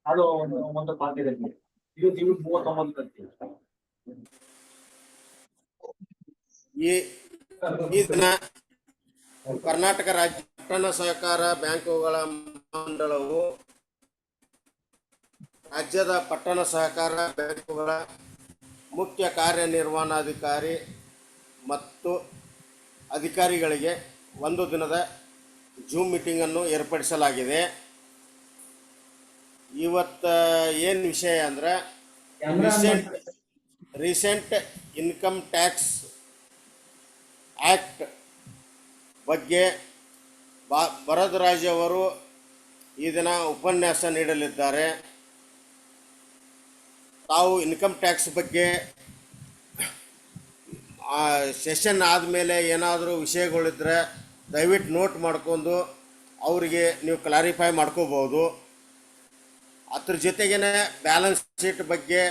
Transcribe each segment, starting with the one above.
ಅದು ಒಂದು ಪಾಠದಲ್ಲಿ ಇದು 39 ಈ ದಿನ ಕರ್ನಾಟಕ ರಾಜ್ಯ ಪಟ್ಟಣ ಸಹಕಾರ ಬ್ಯಾಂಕುಗಳ ಮಂಡಳವು ರಾಜ್ಯದ ಪಟ್ಟಣ ಸಹಕಾರ ಬ್ಯಾಂಕುಗಳ ಮುಖ್ಯ ಕಾರ್ಯನಿರ್ವಹಣಾಧಿಕಾರಿ ಮತ್ತು ಅಧಿಕಾರಿಗಳಿಗೆ ಒಂದು ದಿನದ ಜೂಮ್ ಮೀಟಿಂಗನ್ನು ಏರ್ಪಡಿಸಲಾಗಿದೆ. ಇವತ್ತು ಏನು ವಿಷಯ ಅಂದರೆ ರೀಸೆಂಟ್ ಇನ್ಕಮ್ ಟ್ಯಾಕ್ಸ್ ಆ್ಯಕ್ಟ್ ಬಗ್ಗೆ ವರದರಾಜ್ ಅವರು ಈ ದಿನ ಉಪನ್ಯಾಸ ನೀಡಲಿದ್ದಾರೆ. ತಾವು ಇನ್ಕಮ್ ಟ್ಯಾಕ್ಸ್ ಬಗ್ಗೆ ಸೆಷನ್ ಆದಮೇಲೆ ಏನಾದರೂ ವಿಷಯಗಳಿದ್ದರೆ ದಯವಿಟ್ಟು ನೋಟ್ ಮಾಡ್ಕೊಂಡು ಅವರಿಗೆ ನೀವು ಕ್ಲಾರಿಫೈ ಮಾಡ್ಕೋಬೋದು. ಅದ್ರ ಜೊತೆಗೇ ಬ್ಯಾಲೆನ್ಸ್ ಶೀಟ್ ಬಗ್ಗೆ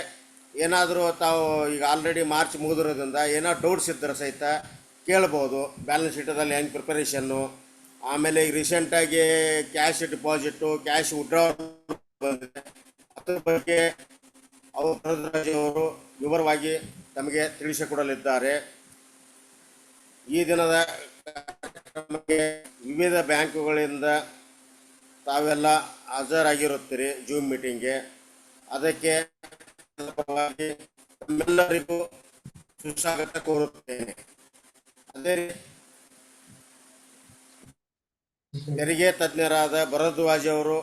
ಏನಾದರೂ ತಾವು ಈಗ ಆಲ್ರೆಡಿ ಮಾರ್ಚ್ ಮುಗಿದಿರೋದ್ರಿಂದ ಏನೋ ಡೌಟ್ಸ್ ಇದ್ದರೆ ಸಹಿತ ಕೇಳ್ಬೋದು. ಬ್ಯಾಲೆನ್ಸ್ ಶೀಟದಲ್ಲಿ ಹೆಂಗೆ ಪ್ರಿಪರೇಷನ್ನು, ಆಮೇಲೆ ಈಗ ರೀಸೆಂಟಾಗಿ ಕ್ಯಾಶ್ ಡಿಪಾಸಿಟ್ಟು, ಕ್ಯಾಶ್ ವಿಡ್ರಾವಲ್ ಬಂದಿದೆ, ಅದ್ರ ಬಗ್ಗೆ ಅವರು ವಿವರವಾಗಿ ತಮಗೆ ತಿಳಿಸಿಕೊಡಲಿದ್ದಾರೆ. ಈ ದಿನದ ವಿವಿಧ ಬ್ಯಾಂಕುಗಳಿಂದ ತಾವೆಲ್ಲ ಹಾಜರಾಗಿರುತ್ತೀರಿ ಜೂಮ್ ಮೀಟಿಂಗ್ಗೆ. ಅದಕ್ಕೆ ತಮ್ಮೆಲ್ಲರಿಗೂ ಸುಸ್ವಾಗತ ಕೋರುತ್ತೇನೆ. ಅದೇ ತೆರಿಗೆ ತಜ್ಞರಾದ ಭರದ್ವಾಜ್ ಅವರು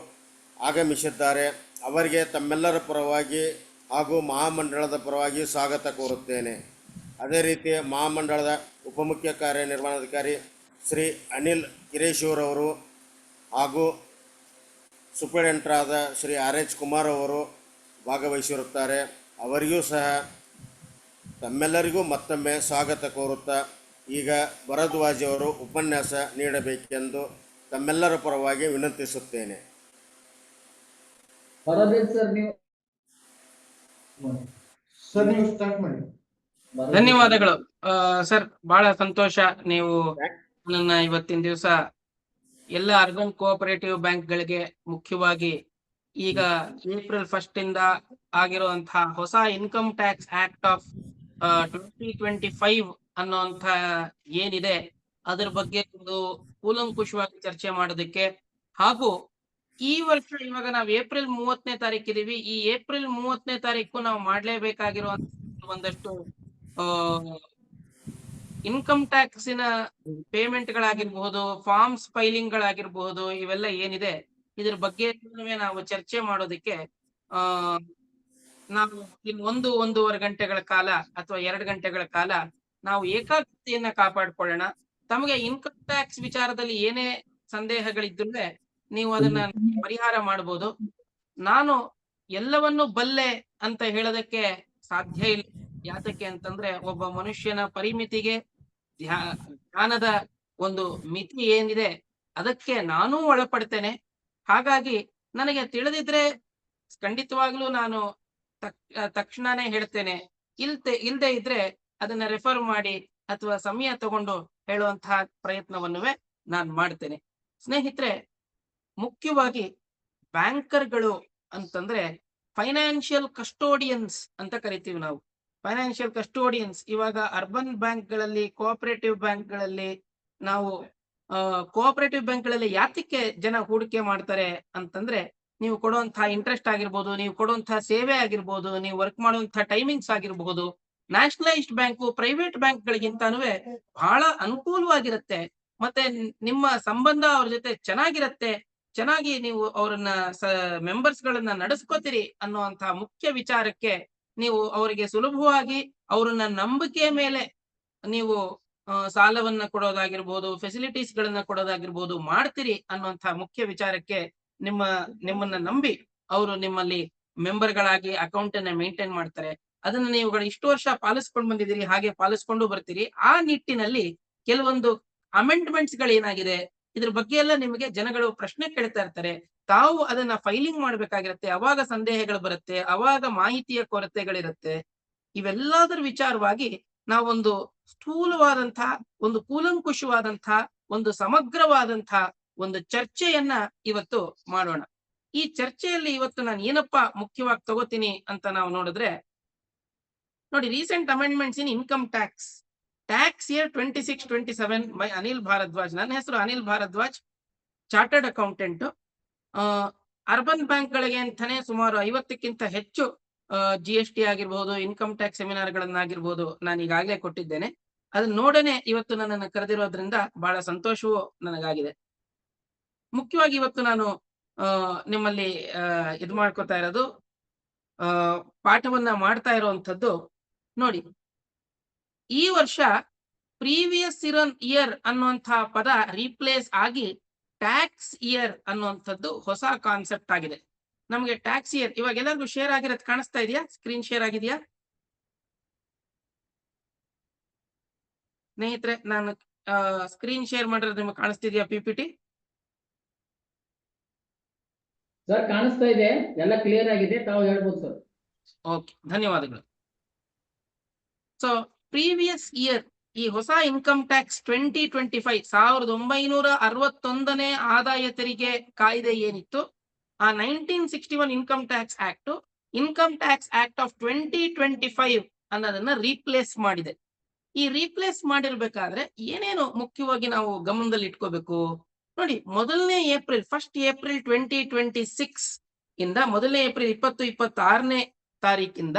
ಆಗಮಿಸಿದ್ದಾರೆ. ಅವರಿಗೆ ತಮ್ಮೆಲ್ಲರ ಪರವಾಗಿ ಹಾಗೂ ಮಹಾಮಂಡಳದ ಪರವಾಗಿ ಸ್ವಾಗತ ಕೋರುತ್ತೇನೆ. ಅದೇ ರೀತಿ ಮಹಾಮಂಡಳದ ಉಪಮುಖ್ಯ ಕಾರ್ಯನಿರ್ವಹಣಾಧಿಕಾರಿ ಶ್ರೀ ಅನಿಲ್ ಕಿರೇಶೂರವರು ಹಾಗೂ ಸೂಪರಿಂಟೆಂಡರಾದ ಶ್ರೀ RH ಕುಮಾರ್ ಅವರು ಭಾಗವಹಿಸಿರುತ್ತಾರೆ. ಅವರಿಗೂ ಸಹ ತಮ್ಮೆಲ್ಲರಿಗೂ ಮತ್ತೊಮ್ಮೆ ಸ್ವಾಗತ ಕೋರುತ್ತಾ ಈಗ ಭರದ್ವಾಜ್ ಅವರು ಉಪನ್ಯಾಸ ನೀಡಬೇಕೆಂದು ತಮ್ಮೆಲ್ಲರ ಪರವಾಗಿ ವಿನಂತಿಸುತ್ತೇನೆ. ಧನ್ಯವಾದಗಳು ಸರ್. ಬಹಳ ಸಂತೋಷ. ನೀವು ನನ್ನ ಇವತ್ತಿನ ದಿವಸ ಎಲ್ಲ ಅರ್ಬನ್ ಕೋಆಪರೇಟಿವ್ ಬ್ಯಾಂಕ್ಗಳಿಗೆ, ಮುಖ್ಯವಾಗಿ ಈಗ ಏಪ್ರಿಲ್ 1 ಇಂದ ಆಗಿರುವಂತಹ ಹೊಸ ಇನ್ಕಮ್ ಟ್ಯಾಕ್ಸ್ ಆಕ್ಟ್ ಆಫ್ 2025 ಅನ್ನುವಂಥ ಏನಿದೆ ಅದ್ರ ಬಗ್ಗೆ ಒಂದು ಕೂಲಂಕುಷವಾಗಿ ಚರ್ಚೆ ಮಾಡೋದಕ್ಕೆ, ಹಾಗೂ ಈ ವರ್ಷ ಇವಾಗ ನಾವು ಏಪ್ರಿಲ್ 30ನೇ ತಾರೀಕಿದೀವಿ. ಈ ಏಪ್ರಿಲ್ 30ನೇ ತಾರೀಕು ನಾವು ಮಾಡ್ಲೇಬೇಕಾಗಿರುವಂತ ಒಂದಷ್ಟು ಇನ್ಕಮ್ ಟ್ಯಾಕ್ಸಿನ ಪೇಮೆಂಟ್ ಗಳಾಗಿರ್ಬಹುದು, ಫಾರ್ಮ್ಸ್ ಫೈಲಿಂಗ್ ಗಳಾಗಿರ್ಬಹುದು, ಇವೆಲ್ಲ ಏನಿದೆ ಇದ್ರ ಬಗ್ಗೆ ನಾವು ಚರ್ಚೆ ಮಾಡೋದಕ್ಕೆ ನಾವು ಇನ್ನು ಒಂದೂವರೆ ಗಂಟೆಗಳ ಕಾಲ ಅಥವಾ 2 ಗಂಟೆಗಳ ಕಾಲ ನಾವು ಏಕಾಗ್ರತೆಯನ್ನ ಕಾಪಾಡ್ಕೊಳ್ಳೋಣ. ತಮಗೆ ಇನ್ಕಮ್ ಟ್ಯಾಕ್ಸ್ ವಿಚಾರದಲ್ಲಿ ಏನೇ ಸಂದೇಹಗಳಿದ್ದರೆ ನೀವು ಅದನ್ನ ಪರಿಹಾರ ಮಾಡಬಹುದು. ನಾನು ಎಲ್ಲವನ್ನೂ ಬಲ್ಲೆ ಅಂತ ಹೇಳೋದಕ್ಕೆ ಸಾಧ್ಯ ಇಲ್ಲ. ಯಾತಕ್ಕೆ ಅಂತಂದ್ರೆ ಒಬ್ಬ ಮನುಷ್ಯನ ಪರಿಮಿತಿಗೆ ಜ್ಞಾನದ ಒಂದು ಮಿತಿ ಏನಿದೆ ಅದಕ್ಕೆ ನಾನೂ ಒಳಪಡ್ತೇನೆ. ಹಾಗಾಗಿ ನನಗೆ ತಿಳಿದಿದ್ರೆ ಖಂಡಿತವಾಗ್ಲೂ ನಾನು ತಕ್ಷಣನೇ ಹೇಳ್ತೇನೆ. ಇಲ್ದೆ ಇದ್ರೆ ಅದನ್ನ ರೆಫರ್ ಮಾಡಿ ಅಥವಾ ಸಮಯ ತಗೊಂಡು ಹೇಳುವಂತಹ ಪ್ರಯತ್ನವನ್ನು ನಾನು ಮಾಡ್ತೇನೆ. ಸ್ನೇಹಿತರೆ, ಮುಖ್ಯವಾಗಿ ಬ್ಯಾಂಕರ್ಗಳು ಅಂತಂದ್ರೆ ಫೈನಾನ್ಷಿಯಲ್ ಕಸ್ಟೋಡಿಯನ್ಸ್ ಅಂತ ಕರಿತೀವಿ ನಾವು. ಫೈನಾನ್ಷಿಯಲ್ ಕಸ್ಟೋಡಿಯನ್ಸ್ ಇವಾಗ ಅರ್ಬನ್ ಬ್ಯಾಂಕ್ಗಳಲ್ಲಿ, ಕೋಆಪರೇಟಿವ್ ಬ್ಯಾಂಕ್ಗಳಲ್ಲಿ, ನಾವು ಕೋಆಪರೇಟಿವ್ ಬ್ಯಾಂಕ್ಗಳಲ್ಲಿ ಯಾತಕ್ಕೆ ಜನ ಹೂಡಿಕೆ ಮಾಡ್ತಾರೆ ಅಂತಂದ್ರೆ ನೀವು ಕೊಡುವಂತಹ ಇಂಟ್ರೆಸ್ಟ್ ಆಗಿರ್ಬೋದು, ನೀವು ಕೊಡುವಂತಹ ಸೇವೆ ಆಗಿರ್ಬೋದು, ನೀವು ವರ್ಕ್ ಮಾಡುವಂತಹ ಟೈಮಿಂಗ್ಸ್ ಆಗಿರಬಹುದು, ನ್ಯಾಷನಲೈಸ್ಡ್ ಬ್ಯಾಂಕು ಪ್ರೈವೇಟ್ ಬ್ಯಾಂಕ್ಗಳಿಗಿಂತಾನು ಬಹಳ ಅನುಕೂಲವಾಗಿರುತ್ತೆ. ಮತ್ತೆ ನಿಮ್ಮ ಸಂಬಂಧ ಅವ್ರ ಜೊತೆ ಚೆನ್ನಾಗಿರತ್ತೆ, ಚೆನ್ನಾಗಿ ನೀವು ಅವರನ್ನ ಮೆಂಬರ್ಸ್ ಗಳನ್ನ ನಡೆಸ್ಕೋತೀರಿ ಅನ್ನುವಂತಹ ಮುಖ್ಯ ವಿಚಾರಕ್ಕೆ ನೀವು ಅವರಿಗೆ ಸುಲಭವಾಗಿ ಅವರನ್ನ ನಂಬಿಕೆ ಮೇಲೆ ನೀವು ಸಾಲವನ್ನ ಕೊಡೋದಾಗಿರ್ಬೋದು, ಫೆಸಿಲಿಟೀಸ್ ಗಳನ್ನ ಕೊಡೋದಾಗಿರ್ಬೋದು ಮಾಡ್ತೀರಿ ಅನ್ನುವಂತಹ ಮುಖ್ಯ ವಿಚಾರಕ್ಕೆ ನಿಮ್ಮನ್ನ ನಂಬಿ ಅವರು ನಿಮ್ಮಲ್ಲಿ ಮೆಂಬರ್ ಗಳಾಗಿ ಅಕೌಂಟ್ ಅನ್ನ ಮೇಂಟೈನ್ ಮಾಡ್ತಾರೆ. ಅದನ್ನ ನೀವುಗಳು ಇಷ್ಟು ವರ್ಷ ಪಾಲಿಸ್ಕೊಂಡು ಬಂದಿದ್ದೀರಿ, ಹಾಗೆ ಪಾಲಿಸ್ಕೊಂಡು ಬರ್ತೀರಿ. ಆ ನಿಟ್ಟಿನಲ್ಲಿ ಕೆಲವೊಂದು ಅಮೆಂಡ್ಮೆಂಟ್ಸ್ ಗಳೇನಾಗಿದೆ ಇದ್ರ ಬಗ್ಗೆ ಎಲ್ಲ ನಿಮಗೆ ಜನಗಳು ಪ್ರಶ್ನೆ ಕೇಳ್ತಾ ಇರ್ತಾರೆ. ತಾವು ಅದನ್ನ ಫೈಲಿಂಗ್ ಮಾಡ್ಬೇಕಾಗಿರುತ್ತೆ. ಅವಾಗ ಸಂದೇಹಗಳು ಬರುತ್ತೆ, ಅವಾಗ ಮಾಹಿತಿಯ ಕೊರತೆಗಳಿರುತ್ತೆ. ಇವೆಲ್ಲದರ ವಿಚಾರವಾಗಿ ನಾವೊಂದು ಸ್ಥೂಲವಾದಂತಹ, ಒಂದು ಕೂಲಂಕುಷವಾದಂತಹ, ಒಂದು ಸಮಗ್ರವಾದಂತಹ ಒಂದು ಚರ್ಚೆಯನ್ನ ಇವತ್ತು ಮಾಡೋಣ. ಈ ಚರ್ಚೆಯಲ್ಲಿ ಇವತ್ತು ನಾನು ಏನಪ್ಪಾ ಮುಖ್ಯವಾಗಿ ತಗೋತೀನಿ ಅಂತ ನಾವು ನೋಡಿದ್ರೆ ನೋಡಿ, recent amendments in income tax year 26-27 by Anil Bharadwaj. ನನ್ನ ಹೆಸರು Anil Bharadwaj, chartered accountant. Urban bank ಗಳಿಗೆ ಅಂತಾನೆ ಸುಮಾರು 50ಕ್ಕಿಂತ ಹೆಚ್ಚು GST ಆಗಿರ್ಬಹುದು, ಇನ್ಕಮ್ ಟ್ಯಾಕ್ಸ್ ಸೆಮಿನಾರ್ ಗಳನ್ನಾಗಿರ್ಬಹುದು ನಾನು ಈಗಾಗಲೇ ಕೊಟ್ಟಿದ್ದೇನೆ. ಅದನ್ನ ನೋಡನೆ ಇವತ್ತು ನನ್ನನ್ನು ಕರೆದಿರೋದ್ರಿಂದ ಬಹಳ ಸಂತೋಷವೂ ನನಗಾಗಿದೆ. ಮುಖ್ಯವಾಗಿ ಇವತ್ತು ನಾನು ನಿಮ್ಮಲ್ಲಿ ಇದು ಮಾಡ್ಕೋತಾ ಇರೋದು, ಪಾಠವನ್ನ ಮಾಡ್ತಾ ಇರುವಂತದ್ದು ನೋಡಿ, ಈ ವರ್ಷ ಪ್ರೀವಿಯಸ್ ಇಯರ್ ಅನ್ನುವಂತಹ ಪದ ರೀಪ್ಲೇಸ್ ಆಗಿ ಟ್ಯಾಕ್ಸ್ ಇಯರ್ ಅನ್ನುವಂಥದ್ದು ಹೊಸ ಕಾನ್ಸೆಪ್ಟ್ ಆಗಿದೆ. ನಮಗೆ ಟ್ಯಾಕ್ಸ್ ಇಯರ್ ಇವಾಗ ಎಲ್ಲರಿಗೂ ಶೇರ್ ಆಗಿರೋದು ಕಾಣಿಸ್ತಾ ಇದೆಯಾ? ಸ್ಕ್ರೀನ್ ಶೇರ್ ಆಗಿದೆಯಾ ಸ್ನೇಹಿತರೆ? ನಾನು ಸ್ಕ್ರೀನ್ ಶೇರ್ ಮಾಡಿರೋದು ನಿಮಗೆ ಕಾಣಿಸ್ತಿದ್ಯಾ? PPT ಸರ್ ಕಾಣಿಸ್ತಾ ಇದೆ, ಎಲ್ಲ ಕ್ಲಿಯರ್ ಆಗಿದೆ, ತಾವು ಹೇಳ್ಬೋದು ಸರ್. ಓಕೆ, ಧನ್ಯವಾದಗಳು. ಸೊ ಪ್ರೀವಿಯಸ್ ಇಯರ್ ಈ ಹೊಸ ಇನ್ಕಮ್ ಟ್ಯಾಕ್ಸ್ 2025 1961ನೇ ಆದಾಯ ತೆರಿಗೆ ಕಾಯ್ದೆ ಏನಿತ್ತು, ಆ 1961 ಇನ್ಕಮ್ ಟ್ಯಾಕ್ಸ್ ಆಕ್ಟ್ ಆಫ್ 2025 ಅನ್ನೋದನ್ನ ರೀಪ್ಲೇಸ್ ಮಾಡಿದೆ. ಈ ರೀಪ್ಲೇಸ್ ಮಾಡಿರ್ಬೇಕಾದ್ರೆ ಏನೇನು ಮುಖ್ಯವಾಗಿ ನಾವು ಗಮನದಲ್ಲಿ ಇಟ್ಕೋಬೇಕು ನೋಡಿ. ಮೊದಲನೇ ಏಪ್ರಿಲ್ 2026 ಇಂದ, ಮೊದಲನೇ ಏಪ್ರಿಲ್ 2026ನೇ ತಾರೀಕಿಂದ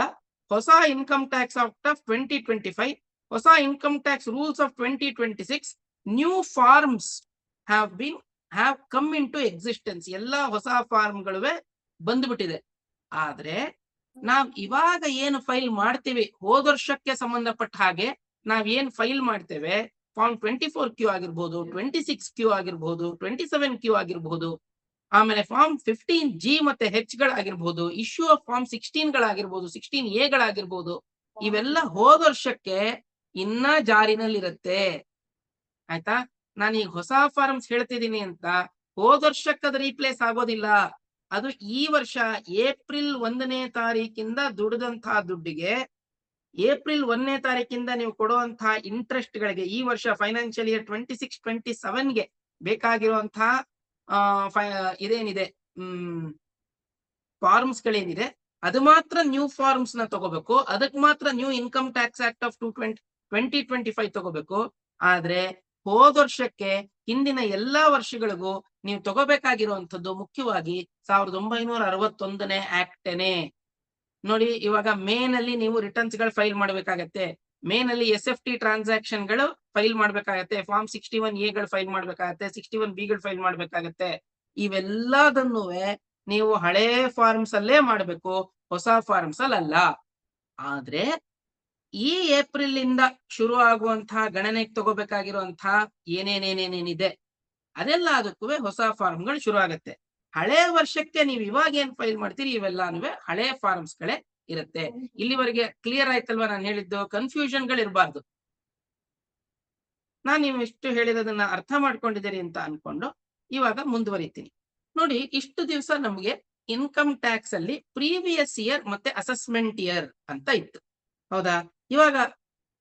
ಹೊಸ ಇನ್ಕಮ್ ಟ್ಯಾಕ್ಸ್ ಆಕ್ಟ್ ಆಫ್ 2025, ಹೊಸ income tax rules of 2026, new forms have come in to existence. ಎಲ್ಲಾ ಹೊಸ ಫಾರ್ಮ್ಗಳುವೆ ಬಂದ್ಬಿಟ್ಟಿದೆ. ಆದ್ರೆ ನಾವ್ ಇವಾಗ ಏನು ಫೈಲ್ ಮಾಡ್ತೀವಿ, ಹೋದ ವರ್ಷಕ್ಕೆ ಸಂಬಂಧಪಟ್ಟ ಹಾಗೆ ನಾವ್ ಏನ್ ಫೈಲ್ ಮಾಡ್ತೇವೆ, ಫಾರ್ಮ್ 24Q ಆಗಿರ್ಬೋದು, 26Q ಆಗಿರ್ಬೋದು, 27Q ಆಗಿರ್ಬೋದು, ಆಮೇಲೆ ಫಾರ್ಮ್ 15G ಮತ್ತೆ H ಗಳಾಗಿರ್ಬೋದು, ಇಶ್ಯೂ ಆಫ್ ಫಾರ್ಮ್ 16 ಗಳಾಗಿರ್ಬೋದು, 16A ಗಳಾಗಿರ್ಬೋದು, ಇವೆಲ್ಲ ಹೋದ ವರ್ಷಕ್ಕೆ ಇನ್ನ ಜಾರಿನಲ್ಲಿರುತ್ತೆ. ಆಯ್ತಾ? ನಾನು ಈಗ ಹೊಸ ಫಾರ್ಮ್ಸ್ ಹೇಳ್ತಿದ್ದೀನಿ ಅಂತ ಹೋದ ವರ್ಷಕ್ಕೆ ಅದು ರೀಪ್ಲೇಸ್ ಆಗೋದಿಲ್ಲ. ಅದು ಈ ವರ್ಷ ಏಪ್ರಿಲ್ 1ನೇ ತಾರೀಕಿಂದ ದುಡಿದಂತಹ ದುಡ್ಡಿಗೆ, ಏಪ್ರಿಲ್ 1ನೇ ತಾರೀಕಿಂದ ನೀವು ಕೊಡುವಂತಹ ಇಂಟ್ರೆಸ್ಟ್ ಗಳಿಗೆ, ಈ ವರ್ಷ ಫೈನಾನ್ಷಿಯಲ್ ಇಯರ್ 26-27ಗೆ ಬೇಕಾಗಿರುವಂತಹ ಇದೇನಿದೆ ಫಾರ್ಮ್ಸ್ ಗಳೇನಿದೆ, ಅದು ಮಾತ್ರ ನ್ಯೂ ಫಾರ್ಮ್ಸ್ ನ ತಗೋಬೇಕು. ಅದಕ್ಕೆ ಮಾತ್ರ new income tax act of 2025 ತಗೋಬೇಕು. ಆದ್ರೆ ಹೋದ ವರ್ಷಕ್ಕೆ ಹಿಂದಿನ ಎಲ್ಲಾ ವರ್ಷಗಳಿಗೂ ನೀವು ತಗೋಬೇಕಾಗಿರುವಂತದ್ದು ಮುಖ್ಯವಾಗಿ 1961ನೇ ಆಕ್ಟೇನೆ. ನೋಡಿ, ಇವಾಗ ಮೇ ನಲ್ಲಿ ನೀವು ರಿಟರ್ನ್ಸ್ ಗಳು ಫೈಲ್ ಮಾಡ್ಬೇಕಾಗತ್ತೆ. ಮೇ ನಲ್ಲಿ SFT ಟ್ರಾನ್ಸಾಕ್ಷನ್ ಗಳು ಫೈಲ್ ಮಾಡ್ಬೇಕಾಗತ್ತೆ. ಫಾರ್ಮ್ 61A ಗಳು ಫೈಲ್ ಮಾಡ್ಬೇಕಾಗತ್ತೆ, 61B ಗಳು ಫೈಲ್ ಮಾಡ್ಬೇಕಾಗತ್ತೆ. ಇವೆಲ್ಲದನ್ನು ನೀವು ಹಳೇ ಫಾರ್ಮ್ಸ್ ಅಲ್ಲೇ ಮಾಡ್ಬೇಕು, ಹೊಸ ಫಾರ್ಮ್ಸ್ ಅಲ್ಲ. ಆದ್ರೆ ಈ ಏಪ್ರಿಲ್ ಇಂದ ಶುರು ಆಗುವಂತಹ ಗಣನೆಗೆ ತಗೋಬೇಕಾಗಿರುವಂತಹ ಏನೇನೇನೇನೇನಿದೆ ಅದೆಲ್ಲ ಅದಕ್ಕೂ ಹೊಸ ಫಾರ್ಮ್ಗಳು ಶುರು ಆಗತ್ತೆ. ಹಳೆ ವರ್ಷಕ್ಕೆ ನೀವು ಇವಾಗ ಏನ್ ಫೈಲ್ ಮಾಡ್ತೀರಿ ಇವೆಲ್ಲಾನು ಹಳೆ ಫಾರ್ಮ್ಸ್ ಗಳೇ ಇರುತ್ತೆ. ಇಲ್ಲಿವರೆಗೆ ಕ್ಲಿಯರ್ ಆಯ್ತಲ್ವಾ? ನಾನು ಹೇಳಿದ್ದು ಕನ್ಫ್ಯೂಷನ್ ಗಳು ಇರಬಾರ್ದು. ನಾನು ನೀವು ಇಷ್ಟು ಹೇಳಿರೋದನ್ನ ಅರ್ಥ ಮಾಡ್ಕೊಂಡಿದ್ದೀರಿ ಅಂತ ಅನ್ಕೊಂಡು ಇವಾಗ ಮುಂದುವರಿತೀನಿ. ನೋಡಿ, ಇಷ್ಟು ದಿವಸ ನಮಗೆ ಇನ್ಕಮ್ ಟ್ಯಾಕ್ಸ್ ಅಲ್ಲಿ ಪ್ರೀವಿಯಸ್ ಇಯರ್ ಮತ್ತೆ ಅಸೆಸ್ಮೆಂಟ್ ಇಯರ್ ಅಂತ ಇತ್ತು, ಹೌದಾ? ಇವಾಗ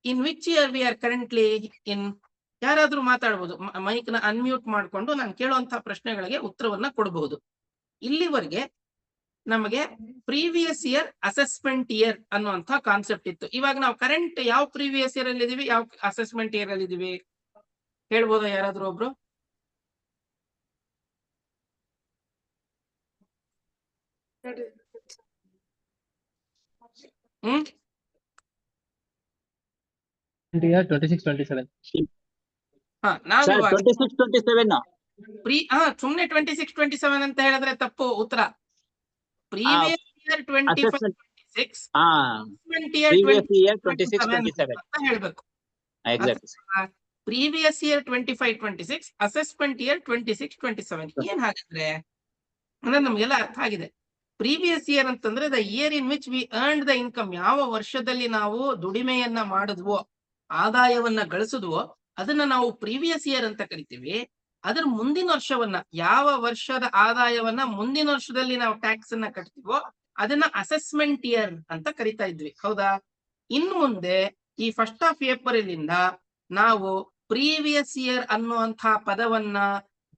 in which year we are currently in? ಯಾರಾದ್ರೂ ಮಾತಾಡಬಹುದು, ಮೈಕ್ ನ ಅನ್ಮ್ಯೂಟ್ ಮಾಡ್ಕೊಂಡು ನಾನು ಕೇಳುವಂತಹ ಪ್ರಶ್ನೆಗಳಿಗೆ ಉತ್ತರವನ್ನ ಕೊಡಬಹುದು. ಇಲ್ಲಿವರೆಗೆ ನಮಗೆ ಪ್ರೀವಿಯಸ್ ಇಯರ್ ಅಸೆಸ್ಮೆಂಟ್ ಇಯರ್ ಅನ್ನುವಂತ ಕಾನ್ಸೆಪ್ಟ್ ಇತ್ತು. ಇವಾಗ ನಾವು ಕರೆಂಟ್ ಯಾವ ಪ್ರೀವಿಯಸ್ ಇಯರ್ ಅಲ್ಲಿ ಇದೀವಿ, ಯಾವ ಅಸೆಸ್ಮೆಂಟ್ ಇಯರ್ ಅಲ್ಲಿ ಇದೀವಿ ಹೇಳ್ಬೋದಾ ಯಾರಾದ್ರೂ ಒಬ್ರು? ಹ್ಮ್ 26-27 ಹಾ, ನಾವು ಸರ್ 26-27 ಸುಮ್ನೆ 26-27 ಅಂತ ಹೇಳಿದ್ರೆ ತಪ್ಪು ಉತ್ತರ. ಪ್ರೀವಿಯಸ್ ಇಯರ್ 25-26 previous year 26-27 ಅಂತ ಹೇಳ್ಬೇಕು. exactly previous year 25-26, assessment year 26-27. ಏನ್ ಹಾಗಾದ್ರೆ ಅಂದ್ರೆ ನಮ್ಗೆಲ್ಲ ಅರ್ಥ ಆಗಿದೆ. ಪ್ರೀವಿಯಸ್ ಇಯರ್ ಅಂತಂದ್ರೆ the year in which we earned the income, ಯಾವ ವರ್ಷದಲ್ಲಿ ನಾವು ದುಡಿಮೆಯನ್ನ ಮಾಡಿದ್ವೋ, ಆದಾಯವನ್ನ ಗಳಿಸಿದ್ವೋ ಅದನ್ನ ನಾವು ಪ್ರೀವಿಯಸ್ ಇಯರ್ ಅಂತ ಕರಿತೀವಿ. ಅದ್ರ ಮುಂದಿನ ವರ್ಷವನ್ನ, ಯಾವ ವರ್ಷದ ಆದಾಯವನ್ನ ಮುಂದಿನ ವರ್ಷದಲ್ಲಿ ನಾವು ಟ್ಯಾಕ್ಸ್ ಅನ್ನ ಕಟ್ತೀವೋ ಅದನ್ನ ಅಸೆಸ್ಮೆಂಟ್ ಇಯರ್ ಅಂತ ಕರಿತಾ ಇದ್ವಿ, ಹೌದಾ? ಇನ್ನು ಮುಂದೆ ಈ 1st of April ಇಂದ ನಾವು ಪ್ರೀವಿಯಸ್ ಇಯರ್ ಅನ್ನುವಂತಹ ಪದವನ್ನ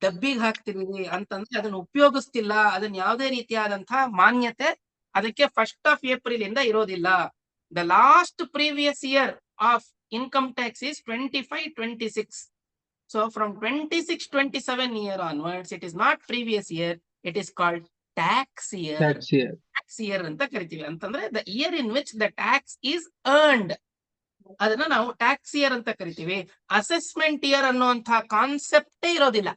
ಡಬ್ಬಿಗೆ ಹಾಕ್ತಿದೀವಿ ಅಂತಂದ್ರೆ ಅದನ್ನ ಉಪಯೋಗಿಸ್ತಿಲ್ಲ, ಅದನ್ನ ಯಾವುದೇ ರೀತಿಯಾದಂತಹ ಮಾನ್ಯತೆ ಅದಕ್ಕೆ 1st of April ಇಂದ ಇರೋದಿಲ್ಲ. The last previous year of income tax is 25-26. So from 26-27 year onwards, it is not previous year, it is called tax year. Tax year ಅಂತ ಕರಿತೀವಿ. ಅಂತಂದ್ರೆ the year in which the tax is earned. ಅದನ್ನ ನಾವು tax year ಅಂತ ಕರಿತೀವಿ. Assessment year ಅನ್ನುವಂತಹ ಕಾನ್ಸೆಪ್ಟೇ ಇರೋದಿಲ್ಲ.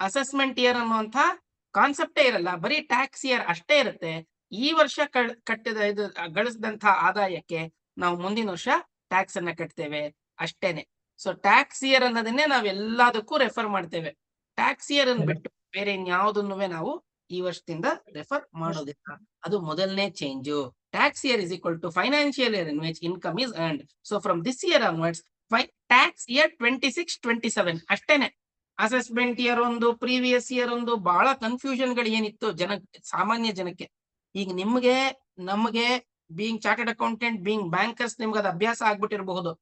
Assessment year ಅನ್ನುವಂತ ಕಾನ್ಸೆಪ್ಟೇ ಇರಲ್ಲ, ಬರೀ ಟ್ಯಾಕ್ಸ್ ಇಯರ್ ಅಷ್ಟೇ ಇರುತ್ತೆ. ಈ ವರ್ಷ ಕಟ್ಟಿದ ಇದು ಗಳಿಸಿದಂತಹ ಆದಾಯಕ್ಕೆ ನಾವು ಮುಂದಿನ ವರ್ಷ ಟ್ಯಾಕ್ಸ್ ಅನ್ನ ಕಟ್ತೇವೆ ಅಷ್ಟೇನೆ. ಸೊ ಟ್ಯಾಕ್ಸ್ ಇಯರ್ ಅನ್ನೋದನ್ನೇ ನಾವು ಎಲ್ಲದಕ್ಕೂ ರೆಫರ್ ಮಾಡ್ತೇವೆ. ಟ್ಯಾಕ್ಸ್ ಇಯರ್ ಅನ್ನು ಬಿಟ್ಟು ಬೇರೆ ಇನ್ಯಾವುದನ್ನು ನಾವು ಈ ವರ್ಷದಿಂದ ರೆಫರ್ ಮಾಡೋದಿಲ್ಲ. ಅದು ಮೊದಲನೇ change. Tax year is equal to financial year in which income is earned. So from this year onwards tax year 26-27 ಅಷ್ಟೇನೆ. ಅಸೆಸ್ಮೆಂಟ್ ಇಯರ್ ಒಂದು, ಪ್ರೀವಿಯಸ್ ಇಯರ್ ಒಂದು, ಬಹಳ ಕನ್ಫ್ಯೂಷನ್ ಗಳು ಏನಿತ್ತು ಸಾಮಾನ್ಯ ಜನಕ್ಕೆ. ಈಗ ನಿಮ್ಗೆ ನಮ್ಗೆ being chartered accountant, being bankers, ನಿಮ್ಗೆ ಅದು ಅಭ್ಯಾಸ ಆಗ್ಬಿಟ್ಟಿರಬಹುದು.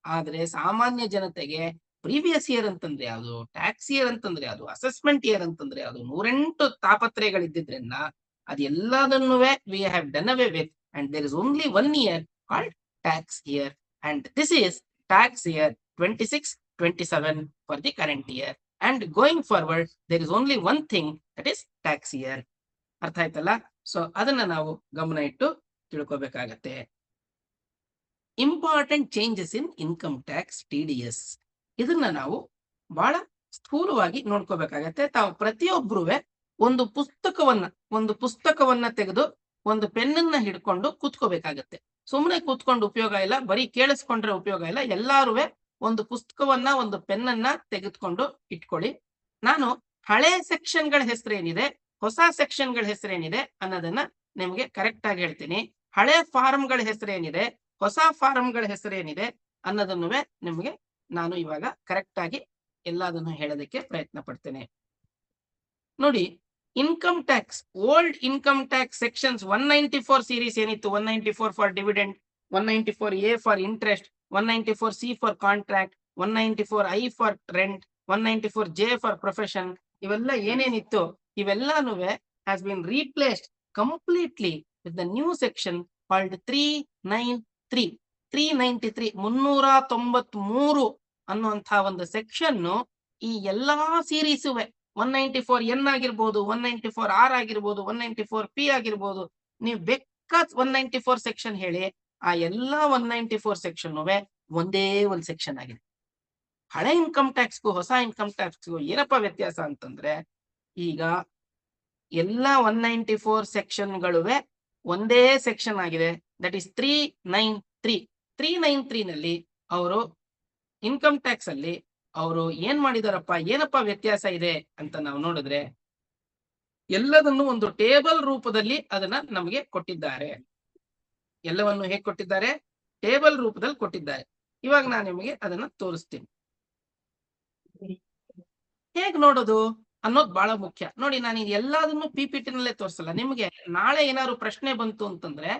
ಆದ್ರೆ ಸಾಮಾನ್ಯ ಜನತೆಗೆ ಪ್ರೀವಿಯಸ್ ಇಯರ್ ಅಂತಂದ್ರೆ ಯಾವುದು, ಟ್ಯಾಕ್ಸ್ ಇಯರ್ ಅಂತಂದ್ರೆ ಯಾವುದು, ಅಸೆಸ್ಮೆಂಟ್ ಇಯರ್ ಅಂತಂದ್ರೆ ಯಾವುದು, 108 ತಾಪತ್ರಯಗಳಿದ್ದಿದ್ರಿಂದ ಅದೆಲ್ಲದನ್ನು we have done away with, and there is only one year called tax year, and this is tax year 26-27 for the current year, and going forward there is only one thing, that is tax year. ಅರ್ಥ ಆಯ್ತಲ್ಲ? So ಅದನ್ನ ನಾವು ಗಮನ ಇಟ್ಟು ತಿಳ್ಕೊಬೇಕಾಗತ್ತೆ. Important changes in income tax TDS, ಇದನ್ನ ನಾವು ಬಹಳ ಸ್ಥೂಲವಾಗಿ ನೋಡ್ಕೋಬೇಕಾಗತ್ತೆ. ತಾವು ಪ್ರತಿಯೊಬ್ರು ಒಂದು ಪುಸ್ತಕವನ್ನ ತೆಗೆದು ಒಂದು ಪೆನ್ನನ್ನ ಹಿಡ್ಕೊಂಡು ಕೂತ್ಕೋಬೇಕಾಗತ್ತೆ. ಸುಮ್ಮನೆ ಕೂತ್ಕೊಂಡು ಉಪಯೋಗ ಇಲ್ಲ, ಬರೀ ಕೇಳಿಸ್ಕೊಂಡ್ರೆ ಉಪಯೋಗ ಇಲ್ಲ. ಎಲ್ಲಾರು ಒಂದು ಪುಸ್ತಕವನ್ನ, ಒಂದು ಪೆನ್ನನ್ನ ತೆಗೆದುಕೊಂಡು ಇಟ್ಕೊಳ್ಳಿ. ನಾನು ಹಳೆ ಸೆಕ್ಷನ್ಗಳ ಹೆಸರೇನಿದೆ, ಹೊಸ ಸೆಕ್ಷನ್ಗಳ ಹೆಸರೇನಿದೆ ಅನ್ನೋದನ್ನ ನಿಮ್ಗೆ ಕರೆಕ್ಟ್ ಆಗಿ ಹೇಳ್ತೀನಿ. ಹಳೆ ಫಾರ್ಮ್ಗಳ ಹೆಸರೇನಿದೆ, ಹೊಸ ಫಾರ್ಮ್ಗಳ ಹೆಸರೇನಿದೆ ಅನ್ನೋದನ್ನು ನಿಮ್ಗೆ ನಾನು ಇವಾಗ ಕರೆಕ್ಟ್ ಆಗಿ ಎಲ್ಲದನ್ನು ಹೇಳೋದಕ್ಕೆ ಪ್ರಯತ್ನ ಪಡ್ತೇನೆ. ನೋಡಿ, income tax, old income tax sections 194 series ಏನಿತ್ತು, 194 for dividend, 194A for interest, 194C for contract, 194I for rent, 194J for profession, ಇವೆಲ್ಲ ಏನೇನಿತ್ತು ಇವೆಲ್ಲಾನು has been replaced completely with the new section called 393. 393 ಅನ್ನುವಂತಹ ಒಂದು ಸೆಕ್ಷನ್ ಈ ಎಲ್ಲಾ series 194N ಆಗಿರ್ಬೋದು, 194R ಆಗಿರ್ಬೋದು, 194P ಆಗಿರ್ಬೋದು, ನೀವು ಬೇಕಾದ 194 ಸೆಕ್ಷನ್ ಹೇಳಿ, ಆ ಎಲ್ಲಾ 194 ಸೆಕ್ಷನ್ ಒಂದೇ ಒಂದು ಸೆಕ್ಷನ್ ಆಗಿದೆ. ಹಳೆ ಇನ್ಕಮ್ ಟ್ಯಾಕ್ಸ್ಗೂ ಹೊಸ ಇನ್ಕಮ್ ಟ್ಯಾಕ್ಸ್ಗೂ ಏನಪ್ಪ ವ್ಯತ್ಯಾಸ ಅಂತಂದ್ರೆ, ಈಗ ಎಲ್ಲಾ 194 ಸೆಕ್ಷನ್ಗಳು ಒಂದೇ ಸೆಕ್ಷನ್ ಆಗಿದೆ. That is 393. 393 ನಲ್ಲಿ ಅವರು ಇನ್ಕಮ್ ಟ್ಯಾಕ್ಸ್ ಅಲ್ಲಿ ಅವರು ಏನ್ ಮಾಡಿದಾರಪ್ಪ, ಏನಪ್ಪ ವ್ಯತ್ಯಾಸ ಇದೆ ಅಂತ ನಾವು ನೋಡಿದ್ರೆ, ಎಲ್ಲದನ್ನು ಒಂದು ಟೇಬಲ್ ರೂಪದಲ್ಲಿ ಅದನ್ನ ನಮಗೆ ಕೊಟ್ಟಿದ್ದಾರೆ. ಎಲ್ಲವನ್ನು ಹೇಗೆ ಕೊಟ್ಟಿದ್ದಾರೆ? ಟೇಬಲ್ ರೂಪದಲ್ಲಿ ಕೊಟ್ಟಿದ್ದಾರೆ. ಇವಾಗ ನಾನು ನಿಮಗೆ ಅದನ್ನ ತೋರಿಸ್ತೀನಿ. ಹೇಗ್ ನೋಡೋದು ಅನ್ನೋದು ಬಹಳ ಮುಖ್ಯ. ನೋಡಿ, ನಾನು ಎಲ್ಲದನ್ನು PPT ನಲ್ಲೇ ತೋರಿಸಲ್ಲ. ನಿಮ್ಗೆ ನಾಳೆ ಏನಾದ್ರು ಪ್ರಶ್ನೆ ಬಂತು ಅಂತಂದ್ರೆ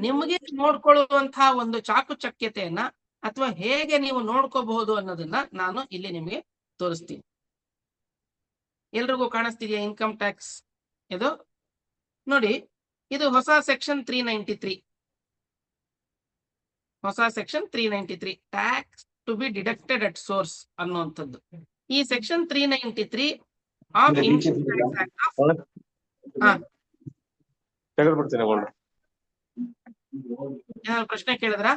ನಿಮಗೆ ನೋಡ್ಕೊಳ್ಳುವಂತಹ ಒಂದು ಚಾಕುಚಕ್ಯತೆಯನ್ನ ಅಥವಾ ಹೇಗೆ ನೀವು ನೋಡ್ಕೋಬಹುದು ಅನ್ನೋದನ್ನ ನಾನು ಇಲ್ಲಿ ನಿಮಗೆ ತೋರಿಸ್ತೀನಿ. ಎಲ್ರಿಗೂ ಕಾಣಿಸ್ತಿದೆಯಾ ಇನ್ಕಮ್ ಟ್ಯಾಕ್ಸ್? ಇದು ನೋಡಿ, ಇದು ಹೊಸ ಸೆಕ್ಷನ್ 393. ಹೊಸ section 393 tax to be deducted at source ಅನ್ನುವಂಥದ್ದು. ಈ section 393 of income tax act ಏನಾದ್ರು ಪ್ರಶ್ನೆ ಕೇಳಿದ್ರ?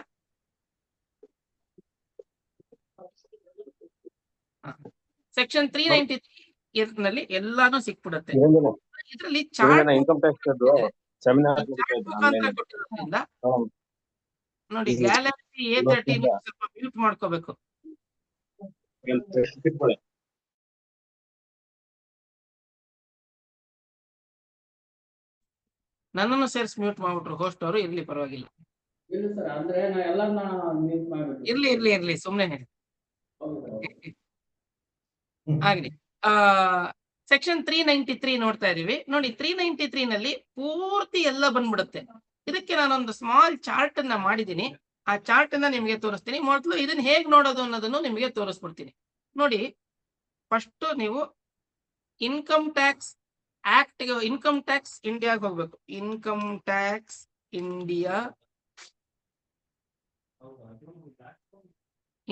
ಸೆಕ್ಷನ್ 393 ನಲ್ಲಿ ಎಲ್ಲಾನು ಸಿಕ್ಬಿಡುತ್ತೆ. ಇದರಲ್ಲಿ ಚಾರ್ಟ್ ಕೊಟ್ಟಿರೋದ್ರಿಂದ ನೋಡಿ, ಗ್ಯಾಲಕ್ಸಿ A13 ಸ್ವಲ್ಪ ಮ್ಯೂಟ್ ಮಾಡ್ಕೋಬೇಕು. ನನ್ನನ್ನು ಸೇರಿಸಿ ಮ್ಯೂಟ್ ಮಾಡ್ಬಿಟ್ರು ಹೋಸ್ಟ್ ಅವರು. ಇರ್ಲಿ, ಪರವಾಗಿಲ್ಲ. ಇಲ್ಲ ಸರ್, ಅಂದ್ರೆ ನಾ ಎಲ್ಲರನ್ನ ಮ್ಯೂಟ್ ಮಾಡ್ಬಿಟ್ಟು. ಇರ್ಲಿ ಸುಮ್ನೆ ಹೇಳಿ ಆಗ್ಲಿ. ಸೆಕ್ಷನ್ 393 ನೋಡ್ತಾ ಇದೀವಿ. ನೋಡಿ, 393 ನಲ್ಲಿ ಪೂರ್ತಿ ಎಲ್ಲ ಬಂದ್ಬಿಡುತ್ತೆ. ಇದಕ್ಕೆ ನಾನೊಂದು ಸ್ಮಾಲ್ ಚಾರ್ಟ್ ಅನ್ನ ಮಾಡಿದೀನಿ. ಆ ಚಾರ್ಟ್ ಅನ್ನ ನಿಮ್ಗೆ ತೋರಿಸ್ತೀನಿ. ಮೊದಲು ಇದನ್ನ ಹೇಗ್ ನೋಡೋದು ಅನ್ನೋದನ್ನು ನಿಮಗೆ ತೋರಿಸ್ಬಿಡ್ತೀನಿ. ನೋಡಿ, ಫಸ್ಟ್ ನೀವು income tax act, income tax ಇಂಡಿಯಾಗೆ ಹೋಗ್ಬೇಕು. Income tax India,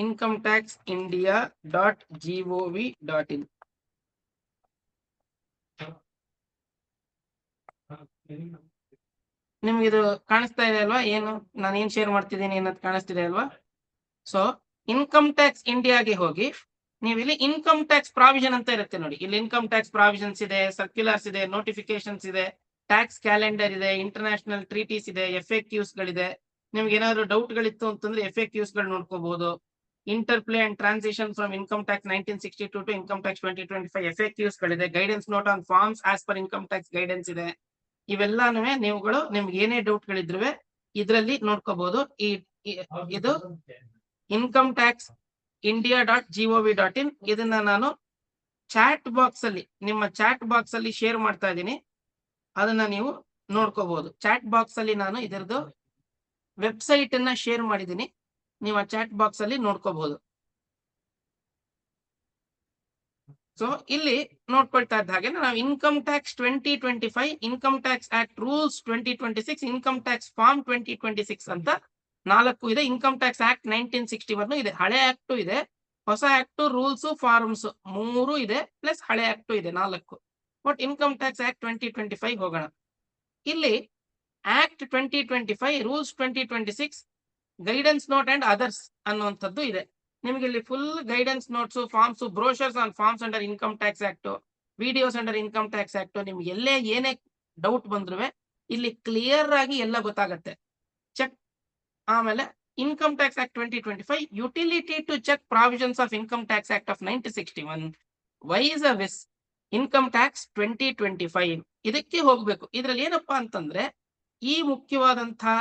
income tax India .gov.in. ನಿಮ್ಗೆ ಇದು ಕಾಣಿಸ್ತಾ ಇದೆ ಅಲ್ವಾ? ಏನು ನಾನು ಏನ್ ಶೇರ್ ಮಾಡ್ತಿದ್ದೀನಿ ಅನ್ನೋದು ಕಾಣಿಸ್ತಿದೆ ಅಲ್ವಾ? ಸೊ ಇನ್ಕಮ್ ಟ್ಯಾಕ್ಸ್ ಇಂಡಿಯಾಗೆ ಹೋಗಿ ನೀವು ಇಲ್ಲಿ ಇನ್ಕಮ್ ಟ್ಯಾಕ್ಸ್ ಪ್ರಾವಿಷನ್ ಅಂತ ಇರುತ್ತೆ ನೋಡಿ. ಇಲ್ಲಿ ಇನ್ಕಮ್ ಟ್ಯಾಕ್ಸ್ ಪ್ರಾವಿಷನ್ಸ್ ಇದೆ, ಸರ್ಕ್ಯುಲರ್ಸ್ ಇದೆ, ನೋಟಿಫಿಕೇಶನ್ಸ್ ಇದೆ, ಟ್ಯಾಕ್ಸ್ ಕ್ಯಾಲೆಂಡರ್ ಇದೆ, ಇಂಟರ್ನ್ಯಾಷನಲ್ ಟ್ರೀಟೀಸ್ ಇದೆ, FAQs ಗಳಿದೆ. ನಿಮ್ಗೆ ಏನಾದ್ರು ಡೌಟ್ ಗಳಿತ್ತು ಅಂತಂದ್ರೆ FAQs ಗಳು ನೋಡ್ಕೋಬಹುದು. Interplay and transition from income tax 1962 to income tax 2025 FAQs ಗಳಿದೆ. Guidance note on forms as per income tax guidance ಇದೆ. ಇವೆಲ್ಲಾನು ನೀವುಗಳು ನಿಮ್ಗೆ ಏನೇ ಡೌಟ್ ಗಳಿದ್ರು ಇದ್ರಲ್ಲಿ ನೋಡ್ಕೋಬಹುದು. ಇದು ಇನ್ಕಮ್ ಟ್ಯಾಕ್ಸ್ ಇಂಡಿಯಾ .gov.in. ಇದನ್ನ ನಾನು ಚಾಟ್ ಬಾಕ್ಸ್ ಅಲ್ಲಿ, ನಿಮ್ಮ ಚಾಟ್ ಬಾಕ್ಸ್ ಅಲ್ಲಿ ಶೇರ್ ಮಾಡ್ತಾ ಇದ್ದೀನಿ. ಅದನ್ನ ನೀವು ನೋಡ್ಕೋಬಹುದು. ಚಾಟ್ ಬಾಕ್ಸ್ ಅಲ್ಲಿ ನಾನು ಇದರದ್ದು ವೆಬ್ಸೈಟ್ ಅನ್ನ ಶೇರ್ ಮಾಡಿದ್ದೀನಿ. ನೀವು ಆ ಚಾಟ್ ಬಾಕ್ಸ್ ಅಲ್ಲಿ ನೋಡ್ಕೋಬಹುದು. ಸೊ ಇಲ್ಲಿ ನೋಡ್ಕೊಳ್ತಾ ಇದ್ದ ಹಾಗೆ ನಾವು income tax 2025, income tax act rules 2026, income tax form 2026 ಅಂತ 4 ಇದೆ. ಇನ್ಕಮ್ ಟ್ಯಾಕ್ಸ್ ಆಕ್ಟ್ 1961 ಇದೆ, ಹಳೆ ಆಕ್ಟ್ ಇದೆ, ಹೊಸ ಆಕ್ಟ್, ರೂಲ್ಸ್, ಫಾರ್ಮ್ಸ್ 3 ಇದೆ, ಪ್ಲಸ್ ಹಳೆ ಆಕ್ಟ್ ಇದೆ 4. ಬಟ್ ಇನ್ಕಮ್ ಟ್ಯಾಕ್ಸ್ ಆಕ್ಟ್ 2025 ಹೋಗೋಣ. ಇಲ್ಲಿ act 2025, rules 2026, guidance note and others ಅನ್ನುವಂಥದ್ದು ಇದೆ. ನಿಮಗೆ ಇಲ್ಲಿ full guidance notes, forms, brochures on forms under income tax act, videos under income tax act. ನಿಮ್ಗೆ ಎಲ್ಲೇ ಏನೇ ಡೌಟ್ ಬಂದ್ರು ಇಲ್ಲಿ ಕ್ಲಿಯರ್ ಆಗಿ ಎಲ್ಲ ಗೊತ್ತಾಗತ್ತೆ. ಚೆಕ್. ಆಮೇಲೆ income tax act 2025, utility to check provisions of income tax act of 1961, vis-a-vis income tax 2025. ಇದಕ್ಕೆ ಹೋಗ್ಬೇಕು. ಇದ್ರಲ್ಲಿ ಏನಪ್ಪಾ ಅಂತಂದ್ರೆ ಈ ಮುಖ್ಯವಾದಂತಹ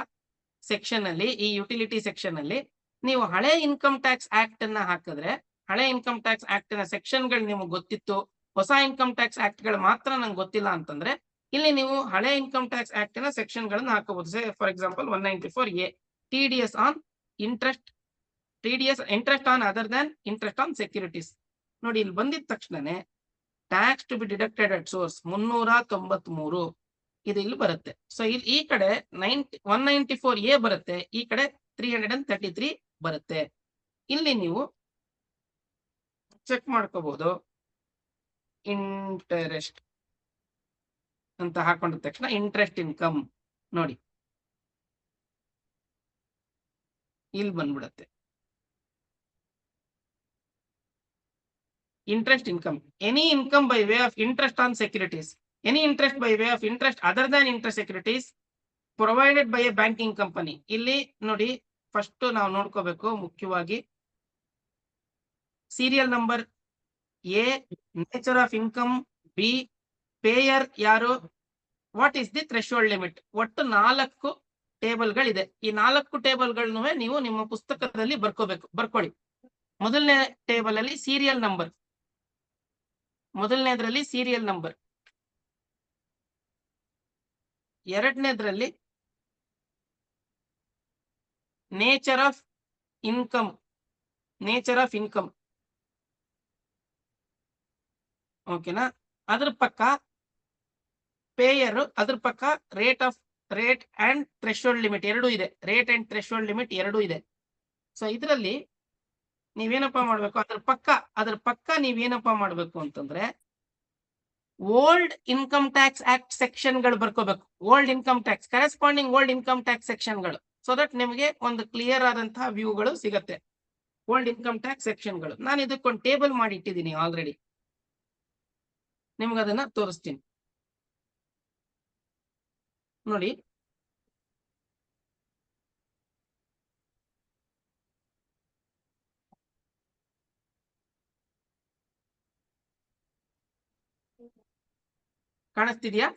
ಸೆಕ್ಷನ್ ಅಲ್ಲಿ, ಈ ಯುಟಿಲಿಟಿ ಸೆಕ್ಷನ್ ಅಲ್ಲಿ ನೀವು ಹಳೆ ಇನ್ಕಮ್ ಟ್ಯಾಕ್ಸ್ ಆಕ್ಟ್ ಅನ್ನ ಹಾಕಿದ್ರೆ, ಹಳೆ ಇನ್ಕಮ್ ಟ್ಯಾಕ್ಸ್ ಆಕ್ಟ್ ನ ಸೆಕ್ಷನ್ ಗಳು ನಿಮಗೆ ಗೊತ್ತಿತ್ತು, ಹೊಸ ಇನ್ಕಮ್ ಟ್ಯಾಕ್ಸ್ ಆಕ್ಟ್ ಗಳು ಮಾತ್ರ ನಂಗೆ ಗೊತ್ತಿಲ್ಲ ಅಂತಂದ್ರೆ ಇಲ್ಲಿ ನೀವು ಹಳೆ ಇನ್ಕಮ್ ಟ್ಯಾಕ್ಸ್ ಆಕ್ಟ್ ನ ಸೆಕ್ಷನ್ ಗಳನ್ನ ಹಾಕಬಹುದು. For example 194A, TDS on interest, TDS interest on other than interest on securities. ನೋಡಿ, ಇಲ್ಲಿ ಬಂದಿದ ತಕ್ಷಣನೇ tax to be deducted at source 393 ಇದು ಇಲ್ಲಿ ಬರುತ್ತೆ. ಸೊ ಇಲ್ಲಿ ಈ ಕಡೆ 194A ಬರುತ್ತೆ, ಈ ಕಡೆ 333 ಬರುತ್ತೆ. ಇಲ್ಲಿ ನೀವು ಚೆಕ್ ಮಾಡ್ಕೋಬಹುದು. ಇಂಟರೆಸ್ಟ್ ಅಂತ ಹಾಕೊಂಡ ತಕ್ಷಣ ಇಂಟ್ರೆಸ್ಟ್ ಇನ್ಕಮ್ ನೋಡಿ ಇಲ್ಲಿ ಬಂದ್ಬಿಡತ್ತೆ. interest income, any income by way of interest on securities, any interest by way of interest other than interest securities provided by a banking company. ಇಲ್ಲಿ ನೋಡಿ, ಫಸ್ಟ್ ನಾವು ನೋಡ್ಕೋಬೇಕು ಮುಖ್ಯವಾಗಿ serial number A, nature of income B, payer ಯಾರು, what is the threshold limit. ಒಟ್ಟು 4 ಟೇಬಲ್ಗಳಿದೆ. ಈ 4 ಟೇಬಲ್ಗಳನ್ನು ನೀವು ನಿಮ್ಮ ಪುಸ್ತಕದಲ್ಲಿ ಬರ್ಕೊಳ್ಳಿ. ಮೊದಲನೇ ಟೇಬಲ್ ಅಲ್ಲಿ ಸೀರಿಯಲ್ ನಂಬರ್, ಮೊದಲನೇದ್ರಲ್ಲಿ ಸೀರಿಯಲ್ ನಂಬರ್, ಎರಡನೇದ್ರಲ್ಲಿ nature of income, nature of income, ಓಕೆನಾ. ಅದ್ರ ಪಕ್ಕ ಪೇಯರ್, ಅದ್ರ ಪಕ್ಕ ರೇಟ್ ಅಂಡ್ ಥ್ರೆಶೋಲ್ಡ್ ಲಿಮಿಟ್ ಎರಡೂ ಇದೆ, ರೇಟ್ ಅಂಡ್ ಥ್ರೆಶೋಲ್ಡ್ ಲಿಮಿಟ್ ಎರಡೂ ಇದೆ. ಸೊ ಇದರಲ್ಲಿ ನೀವೇನಪ್ಪಾ ಮಾಡ್ಬೇಕು, ಅದ್ರ ಪಕ್ಕ ನೀವೇನಪ್ಪಾ ಮಾಡ್ಬೇಕು ಅಂತಂದ್ರೆ old income tax act section ಗಳು ಬರ್ಕೋಬೇಕು. Old income tax corresponding old income tax section ಗಳು, ಸೊ ದಟ್ ನಿಮಗೆ ಒಂದು ಕ್ಲಿಯರ್ ಆದಂತಹ ವ್ಯೂಗಳು ಸಿಗತ್ತೆ. ಓಲ್ಡ್ ಇನ್ಕಮ್ ಟ್ಯಾಕ್ಸ್ ಸೆಕ್ಷನ್ ಗಳು ನಾನು ಇದಕ್ಕೊಂದು ಟೇಬಲ್ ಮಾಡಿ ಇಟ್ಟಿದ್ದೀನಿ ಆಲ್ರೆಡಿ, ನಿಮ್ಗೆ ಅದನ್ನ ತೋರಿಸ್ತೀನಿ ನೋಡಿ. ಕಾಣಿಸ್ತಿದ್ಯಾ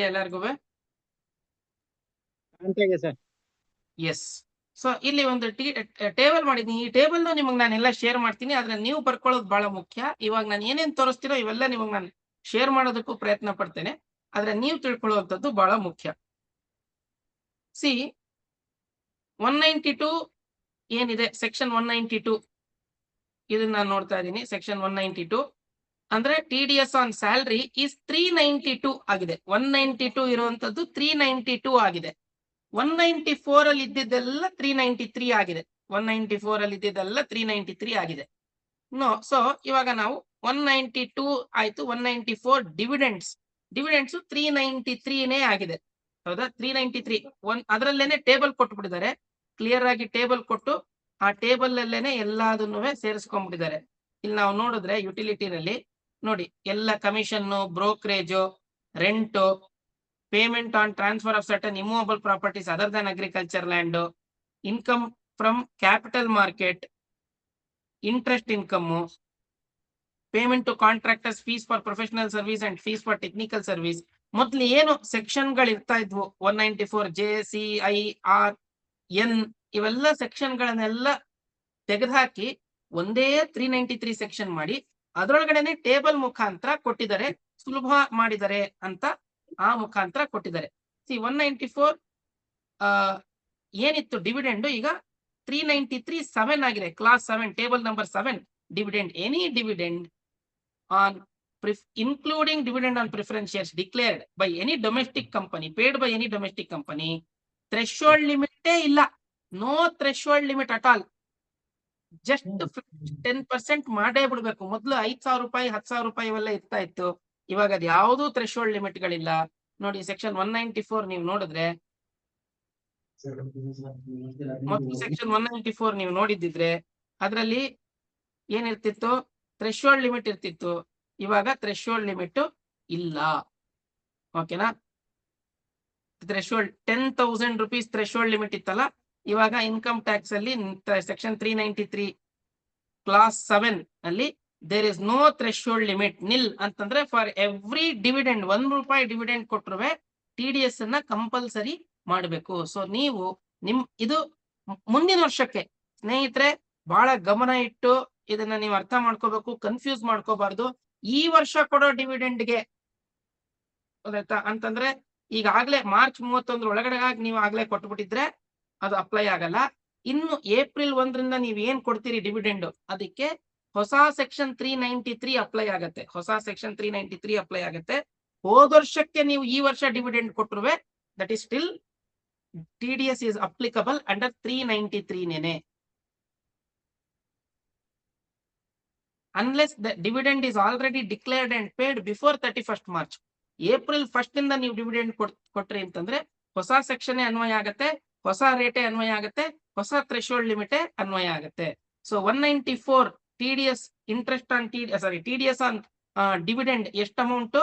ಎಲ್ಲರಿಗೂ? ಎಸ್. ಸೊ ಇಲ್ಲಿ ಒಂದು ಟೇಬಲ್ ಮಾಡಿದೀನಿ. ಈ ಟೇಬಲ್ ನಿಮಗೆ ನಾನೆಲ್ಲ ಶೇರ್ ಮಾಡ್ತೀನಿ, ಆದ್ರೆ ನೀವು ಬರ್ಕೊಳ್ಳೋದು ಬಹಳ ಮುಖ್ಯ. ಇವಾಗ ನಾನು ಏನೇನ್ ತೋರಿಸ್ತೀರೋ ಇವೆಲ್ಲ ನಿಮಗೆ ನಾನು ಶೇರ್ ಮಾಡೋದಕ್ಕೂ ಪ್ರಯತ್ನ ಪಡ್ತೇನೆ, ಆದ್ರೆ ನೀವು ತಿಳ್ಕೊಳ್ಳುವಂಥದ್ದು ಬಹಳ ಮುಖ್ಯ. ಸಿ 192 ಏನಿದೆ, ಸೆಕ್ಷನ್ 192 ಇದನ್ನ ನಾನು ನೋಡ್ತಾ ಇದ್ದೀನಿ ಸೆಕ್ಷನ್ 192 ಅಂದ್ರೆ TDS ಆನ್ ಸ್ಯಾಲರಿ ಈಸ್ 392 ಆಗಿದೆ. 192 ಇರುವಂತದ್ದು 392 ಆಗಿದೆ. 194 ಅಲ್ಲಿ ಇದ್ದಿದ್ದೆಲ್ಲ 393 ಆಗಿದೆ. 194 ಅಲ್ಲಿ ಇದ್ದಿದ್ದೆಲ್ಲ 393 ಆಗಿದೆ. ಸೊ ಇವಾಗ ನಾವು 192 ಆಯ್ತು, 194 ಡಿವಿಡೆಂಡ್ಸ್ 393ನೇ ಆಗಿದೆ. ಹೌದಾ? 393 ಅದರಲ್ಲೇನೆ ಟೇಬಲ್ ಕೊಟ್ಬಿಟ್ಟಿದ್ದಾರೆ. ಕ್ಲಿಯರ್ ಆಗಿ ಟೇಬಲ್ ಕೊಟ್ಟು ಆ ಟೇಬಲ್ ಅಲ್ಲೇನೆ ಎಲ್ಲದನ್ನು ಸೇರಿಸ್ಕೊಂಡ್ಬಿಟ್ಟಿದ್ದಾರೆ. ಇಲ್ಲಿ ನಾವು ನೋಡಿದ್ರೆ ಯುಟಿಲಿಟಿನಲ್ಲಿ ನೋಡಿ, ಎಲ್ಲ commission, brokerage, rent, payment on transfer of certain immovable properties other than agriculture land, income from capital market, interest income, payment to contractors, fees for professional service and fees for technical service. ಮೊದ್ಲು ಏನು section ಗಳು ಇರ್ತಾ ಇದ್ವು 194 JCIRN ಇವೆಲ್ಲ section ಗಳನ್ನೆಲ್ಲ ತೆಗೆದುಹಾಕಿ ಒಂದೇ 393 section ಮಾಡಿ ಅದರೊಳಗಡೆನೆ table ಮುಖಾಂತರ ಕೊಟ್ಟಿದ್ದಾರೆ, ಸುಲಭ ಮಾಡಿದ್ದಾರೆ ಅಂತ ಆ ಮುಖಾಂತರ ಕೊಟ್ಟಿದ್ದಾರೆ. 194 ಏನಿತ್ತು ಡಿವಿಡೆಂಡ್ ಈಗ 393 ಆಗಿದೆ. Class 7 table number 7 dividend, any dividend on including dividend on preference shares declared by any domestic company, paid by any domestic company, threshold limit ಇಲ್ಲ, no threshold limit at all. Just 10% ಮಾಡೇ ಬಿಡ್ಬೇಕು. ಮೊದಲು 5,000 ರೂಪಾಯಿ 10,000 ರೂಪಾಯಿ ಇವೆಲ್ಲ ಇರ್ತಾ ಇತ್ತು. ಇವಾಗ ಅದು ಯಾವುದೂ ಥ್ರೆಶೋಲ್ಡ್ ಲಿಮಿಟ್ ಗಳಿಲ್ಲ. ನೋಡಿ ಸೆಕ್ಷನ್ 194 ನೀವು ನೋಡಿದ್ರೆ, ಮೊದಲು ಸೆಕ್ಷನ್ 194 ನೀವು ನೋಡಿದ್ದಿದ್ರೆ ಅದರಲ್ಲಿ ಏನಿರ್ತಿತ್ತು? ಥ್ರೆಶೋಲ್ಡ್ ಲಿಮಿಟ್ ಇರ್ತಿತ್ತು. ಇವಾಗ ಥ್ರೆಶೋಲ್ಡ್ ಲಿಮಿಟ್ ಇಲ್ಲ. ಓಕೆನಾ? ಥ್ರೆಶೋಲ್ಡ್ 10,000 rupees ಥ್ರೆಶೋಲ್ಡ್ ಲಿಮಿಟ್ ಇತ್ತಲ್ಲ, ಇವಾಗ ಇನ್ಕಮ್ ಟ್ಯಾಕ್ಸ್ ಅಲ್ಲಿ ಸೆಕ್ಷನ್ 393 ಕ್ಲಾಸ್ 7 ಅಲ್ಲಿ there is no threshold limit, nil ಅಂತಂದ್ರೆ ಫಾರ್ ಎವ್ರಿ ಡಿವಿಡೆಂಡ್ 1 ರೂಪಾಯಿ ಡಿವಿಡೆಂಡ್ ಕೊಟ್ಟರುವೆ TDS ಅನ್ನ ಕಂಪಲ್ಸರಿ ಮಾಡಬೇಕು. ಸೊ ನೀವು ಇದು ಮುಂದಿನ ವರ್ಷಕ್ಕೆ ಸ್ನೇಹಿತರೆ ಬಹಳ ಗಮನ ಇಟ್ಟು ಇದನ್ನ ನೀವು ಅರ್ಥ ಮಾಡ್ಕೋಬೇಕು, ಕನ್ಫ್ಯೂಸ್ ಮಾಡ್ಕೋಬಾರ್ದು. ಈ ವರ್ಷ ಕೊಡೋ ಡಿವಿಡೆಂಡ್ಗೆ ಗೊತ್ತಾಯ್ತಾ ಅಂತಂದ್ರೆ ಈಗಾಗ್ಲೇ ಮಾರ್ಚ್ 31 ಒಳಗಡೆ ನೀವು ಆಗ್ಲೇ ಕೊಟ್ಬಿಟ್ಟಿದ್ರೆ ಅದು ಅಪ್ಲೈ ಆಗಲ್ಲ. ಇನ್ನು ಏಪ್ರಿಲ್ 1 ನೀವು ಏನ್ ಕೊಡ್ತೀರಿ ಡಿವಿಡೆಂಡ್, ಅದಕ್ಕೆ ಹೊಸ ಸೆಕ್ಷನ್ 393 ಅಪ್ಲೈ ಆಗತ್ತೆ. ಹೊಸ ಸೆಕ್ಷನ್ 393 ಅಪ್ಲೈ ಆಗತ್ತೆ. ಹೋದ ವರ್ಷಕ್ಕೆ ನೀವು ಈ ವರ್ಷ ಡಿವಿಡೆಂಡ್ ಕೊಟ್ಟರುವೆ that is still TDS is applicable under 393 ನೇನೆ. Unless the dividend is already declared and paid before 31st March. April 1 ಇಂದ ನೀವು ಡಿವಿಡೆಂಡ್ ಕೊಟ್ರಿ ಅಂತಂದ್ರೆ ಹೊಸ ಸೆಕ್ಷನ್ ಅನ್ವಯ ಆಗತ್ತೆ, ಹೊಸ ರೇಟೇ ಅನ್ವಯ ಆಗತ್ತೆ, ಹೊಸ ಥ್ರೆಶೋಲ್ಡ್ ಲಿಮಿಟೇ ಅನ್ವಯ ಆಗತ್ತೆ. So 194 TDS interest on TDS on dividend ಎಷ್ಟು amount?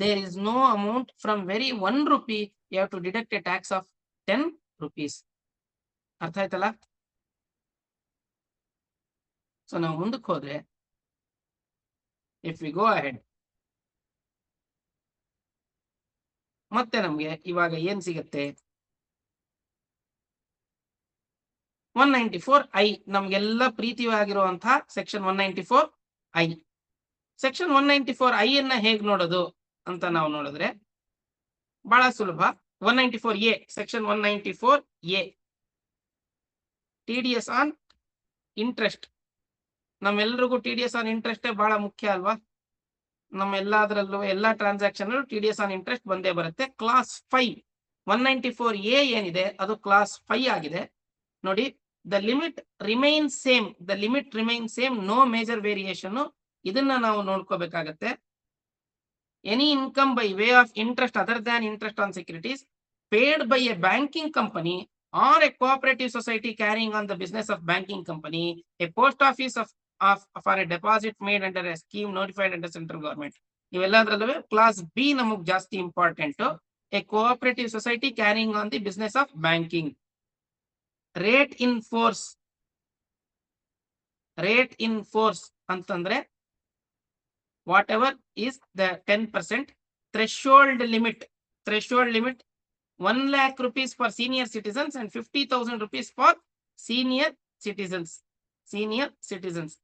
There is no amount from very 1 rupee. You have to deduct a tax of 10 rupees. ಅರ್ಥ ಆಯ್ತಲ್ಲ? ಸೊ ನಾವು ಮುಂದಕ್ಕೆ ಹೋದ್ರೆ ಇಫ್ ವಿ ಗೋ ಅಹೆಡ್, ಮತ್ತೆ ನಮ್ಗೆ ಇವಾಗ ಏನ್ ಸಿಗತ್ತೆ? 194I ನಮ್ಗೆಲ್ಲ ಪ್ರೀತಿಯಾಗಿರುವಂತಹ ಸೆಕ್ಷನ್ 194I. ಸೆಕ್ಷನ್ 194I ಅನ್ನ ಹೇಗ್ ನೋಡೋದು ಅಂತ ನಾವು ನೋಡಿದ್ರೆ ಬಹಳ ಸುಲಭ. 194A, section 194A TDS on interest. ನಮ್ಮೆಲ್ರಿಗೂ TDS ಆನ್ ಇಂಟ್ರೆಸ್ಟ್ ಬಹಳ ಮುಖ್ಯ ಅಲ್ವಾ? ನಮ್ಮ ಎಲ್ಲಾದ್ರಲ್ಲೂ ಎಲ್ಲಾ ಟ್ರಾನ್ಸಾಕ್ಷನ್ TDS ಆನ್ ಇಂಟ್ರೆಸ್ಟ್ ಬಂದೇ ಬರುತ್ತೆ. ಕ್ಲಾಸ್ 5 194A ಏನಿದೆ ಅದು ಕ್ಲಾಸ್ 5 ಆಗಿದೆ. ನೋಡಿ, the limit remain same, no major variation. ಇದನ್ನ ನಾವು ನೋಡ್ಕೋಬೇಕಾಗತ್ತೆ. Any income by way of interest other than interest on securities paid by a banking company or a cooperative society carrying on the business of banking company, a post office for a deposit made under a scheme notified under central government. ಇವೆಲ್ಲದರಲ್ಲೂ clause B ನಮಗ್ ಜಾಸ್ತಿ important. A cooperative society carrying on the business of banking. Rate in force ಅಂತಂದ್ರೆ whatever is the 10%. Threshold limit 1 lakh rupees for senior citizens and 50,000 rupees for senior citizens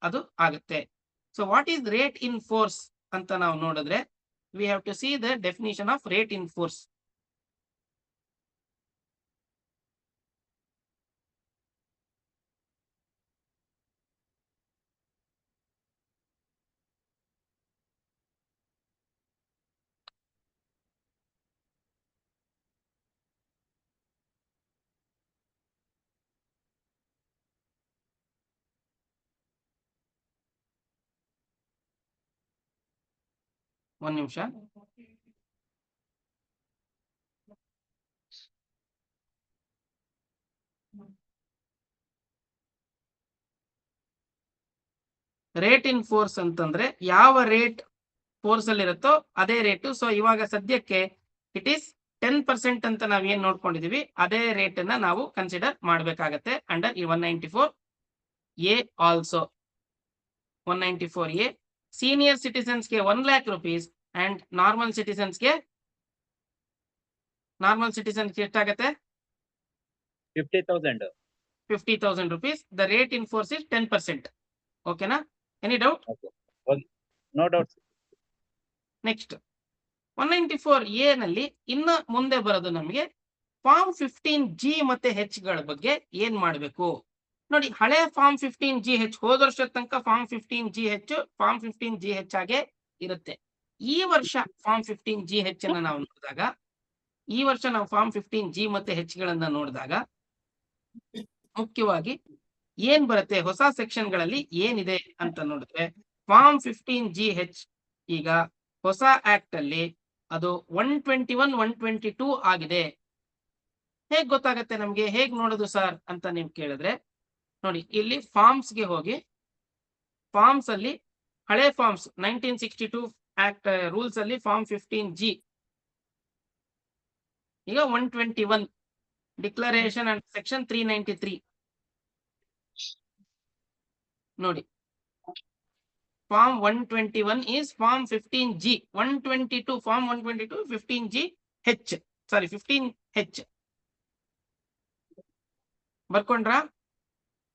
ಅದು ಆಗುತ್ತೆ. So what is rate in force ಅಂತ ನಾವು ನೋಡಿದ್ರೆ we have to see the definition of rate in force. ಒಂದ್ ನಿಮಿಷ. Rate in force ಅಂತಂದ್ರೆ ಯಾವ rate force ಅಲ್ಲಿ ಇರುತ್ತೋ ಅದೇ ರೇಟು. ಸೊ ಇವಾಗ ಸದ್ಯಕ್ಕೆ ಇಟ್ ಈಸ್ 10% ಅಂತ ನಾವ್ ಏನ್ ನೋಡ್ಕೊಂಡಿದೀವಿ ಅದೇ ರೇಟ್ ಅನ್ನ ನಾವು ಕನ್ಸಿಡರ್ ಮಾಡ್ಬೇಕಾಗತ್ತೆ ಅಂಡರ್ ಈ 194A ಆಲ್ಸೋ. 194A ಸೀನಿಯರ್ ಸಿಟಿಸನ್ಸ್ಗೆ 1 lakh rupees ಅಂಡ್ ನಾರ್ಮಲ್ ಸಿಟಿಸನ್ಸ್ಗೆ ಎಷ್ಟಾಗತ್ತೆ? 50,000. 50,000 rupees. The rate in force is 10%. ಓಕೆನಾ? Any doubt? No doubt. Next 194A ನಲ್ಲಿ ಇನ್ನ ಮುಂದೆ ಬರೋದು ನಮಗೆ ಫಾರ್ಮ್ 15G ಮತ್ತೆ H ಗಳ ಬಗ್ಗೆ ಏನ್ ಮಾಡಬೇಕು ನೋಡಿ. ಹಳೆ ಫಾರ್ಮ್ 15GH ಹೋದ ವರ್ಷದ ತನಕ ಫಾರ್ಮ್ 15GH ಫಾರ್ಮ್ 15GH ಆಗೆ ಇರುತ್ತೆ. ಈ ವರ್ಷ ಫಾರ್ಮ್ 15GH ಅನ್ನ ನಾವು ನೋಡಿದಾಗ, ಈ ವರ್ಷ ನಾವು ಫಾರ್ಮ್ 15G ಮತ್ತೆ H ಗಳನ್ನ ನೋಡಿದಾಗ ಮುಖ್ಯವಾಗಿ ಏನ್ ಬರುತ್ತೆ, ಹೊಸ ಸೆಕ್ಷನ್ ಗಳಲ್ಲಿ ಏನಿದೆ ಅಂತ ನೋಡಿದ್ರೆ ಫಾರ್ಮ್ 15GH ಈಗ ಹೊಸ ಆಕ್ಟ್ ಅಲ್ಲಿ ಅದು 121, 122 ಆಗಿದೆ. ಹೇಗ್ ಗೊತ್ತಾಗತ್ತೆ ನಮ್ಗೆ, ಹೇಗ್ ನೋಡೋದು ಸರ್ ಅಂತ ನೀವು ಕೇಳಿದ್ರೆ ನೋಡಿ, ಇಲ್ಲಿ ಫಾರ್ಮ್ಸ್ ಗೆ ಹೋಗಿ, ಫಾರ್ಮ್ಸ್ ಅಲ್ಲಿ ಹಳೆ ಫಾರ್ಮ್ಸ್ 1962 ಆಕ್ಟ್ ರೂಲ್ಸ್ ಅಲ್ಲಿ ಫಾರ್ಮ್ 15G ಈಗ 121 ಡಿಕ್ಲರೇಷನ್ ಅಂಡ್ ಸೆಕ್ಷನ್ 393 ನೋಡಿ. Form 121 is form 15G. 122 form 122 15GH, sorry 15H ಬರ್ಕೊಂಡ್ರ?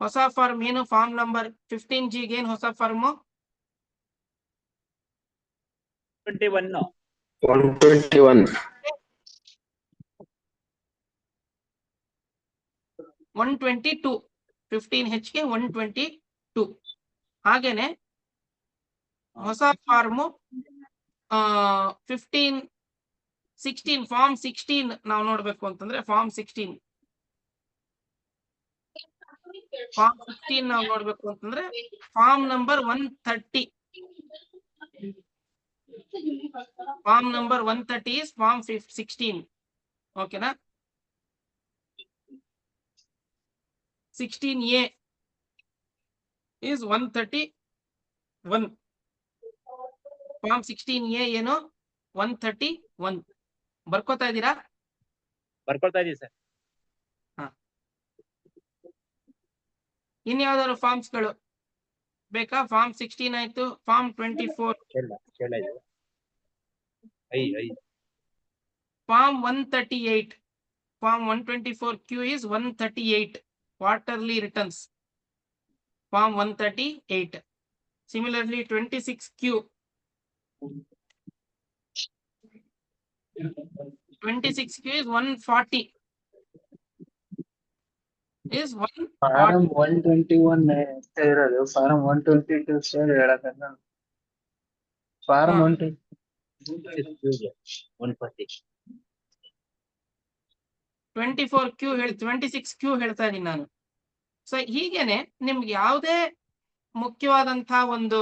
ಹೊಸ ಫಾರ್ಮ್ ಏನು? ಫಾರ್ಮ್ ನಂಬರ್ 15G ಏನ್ ಹೊಸ ಫಾರ್ಮ್? 21. 121. 122 15H ಗೆ 122. ಹಾಗೇನೆ ಹೊಸ ಫಾರ್ಮ್ 16 ಫಾರ್ಮ್ 16 ನಾವು ನೋಡ್ಬೇಕು ಅಂತಂದ್ರೆ ಫಾರ್ಮ್ 16 ನಾವು ನೋಡ್ಬೇಕು ಅಂತಂದ್ರೆ form number 130. Form number 130 is form 16. ಓಕೆನಾ? 16A is 131. ಫಾರ್ಮ್ 16A ಏನು? 131. ಬರ್ಕೋತಾ ಇದ್ದೀರಾ? ಬರ್ಕೊಳ್ತಾ ಇದೀವಿ ಸರ್. ಇನ್ಯಾವ್ದಾದ್ರು ಫಾರ್ಮ್ಸ್ ಗಳು ಬೇಕಾ? ಫಾರ್ಮ್ 16 ಆಯ್ತು. Form 24, form 138. Form 124Q is 138 quarterly returns. Form 138. Similarly 26Q, 26Q is 140. is 140. Form 121 ಇರೋದು. Form 122 sir ಹೇಳಕಲ್ಲ. Form 120 140. 24Q 26Q ಹೇಳ್ತಾ ಇದೀನಿ ನಾನು. ಸೊ ಹೀಗೇನೆ ನಿಮ್ಗೆ ಯಾವುದೇ ಮುಖ್ಯವಾದಂತಹ ಒಂದು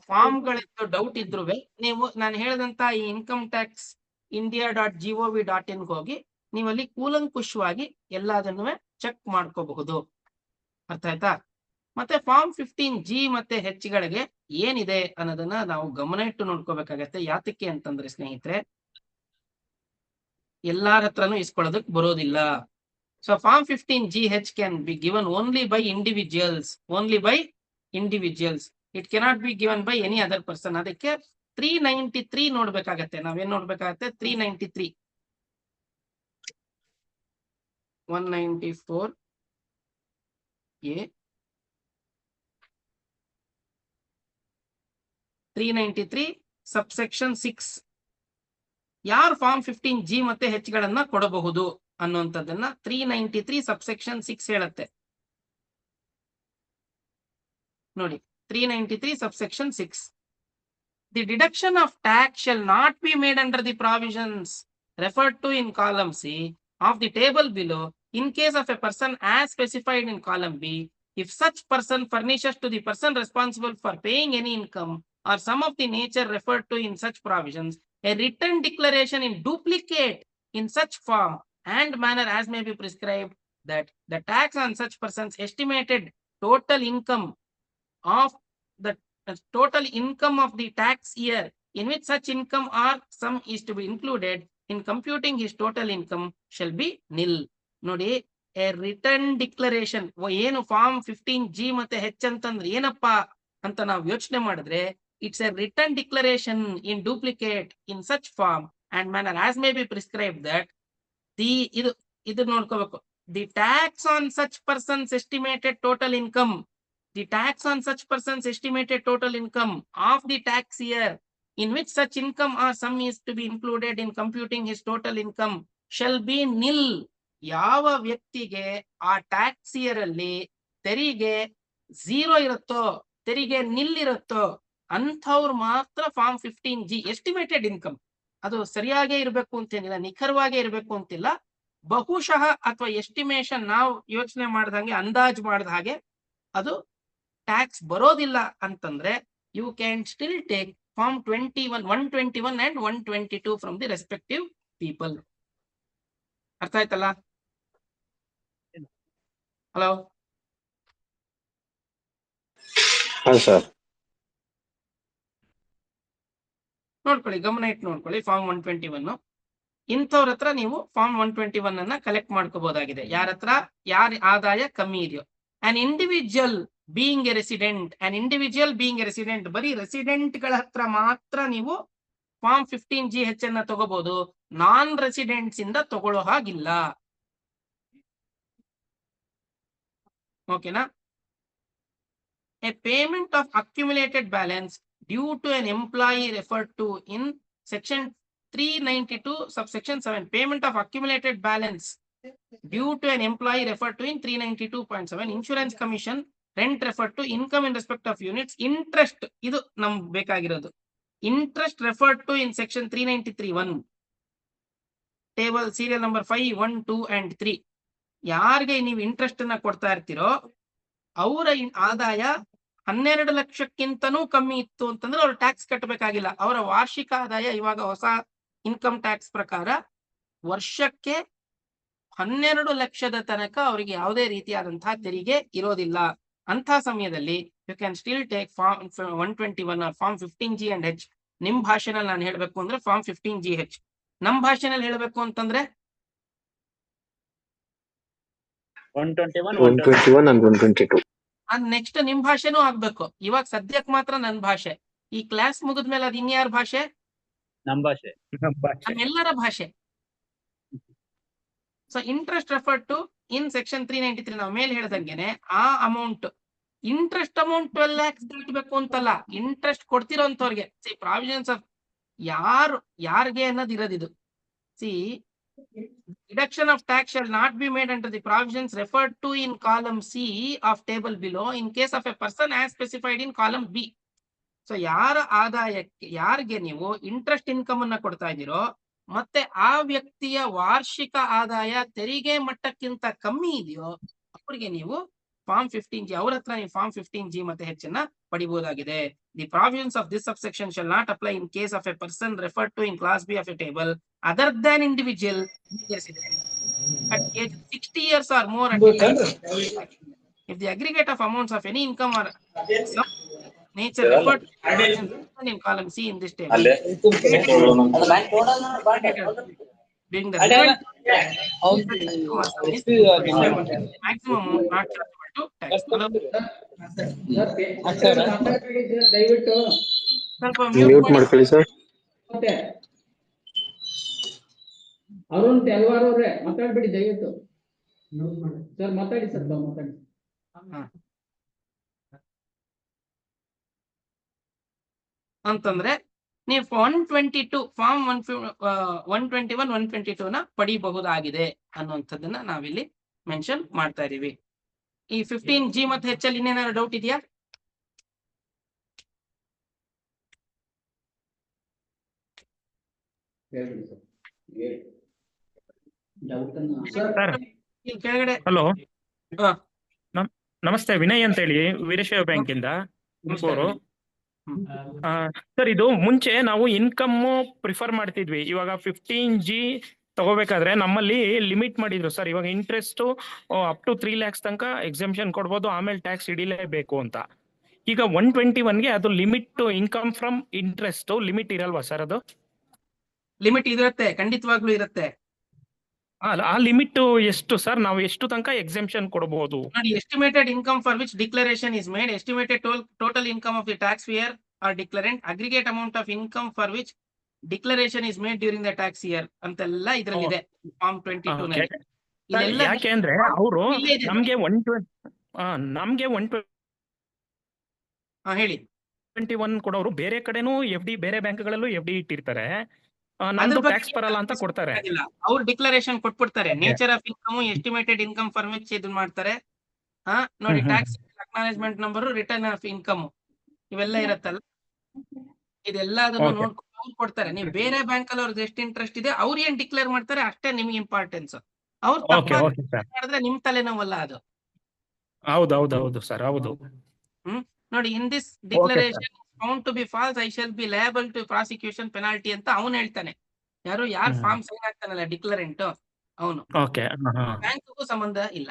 ಫಾರ್ಮ್ ಗಳಿದ್ದು ಡೌಟ್ ಇದ್ರು ನೀವು ನಾನು ಹೇಳಿದಂತ ಈ ಇನ್ಕಮ್ ಟ್ಯಾಕ್ಸ್ india.gov.in ಹೋಗಿ ನೀವಲ್ಲಿ ಕೂಲಂಕುಷವಾಗಿ ಎಲ್ಲದನ್ನು ಚೆಕ್ ಮಾಡ್ಕೋಬಹುದು. ಅರ್ಥ ಆಯ್ತಾ? ಮತ್ತೆ ಫಾರ್ಮ್ 15G ಮತ್ತೆ H ಗಳಿಗೆ ಏನಿದೆ ಅನ್ನೋದನ್ನ ನಾವು ಗಮನ ಇಟ್ಟು ನೋಡ್ಕೋಬೇಕಾಗತ್ತೆ. ಯಾತಕ್ಕೆ ಅಂತಂದ್ರೆ ಸ್ನೇಹಿತರೆ, ಎಲ್ಲಾರ ಹತ್ರನೂ ಇಸ್ಕೊಳ್ಳೋದಕ್ಕೆ ಬರೋದಿಲ್ಲ. So form 15GH can be given only by individuals. It cannot be given by any other person. ಅದಕ್ಕೆ 393 ನೋಡ್ಬೇಕಾಗತ್ತೆ. ನಾವೇನ್ ನೋಡ್ಬೇಕಾಗತ್ತೆ? 393. 194A 393 ಸಬ್ಸೆಕ್ಷನ್ 6 ಯಾರು ಫಾರ್ಮ್ 15G ಮತ್ತೆ H ಗಳನ್ನ ಕೊಡಬಹುದು ಅನ್ನುವಂಥದ್ದನ್ನ 393 ಸಬ್ಸೆಕ್ಷನ್ 6 ಹೇಳುತ್ತೆ ನೋಡಿ. 393 subsection 6. The deduction of tax shall not be made under the provisions referred to in column C of the table below in case of a person as specified in column B, if such person furnishes to the person responsible for paying any income or some of the nature referred to in such provisions, a written declaration in duplicate in such form and manner as may be prescribed, that the tax on such persons estimated total income of the total income of the tax year in which such income or sum is to be included in computing his total income shall be nil. ನೋಡಿ, a return declaration ಏನು form 15G ಮತ್ತೆ H ಅಂತಂದ್ರೆ ಏನಪ್ಪಾ ಅಂತ ನಾವು ಯೋಚನೆ ಮಾಡಿದ್ರೆ, it's a return declaration in duplicate in such form and manner as may be prescribe that the ಇದು ನೋಡ್ಕೋಬೇಕು. The tax on such persons estimated total income, the tax on such person's estimated total income of the tax year in which such income or sum is to be included in computing his total income shall be nil. ಯಾವ ವ್ಯಕ್ತಿಗೆ ಆ tax year ಅಲ್ಲಿ ತೆರಿಗೆ 0 ಇರುತ್ತೋ, ತೆರಿಗೆ ನಿಲ್ ಇರುತ್ತೋ ಅಂಥವ್ರು ಮಾತ್ರ ಫಾರ್ಮ್ 15G ಎಸ್ಟಿಮೇಟೆಡ್ ಇನ್ಕಮ್, ಅದು ಸರಿಯಾಗೇ ಇರಬೇಕು ಅಂತೇನಿಲ್ಲ, ನಿಖರವಾಗೇ ಇರಬೇಕು ಅಂತಿಲ್ಲ, ಬಹುಶಃ ಅಥವಾ ಎಸ್ಟಿಮೇಷನ್ ನಾವು ಯೋಚನೆ ಮಾಡ್ದಂಗೆ ಅಂದಾಜು ಮಾಡಿದ ಹಾಗೆ ಅದು ಟ್ಯಾಕ್ಸ್ ಬರೋದಿಲ್ಲ ಅಂತಂದ್ರೆ you can still take form 121 and 122 from the respective people. ಅರ್ಥ ಆಯ್ತಲ್ಲ? Hello sir. ನೋಡ್ಕೊಳ್ಳಿ, ಗಮನ ಇಟ್ಟು ನೋಡ್ಕೊಳ್ಳಿ. ಫಾರ್ಮ್ 121 ಇಂಥವ್ರ ಹತ್ರ ನೀವು ಫಾರ್ಮ್ 121 ಅನ್ನ ಕಲೆಕ್ಟ್ ಮಾಡ್ಕೋಬಹುದಾಗಿದೆ. ಯಾರ ಹತ್ರ ಯಾರ ಆದಾಯ ಕಮ್ಮಿ ಇದೆಯೋ. an individual being a resident, ಬರೀ ರೆಸಿಡೆಂಟ್ ಗಳ ಹತ್ರ ಮಾತ್ರ ನೀವು ಫಾರ್ಮ್ 15GH ಅನ್ನ ತಗೋಬಹುದು, ನಾನ್ ರೆಸಿಡೆಂಟ್ಸ್ ಇಂದ ತಗೊಳ್ಳೋ ಹಾಗಿಲ್ಲ. ಓಕೆನಾ? A payment of accumulated balance due to an employee referred to in section 392 subsection 7. Payment of accumulated balance due to an employee referred to in 392.7. Insurance commission, rent referred to, income in respect of units, interest ಇದು ನಮ್ಗೆ ಬೇಕಾಗಿರೋದು. Interest referred to in section 393(1), table serial number 5, 1, 2 and 3. ಯಾರಿಗೆ ನೀವು interest ಅನ್ನ ಕೊಡ್ತಾ ಇರ್ತೀರೋ ಅವರ ಆದಾಯ 12 ಲಕ್ಷಕ್ಕಿಂತನೂ ಕಮ್ಮಿ ಇತ್ತು ಅಂತಂದ್ರೆ ಅವ್ರು ಟ್ಯಾಕ್ಸ್ ಕಟ್ಟಬೇಕಾಗಿಲ್ಲ. ಅವರ ವಾರ್ಷಿಕ ಆದಾಯ ಇವಾಗ ಹೊಸ ಇನ್ಕಮ್ ಟ್ಯಾಕ್ಸ್ ಪ್ರಕಾರ ವರ್ಷಕ್ಕೆ 12 ಲಕ್ಷದ ತನಕ ಅವರಿಗೆ ಯಾವುದೇ ರೀತಿಯಾದಂತಹ ತೆರಿಗೆ ಇರೋದಿಲ್ಲ. ಅಂತ ಸಮಯದಲ್ಲಿ you can still take form 121 or form 15G and H. ನಿಮ್ ಭಾಷೆನಲ್ಲಿ ನಾನು ಹೇಳ್ಬೇಕು ಅಂದ್ರೆ ಫಾರ್ಮ್ 15GH. ನಮ್ ಭಾಷೆನಲ್ಲಿ ಹೇಳ್ಬೇಕು ಅಂತಂದ್ರೆ 121 and 122. ನೆಕ್ಸ್ಟ್ ನಿಮ್ ಭಾಷೆನೂ ಆಗ್ಬೇಕು. ಇವಾಗ ಸದ್ಯಕ್ಕೆ ಮಾತ್ರ ನನ್ ಭಾಷೆ. ಈ ಕ್ಲಾಸ್ ಮುಗಿದ್ಮೇಲೆ ಅದು ಇನ್ಯಾರ ಭಾಷೆ? ನಮ್ ಭಾಷೆ. ನಮ್ಮೆಲ್ಲರ ಭಾಷೆ. So interest referred to in section 393 ನಾವು ಮೇಲೆ ಹೇಳ್ದಂಗೆನೆ ಆ ಅಮೌಂಟ್, ಇಂಟ್ರೆಸ್ಟ್ ಅಮೌಂಟ್ 12 lakhs ದಾಟಬೇಕು ಅಂತಲ್ಲ, ಇಂಟ್ರೆಸ್ಟ್ ಕೊಡ್ತಿರೋಂಥವ್ರಿಗೆ ಪ್ರಾವಿಷನ್ಸ್ ಆಫ್ ಯಾರಿಗೆ ಅನ್ನೋದು ಇರೋದಿದು. C deduction of tax shall not be made under the provisions referred to in column C of table below in case of a person as specified in column B. So ಯಾರ ಆದಾಯಕ್ಕೆ ಯಾರಿಗೆ ನೀವು interest income ಅನ್ನ ಕೊಡ್ತಾ ಇದ್ದೀರೋ ಮತ್ತೆ ಆ ವ್ಯಕ್ತಿಯ ವಾರ್ಷಿಕ ಆದಾಯ ತೆರಿಗೆ ಮಟ್ಟಕ್ಕಿಂತ ಕಮ್ಮಿ ಇದೆಯೋ ಅವರಿಗೆ ನೀವು ಫಾರ್ಮ್ 15G, ಅವ್ರ ಹತ್ರ ನೀವು ಫಾರ್ಮ್ 15G ಮತ್ತೆ H ಅನ್ನ ಪಡಿಬಹುದಾಗಿದೆ. The provisions of this subsection shall not apply in case of a person referred to in class B of a table other than individual at age 60 years or more at if the aggregate of amounts of any income or some nature referred to in column C in this table being the relevant maximum amount not chargeable to tax. ದಯವಿಟ್ಟು ಸ್ವಲ್ಪ mute ಮಾಡ್ಕೊಳ್ಳಿ sir. ಮತ್ತೆ ಅರುಣ್ ತೆಲ್ವಾರ್ ಅವ್ರೆ ಮಾತಾಡ್ಬಿಡಿ ದಯವಿಟ್ಟು. Sir ಮಾತಾಡಿ sir, ಮಾತಾಡಿ. ಅಂತಂದ್ರೆ ನೀವು 122 ಫಾರ್ಮ್ 121 122 ನ ಪಡಿಬಹುದಾಗಿದೆ ಅನ್ನುವಂಥದ್ದನ್ನ ನಾವಿಲ್ಲಿ ಮೆನ್ಷನ್ ಮಾಡ್ತಾ ಇದೀವಿ. ಈ 15G ಮತ್ತೆ H ಅಲ್ಲಿ ಇನ್ನೇನಾದ್ರು ಡೌಟ್ ಇದೆಯಾ? ಕೆಳಗಡೆ ಹಲೋ, ಹಾ. ನಮಸ್ತೆ, ವಿನಯ್ ಅಂತ ಹೇಳಿ ವೀರಶೈವ ಬ್ಯಾಂಕ್ ಇಂದ ತುಮಕೂರು. ಸರ್ ಇದು ಮುಂಚೆ ನಾವು ಇನ್ಕಮ್ ಪ್ರಿಫರ್ ಮಾಡ್ತಿದ್ವಿ, ಇವಾಗ 15G ತಗೋಬೇಕಾದ್ರೆ ನಮ್ಮಲ್ಲಿ ಲಿಮಿಟ್ ಮಾಡಿದ್ರು ಸರ್. ಇವಾಗ ಇಂಟ್ರೆಸ್ಟ್ ಅಪ್ ಟು 3 lakhs ತನಕ ಎಕ್ಸೆಂಪ್ಷನ್ ಕೊಡ್ಬೋದು, ಆಮೇಲೆ ಟ್ಯಾಕ್ಸ್ ಹಿಡಿಲೇಬೇಕು ಅಂತ. ಈಗ 121ಗೆ ಅದು limit, income from interest limit ಇರಲ್ವಾ ಸರ್? ಅದು ಲಿಮಿಟ್ ಇರುತ್ತೆ, ಖಂಡಿತವಾಗ್ಲೂ ಇರುತ್ತೆ. ಆ ಲಿಮಿಟ್ ಎಷ್ಟು ಸರ್? ನಾವು ಎಷ್ಟು ತನಕ ಎಕ್ಸೆಂಪ್ಷನ್ ಕೊಡಬಹುದು? ನೋಡಿ, estimated income for which declaration is made, estimated total income of the tax year or declarant, aggregate amount of income for which declaration is made during the tax year ಅಂತೆಲ್ಲ ಇದ್ರಲ್ಲಿದೆ form 22 ನಲ್ಲಿ. ಇಲ್ಲೆಲ್ಲ ಯಾಕೆ ಅಂದ್ರೆ ಅವರು ಇಲ್ಲೇ ಇದೆ ನೋಡಿ. ನಮ್ಗೆ 121 ಹೇಳಿ. ಕೊಡೋರು ಬೇರೆ ಕಡೆನೂ FD, ಬೇರೆ ಬ್ಯಾಂಕ್ಗಳಲ್ಲೂ FD ಇಟ್ಟಿರ್ತಾರೆ, ಅದ್ರ ನಮ್ದು ಬಗ್ಗೆ ಟ್ಯಾಕ್ಸ್ ಬರಲ್ಲ ಅಂತ ಕೊಡ್ತಾರೆ. ಅವ್ರು ಡಿಕ್ಲರೇಷನ್ ಕೊಟ್ಬಿಡ್ತಾರೆ, Okay. Nature of income, estimated income for which ಇದನ್ನ ಮಾಡ್ತಾರೆ. ನೋಡಿ, tax acknowledgement number, return of income ಇವೆಲ್ಲ ಇರತ್ತಲ್ಲ, ಇದೆಲ್ಲ ಅದನ್ನು Okay. ನೋಡ್ಕೊಂಡು ಅವ್ರು ಕೊಡ್ತಾರೆ. ನೀವು ಬೇರೆ ಬ್ಯಾಂಕ್ ಅಲ್ಲಿ ಅವ್ರದ್ದು ಎಷ್ಟು ಇಂಟ್ರೆಸ್ಟ್ ಇದೆ ಅವ್ರು ಏನ್ ಡಿಕ್ಲೇರ್ ಮಾಡ್ತಾರೆ ಅಷ್ಟೇ ನಿಮ್ಗೆ ಇಂಪಾರ್ಟೆನ್ಸ್. ಅವ್ರು Okay, ತಪ್ಪಾಗಿ okay sir. ಮಾಡಿದ್ರೆ ನಿಮ್ ತಲೆನೋವಲ್ಲ ಅದು. ಹೌದು ಸರ್, ಹೌದು. ನೋಡಿ, in this declaration found to be false, I shall be liable to prosecution penalty ಅಂತ ಅವನು ಹೇಳ್ತಾನೆ. ಯಾರು ಫಾರ್ಮ್ ಸೈನ್ ಆಗ್ತಾನಲ್ಲ ಡಿಕ್ಲರೆಂಟ್, ಅವನು. ಓಕೆ, ಬ್ಯಾಂಕ್ಗೂ ಸಂಬಂಧ ಇಲ್ಲ.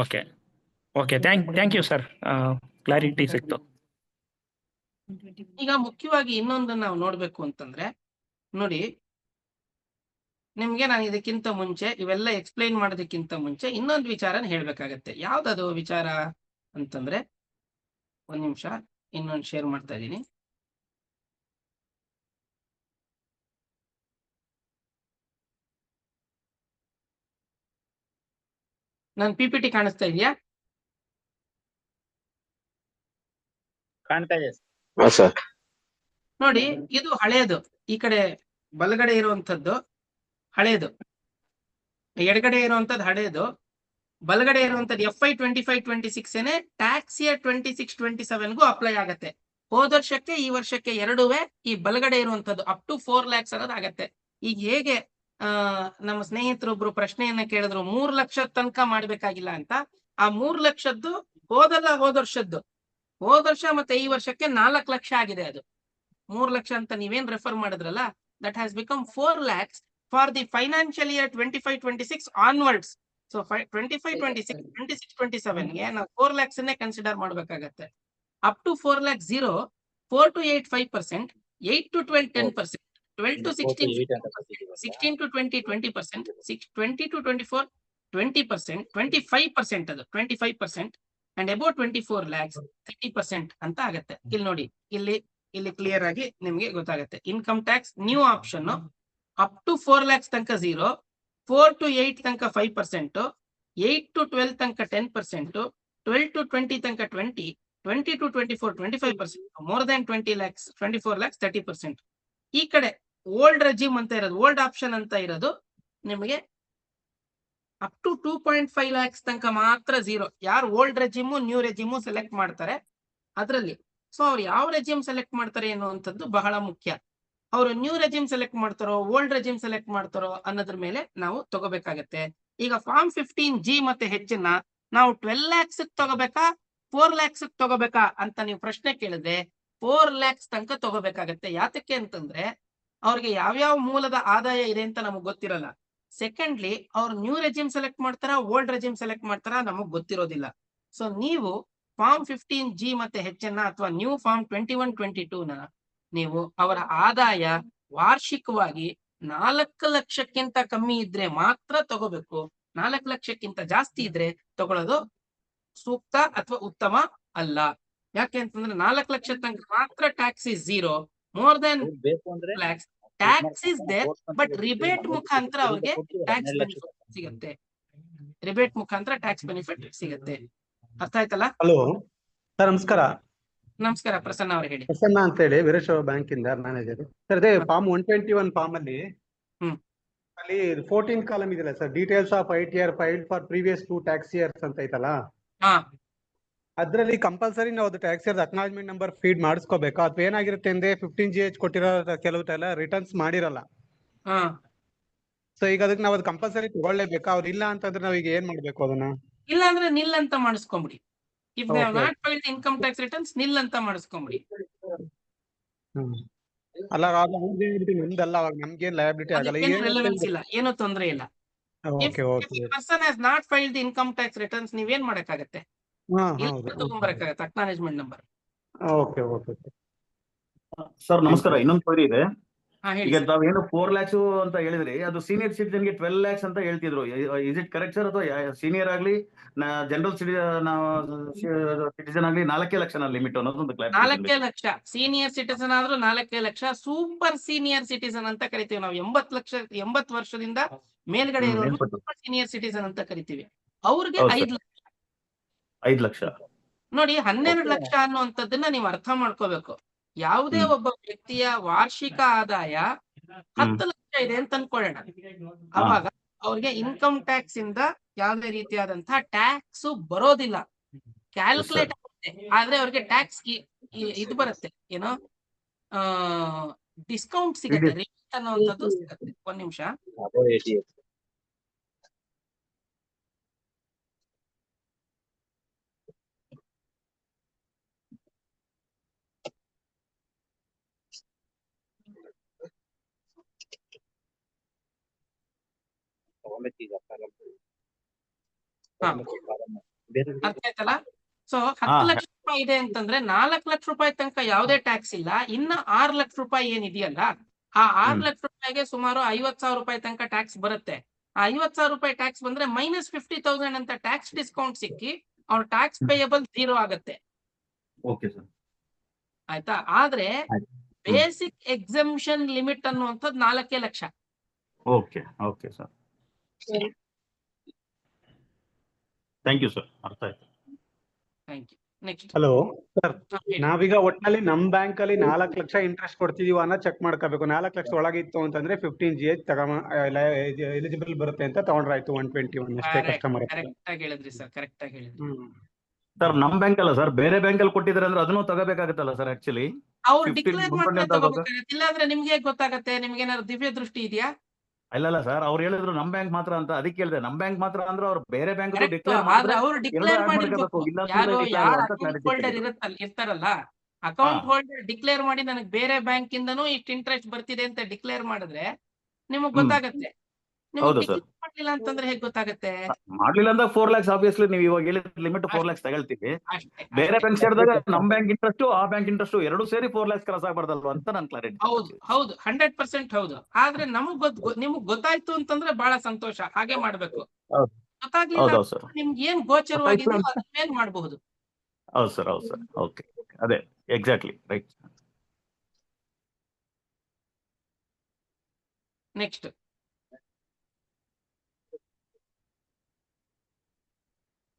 Okay, thank you sir, clarity ಸಿಕ್ತು. ಈಗ ಮುಖ್ಯವಾಗಿ ಇನ್ನೊಂದು ನಾವು ನೋಡ್ಬೇಕು ಅಂತಂದ್ರೆ, ನೋಡಿ ನಿಮ್ಗೆ ನಾನು ಇದಕ್ಕಿಂತ ಮುಂಚೆ ಇವೆಲ್ಲ ಎಕ್ಸ್ಪ್ಲೈನ್ ಮಾಡೋದಕ್ಕಿಂತ ಮುಂಚೆ ಇನ್ನೊಂದು ವಿಚಾರನ ಹೇಳ್ಬೇಕಾಗತ್ತೆ. ಯಾವ್ದದು ವಿಚಾರ ಅಂತಂದ್ರೆ, ಒಂದ್ ನಿಮಿಷ ಇನ್ನೊಂದು ಶೇರ್ ಮಾಡ್ತಾ ಇದ್ದೀನಿ. ನನ್ PPT ಕಾಣಿಸ್ತಾ ಇದೆಯಾ? ಕಾಣ್ತಾ ಇದೆ. ಹಾ ಸರ್. ನೋಡಿ, ಇದು ಹಳೇದು. ಈ ಕಡೆ ಬಲಗಡೆ ಇರುವಂತದ್ದು ಹಳೇದು, ಎಡಗಡೆ ಇರುವಂತದ್ದು ಹಳೇದು, ಬಲಗಡೆ ಇರುವಂತದ್ದು FY 25-26 ಏನೇ ಟ್ಯಾಕ್ಸ್ ಇಯರ್ 26-27ಗೂ ಅಪ್ಲೈ ಆಗತ್ತೆ. ಹೋದ ವರ್ಷಕ್ಕೆ ಈ ವರ್ಷಕ್ಕೆ ಎರಡುವೆ ಈ ಬಲಗಡೆ ಇರುವಂತದ್ದು ಅಪ್ ಟು 4 lakhs ಅನ್ನೋದು ಆಗತ್ತೆ. ಈಗ ಹೇಗೆ ನಮ್ಮ ಸ್ನೇಹಿತರೊಬ್ರು ಪ್ರಶ್ನೆಯನ್ನ ಕೇಳಿದ್ರು, 3 ಲಕ್ಷ ತನಕ ಮಾಡ್ಬೇಕಾಗಿಲ್ಲ ಅಂತ. ಆ 3 ಲಕ್ಷದ್ದು ಹೋದ ವರ್ಷ ಮತ್ತೆ ಈ ವರ್ಷಕ್ಕೆ 4 ಲಕ್ಷ ಆಗಿದೆ. ಅದು 3 ಲಕ್ಷ ಅಂತ ನೀವೇನ್ ರೆಫರ್ ಮಾಡಿದ್ರಲ್ಲ, that has become 4 lakhs for the financial year 25-26 onwards. So 25-26, 26-27ಗೆ ನಾವು 4 lakhs ಅನ್ನೇ ಕನ್ಸಿಡರ್ ಮಾಡ್ಬೇಕಾಗತ್ತೆ. Up to 4 lakh 0, 4 to 8 5%, 8 to 12 10%, 12 to 16 16 to 20 20%, 20 to 24 20%, 25% ಅದು 25%, and about 24 lakhs 30% ಅಂತ ಆಗತ್ತೆ. ಇಲ್ಲಿ ನೋಡಿ, ಇಲ್ಲಿ ಕ್ಲಿಯರ್ ಆಗಿ ನಿಮ್ಗೆ ಗೊತ್ತಾಗತ್ತೆ. Income tax new option up to 4 lakhs ತನಕ 0, 4 to 8 ತನಕ 5%, 8 to 12 ತನಕ 10%, 12 to 20 ತನಕ 20, 20 to 24 25%, more than 20 lakhs 24 lakhs 30%. ಈ ಕಡೆ ಓಲ್ಡ್ ರೆಜಿಮ್ ಅಂತ ಇರೋದು, ಓಲ್ಡ್ ಆಪ್ಷನ್ ಅಂತ ಇರೋದು ನಿಮಗೆ ಅಪ್ ಟು 2.5 lakhs ತನಕ ಮಾತ್ರ 0. ಯಾರು ಓಲ್ಡ್ ರೆಜಿಮು ನ್ಯೂ ರೆಜಿಮು ಸೆಲೆಕ್ಟ್ ಮಾಡ್ತಾರೆ ಅದರಲ್ಲಿ. ಸೊ ಅವ್ರು ಯಾವ ರೆಜಿಮ್ ಸೆಲೆಕ್ಟ್ ಮಾಡ್ತಾರೆ ಅನ್ನುವಂಥದ್ದು ಬಹಳ ಮುಖ್ಯ. ಅವರು ನ್ಯೂ ರೆಜಿಮ್ ಸೆಲೆಕ್ಟ್ ಮಾಡ್ತಾರೋ ಓಲ್ಡ್ ರೆಜಿಮ್ ಸೆಲೆಕ್ಟ್ ಮಾಡ್ತಾರೋ ಅನ್ನೋದ್ರ ಮೇಲೆ ನಾವು ತಗೋಬೇಕಾಗತ್ತೆ. ಈಗ ಫಾರ್ಮ್ 15G ಮತ್ತೆ ಹೆಚ್ಚನ್ನ ನಾವು 12 lakhs ತಗೋಬೇಕಾ 4 lakhs ತಗೋಬೇಕಾ ಅಂತ ನೀವು ಪ್ರಶ್ನೆ ಕೇಳಿದ್ರೆ 4 lakhs ತನಕ ತಗೋಬೇಕಾಗತ್ತೆ. ಯಾತಕ್ಕೆ ಅಂತಂದ್ರೆ ಅವ್ರಿಗೆ ಯಾವ್ಯಾವ ಮೂಲದ ಆದಾಯ ಇದೆ ಅಂತ ನಮಗ್ ಗೊತ್ತಿರಲ್ಲ. ಸೆಕೆಂಡ್ಲಿ ಅವ್ರು ನ್ಯೂ ರೆಜಿಮ್ ಸೆಲೆಕ್ಟ್ ಮಾಡ್ತಾರ ಓಲ್ಡ್ ರೆಜಿಮ್ ಸೆಲೆಕ್ಟ್ ಮಾಡ್ತಾರ ನಮಗ್ ಗೊತ್ತಿರೋದಿಲ್ಲ. ಸೊ ನೀವು ಫಾರ್ಮ್ 15G ಮತ್ತೆ ಹೆಚ್ಚನ್ನ ಅಥವಾ ನ್ಯೂ ಫಾರ್ಮ್ 21-22 ನೀವು ಅವರ ಆದಾಯ ವಾರ್ಷಿಕವಾಗಿ 4 ಲಕ್ಷಕ್ಕಿಂತ ಕಮ್ಮಿ ಇದ್ರೆ ಮಾತ್ರ ತಗೋಬೇಕು. 4 ಲಕ್ಷಕ್ಕಿಂತ ಜಾಸ್ತಿ ಇದ್ರೆ ತಗೊಳ್ಳೋದು ಸೂಕ್ತ ಅಥವಾ ಉತ್ತಮ ಅಲ್ಲ. ಯಾಕೆ ಅಂತಂದ್ರೆ 4 ಲಕ್ಷ ತನಕ ಮಾತ್ರ ಟ್ಯಾಕ್ಸ್ ಇಸ್ 0, ಮೋರ್ ದೆನ್ ಬೇಕು ಅಂದ್ರೆ lakhs tax is there, but rebate ಮುಖಾಂತರ ಅವ್ರಿಗೆ ಟ್ಯಾಕ್ಸ್ ಬೆನಿಫಿಟ್ ಸಿಗುತ್ತೆ. ರಿಬೇಟ್ ಮುಖಾಂತರ ಟ್ಯಾಕ್ಸ್ ಬೆನಿಫಿಟ್ ಸಿಗುತ್ತೆ. ಅರ್ಥ ಆಯ್ತಲ್ಲ? ಹಲೋ ಸರ್, ನಮಸ್ಕಾರ. ನಮಸ್ಕಾರ, ಪ್ರಸನ್ನ ಅವ್ರು ಹೇಳಿ. ಪ್ರಸನ್ನ ಅಂತ ಹೇಳಿ ವೀರೇಶ್ವರ ಬ್ಯಾಂಕ್ ಇಂದ ಮ್ಯಾನೇಜರ್ ಸರ್. ಅದೇ ಫಾರ್ಮ್ 121 ಫಾರ್ಮ್ ಅಲ್ಲಿ ಅಲ್ಲಿ 14 ಕಾಲಮ್ ಇದೆಯಲ್ಲ sir, details of ITR filed for previous 2 tax years ಅಂತ ಐತಲ್ಲ, ಅದ್ರಲ್ಲಿ ಕಂಪಲ್ಸರಿ ನಾವು ಅದು tax year acknowledgement number feed ಮಾಡಿಸ್ಕೋಬೇಕಾ ಅಥವಾ ಏನಾಗಿರುತ್ತೆ ಅಂದ್ರೆ 15GH ಕೊಟ್ಟಿರೋ ಕೆಲವು ರಿಟರ್ನ್ಸ್ ಮಾಡಿರಲ್ಲ. ಸೊ ಈಗ ಅದಕ್ಕೆ ನಾವು ಅದು ಕಂಪಲ್ಸರಿ ತಗೊಳ್ಳೇಬೇಕಾ? ಅವ್ರು ಇಲ್ಲ ಅಂತಂದ್ರೆ ನಾವ್ ಈಗ ಏನ್ ಮಾಡ್ಬೇಕು ಅದನ್ನ? ಇಲ್ಲ ಅಂದ್ರೆ ನಿಲ್ ಅಂತ ಮಾಡಿಸ್ಕೊಂಬಿಡಿ. If they have Okay. Not filed income tax returns nil ಅಂತ ಮಾಡಿಸ್ಕೊಂಬಿಡಿ. ಅಲ್ಲ ನಮ್ದಲ್ಲ, ಅವಾಗ ನಮ್ಗೇನ್ ಲಯಬಿಲಿಟಿ ಆಗಲ್ಲ. ಅದಕ್ಕೇನು ರೆಲೆವೆನ್ಸ್ ಇಲ್ಲ, ಏನು ತೊಂದರೆ ಇಲ್ಲ. Okay okay. Person has not filed the income tax returns ನೀವೇನ್ ಮಾಡಕ್ಕಾಗತ್ತೆ? ಹೌದು. ತಗೊಂಡ್ಬರಕ್ಕಾಗತ್ತೆ acknowledgement number. Okay okay. Sir ನಮಸ್ಕಾರ, ಇನ್ನೊಂದು ಕ್ವರಿ ಇದೆ. ಹಾ ಹೇಳಿ ಈಗ sir. ತಾವೇನು 4 lakhs ಅಂತ ಹೇಳಿದ್ರಿ, ಅದು ಸೀನಿಯರ್ ಸಿಟಿಜನ್ ಗೆ 12 lakhs ಅಂತ ಹೇಳ್ತಿದ್ರು. Is it correct sir? ಅಥವಾ ಸೀನಿಯರ್ ಆಗ್ಲಿ ಜನರಲ್ ಸಿಟಿಜನ್ ಆಗ್ಲಿ 4 ಲಕ್ಷ ಲಿಮಿಟ್ ಅನ್ನೋದೊಂದು 4 ಲಕ್ಷ. ಸೀನಿಯರ್ ಸಿಟಿಸನ್ ಆದ್ರೂ 4 ಲಕ್ಷ. ಸೂಪರ್ ಸೀನಿಯರ್ ಸಿಟಿಸನ್ ಅಂತ ಕರಿತೀವಿ ನಾವು. 80 ವರ್ಷದಿಂದ ಮೇಲ್ಗಡೆ ಇರೋರು ಸೂಪರ್ ಸೀನಿಯರ್ ಸಿಟಿಸನ್ ಅಂತ ಕರಿತೀವಿ. ಅವ್ರಿಗೆ ಹೌದು sir. 5 ಲಕ್ಷ. 5 ಲಕ್ಷ ನೋಡಿ, 12 ಲಕ್ಷ ಅನ್ನುವಂಥದ್ದನ್ನ ನೀವು ಅರ್ಥ ಮಾಡ್ಕೋಬೇಕು. ಯಾವುದೇ ಒಬ್ಬ ವ್ಯಕ್ತಿಯ ವಾರ್ಷಿಕ ಆದಾಯ 10 ಲಕ್ಷ ಇದೆ ಅಂತ ಅನ್ಕೊಳ್ಳೋಣ. ಅವಾಗ ಅವ್ರಿಗೆ ಇನ್ಕಮ್ ಟ್ಯಾಕ್ಸ್ ಇಂದ ಯಾವುದೇ ರೀತಿಯಾದಂತಹ ಟ್ಯಾಕ್ಸ್ ಬರೋದಿಲ್ಲ, ಕ್ಯಾಲ್ಕುಲೇಟ್ ಆಗುತ್ತೆ. ಆದ್ರೆ ಅವ್ರಿಗೆ ಟ್ಯಾಕ್ಸ್ ಇದು ಬರುತ್ತೆ, ಏನೋ ಡಿಸ್ಕೌಂಟ್ ಸಿಗುತ್ತೆ, ರಿಬೇಟ್ ಅನ್ನುವಂಥದ್ದು ಸಿಗುತ್ತೆ. ಒಂದ್ ನಿಮಿಷ. ಅರ್ಥ ಆಯ್ತಲ್ಲ? ಸೊ 10 ಲಕ್ಷ ರೂಪಾಯಿ ಇದೆ ಅಂತಂದ್ರೆ 4 ಲಕ್ಷ ರೂಪಾಯಿ ತನಕ ಯಾವುದೇ ಟ್ಯಾಕ್ಸ್ ಇಲ್ಲ. ಇನ್ನ 6 ಲಕ್ಷ ರೂಪಾಯಿ ಏನಿದೆಯಲ್ಲ, ಆ 6 ಲಕ್ಷ ರೂಪಾಯಿಗೆ ಸುಮಾರು 50,000 ರೂಪಾಯಿ ತನಕ ಟ್ಯಾಕ್ಸ್ ಬರುತ್ತೆ. ಆ 50,000 ರೂಪಾಯಿ ಟ್ಯಾಕ್ಸ್ ಬಂದ್ರೆ -50,000 ಅಂತ ಟ್ಯಾಕ್ಸ್ ಡಿಸ್ಕೌಂಟ್ ಸಿಕ್ಕಿ ಅವ್ರ ಟ್ಯಾಕ್ಸ್ ಪೇಯಬಲ್ 0 ಆಗತ್ತೆ. Okay sir. ಆಯ್ತಾ? ಆದ್ರೆ ಬೇಸಿಕ್ ಎಕ್ಸಂಪ್ಷನ್ ಲಿಮಿಟ್ ಅನ್ನುವಂಥದ್ದು 4 ಲಕ್ಷ. Okay okay sir, thank you sir, ಅರ್ಥ ಆಯ್ತು. Thank you. Next. Hello sir, ನಾವೀಗ ಒಟ್ಟಿನಲ್ಲಿ ನಮ್ ಬ್ಯಾಂಕ್ ಅಲ್ಲಿ 4 ಲಕ್ಷ ಇಂಟ್ರೆಸ್ಟ್ ಕೊಡ್ತಿದೀವ ಅನ್ನೋ ಚೆಕ್ ಮಾಡ್ಕೋಬೇಕು. 4 ಲಕ್ಷ ಒಳಗಿತ್ತು ಅಂತಂದ್ರೆ 15GH ಎಲಿಜಿಬಲ್ ಬರುತ್ತೆ ಅಂತ ತಗೊಂಡ್ರಾಯ್ತು. 121 ಅಷ್ಟೇ ಕಸ್ಟಮರ್. ಕರೆಕ್ಟ್ ಆಗಿ ಹೇಳಿದ್ರಿ ಸರ್, ಕರೆಕ್ಟ್ ಆಗಿ ಹೇಳಿದ್ರಿ. ಸರ್ ನಮ್ ಬ್ಯಾಂಕ್ ಅಲ್ಲ ಸರ್, ಬೇರೆ ಬ್ಯಾಂಕ್ ಅಲ್ಲಿ ಕೊಟ್ಟಿದ್ರೆ ಅಂದ್ರೆ ಅದನ್ನು ತಗೋಬೇಕಾಗತ್ತಲ್ಲ ಸರ್? ಆಕ್ಚುಲಿ ಅವ್ರು ಡಿಕ್ಲೇರ್ ಮಾಡ್ತಾರೆ, ತಗೋಬೇಕಾಗತ್ತೆ. ಇಲ್ಲಾಂದ್ರೆ ನಿಮ್ಗೆ ಹೇಗೆ ಗೊತ್ತಾಗತ್ತೆ? ನಿಮ್ಗೆ ಏನಾದ್ರು ದಿವ್ಯ ದೃಷ್ಟಿ ಇದೆಯಾ? ಇಲ್ಲ ಸರ್, ಅವ್ರು ಹೇಳಿದ್ರು ನಮ್ ಬ್ಯಾಂಕ್ ಮಾತ್ರ ಅಂತ, ಅದಕ್ಕೆ ಹೇಳಿದೆ. ನಮ್ ಬ್ಯಾಂಕ್ ಮಾತ್ರ ಅಂದ್ರೆ ಅವ್ರು ಬೇರೆ ಬ್ಯಾಂಕ್ ಆದ್ರೆ ಅವ್ರು ಡಿಕ್ಲೇರ್ ಮಾಡಿರ್ಬೇಕು. ಯಾರು ಅಕೌಂಟ್ ಹೋಲ್ಡರ್ ಇರ್ತಾರಲ್ಲ, ಅಕೌಂಟ್ ಹೋಲ್ಡರ್ ಡಿಕ್ಲೇರ್ ಮಾಡಿ ನನಗೆ ಬೇರೆ ಬ್ಯಾಂಕ್ ಇಂದನೂ ಇಷ್ಟು ಇಂಟ್ರೆಸ್ಟ್ ಬರ್ತಿದೆ ಅಂತ ಡಿಕ್ಲೇರ್ ಮಾಡಿದ್ರೆ ನಿಮಗ್ ಗೊತ್ತಾಗತ್ತೆ. ಹೌದು ಸರ್. ಮಾಡ್ಲಿಲ್ಲ ಅಂತಂದ್ರೆ ಹೇಗೆ ಗೊತ್ತಾಗತ್ತೆ? ಮಾಡ್ಲಿಲ್ಲ ಅಂದ್ರೆ 4 lakhs ಆಬ್ವಿಯಸ್ಲಿ ನೀವು ಇವಾಗ ಹೇಳಿದ ಲಿಮಿಟ್ 4 lakhs ತಗೊಳ್ತೀವಿ. ಬೇರೆ ಬ್ಯಾಂಕ್ ಸೇರಿದಾಗ ನಮ್ ಬ್ಯಾಂಕ್ ಇಂಟ್ರೆಸ್ಟ್ ಆ ಬ್ಯಾಂಕ್ ಇಂಟ್ರೆಸ್ಟ್ ಎರಡು ಸೇರಿ 4 lakhs ಕ್ರಾಸ್ ಆಗ್ಬಾರ್ದಲ್ವಾ ಅಂತ ನನ್ ಕ್ಲಾರಿಟಿ. ಹೌದು ಹೌದು, 100% ಹೌದು. ಆದ್ರೆ ನಿಮಗ್ ಗೊತ್ತಾಯ್ತು ಅಂತಂದ್ರೆ ಬಹಳ ಸಂತೋಷ. ಹಾಗೆ ಮಾಡ್ಬೇಕು. ಗೊತ್ತಾಗ್ಲಿಲ್ಲ ನಿಮ್ಗೆ ಏನ್ ಗೋಚರವಾಗಿದೆ ಅದನ್ನೇನ್ ಮಾಡಬಹುದು. ಹೌದು ಸರ್, ಹೌದು ಸರ್. ಓಕೆ, ಅದೇ ಎಕ್ಸಾಕ್ಟ್ಲಿ ರೈಟ್. ನೆಕ್ಸ್ಟ್.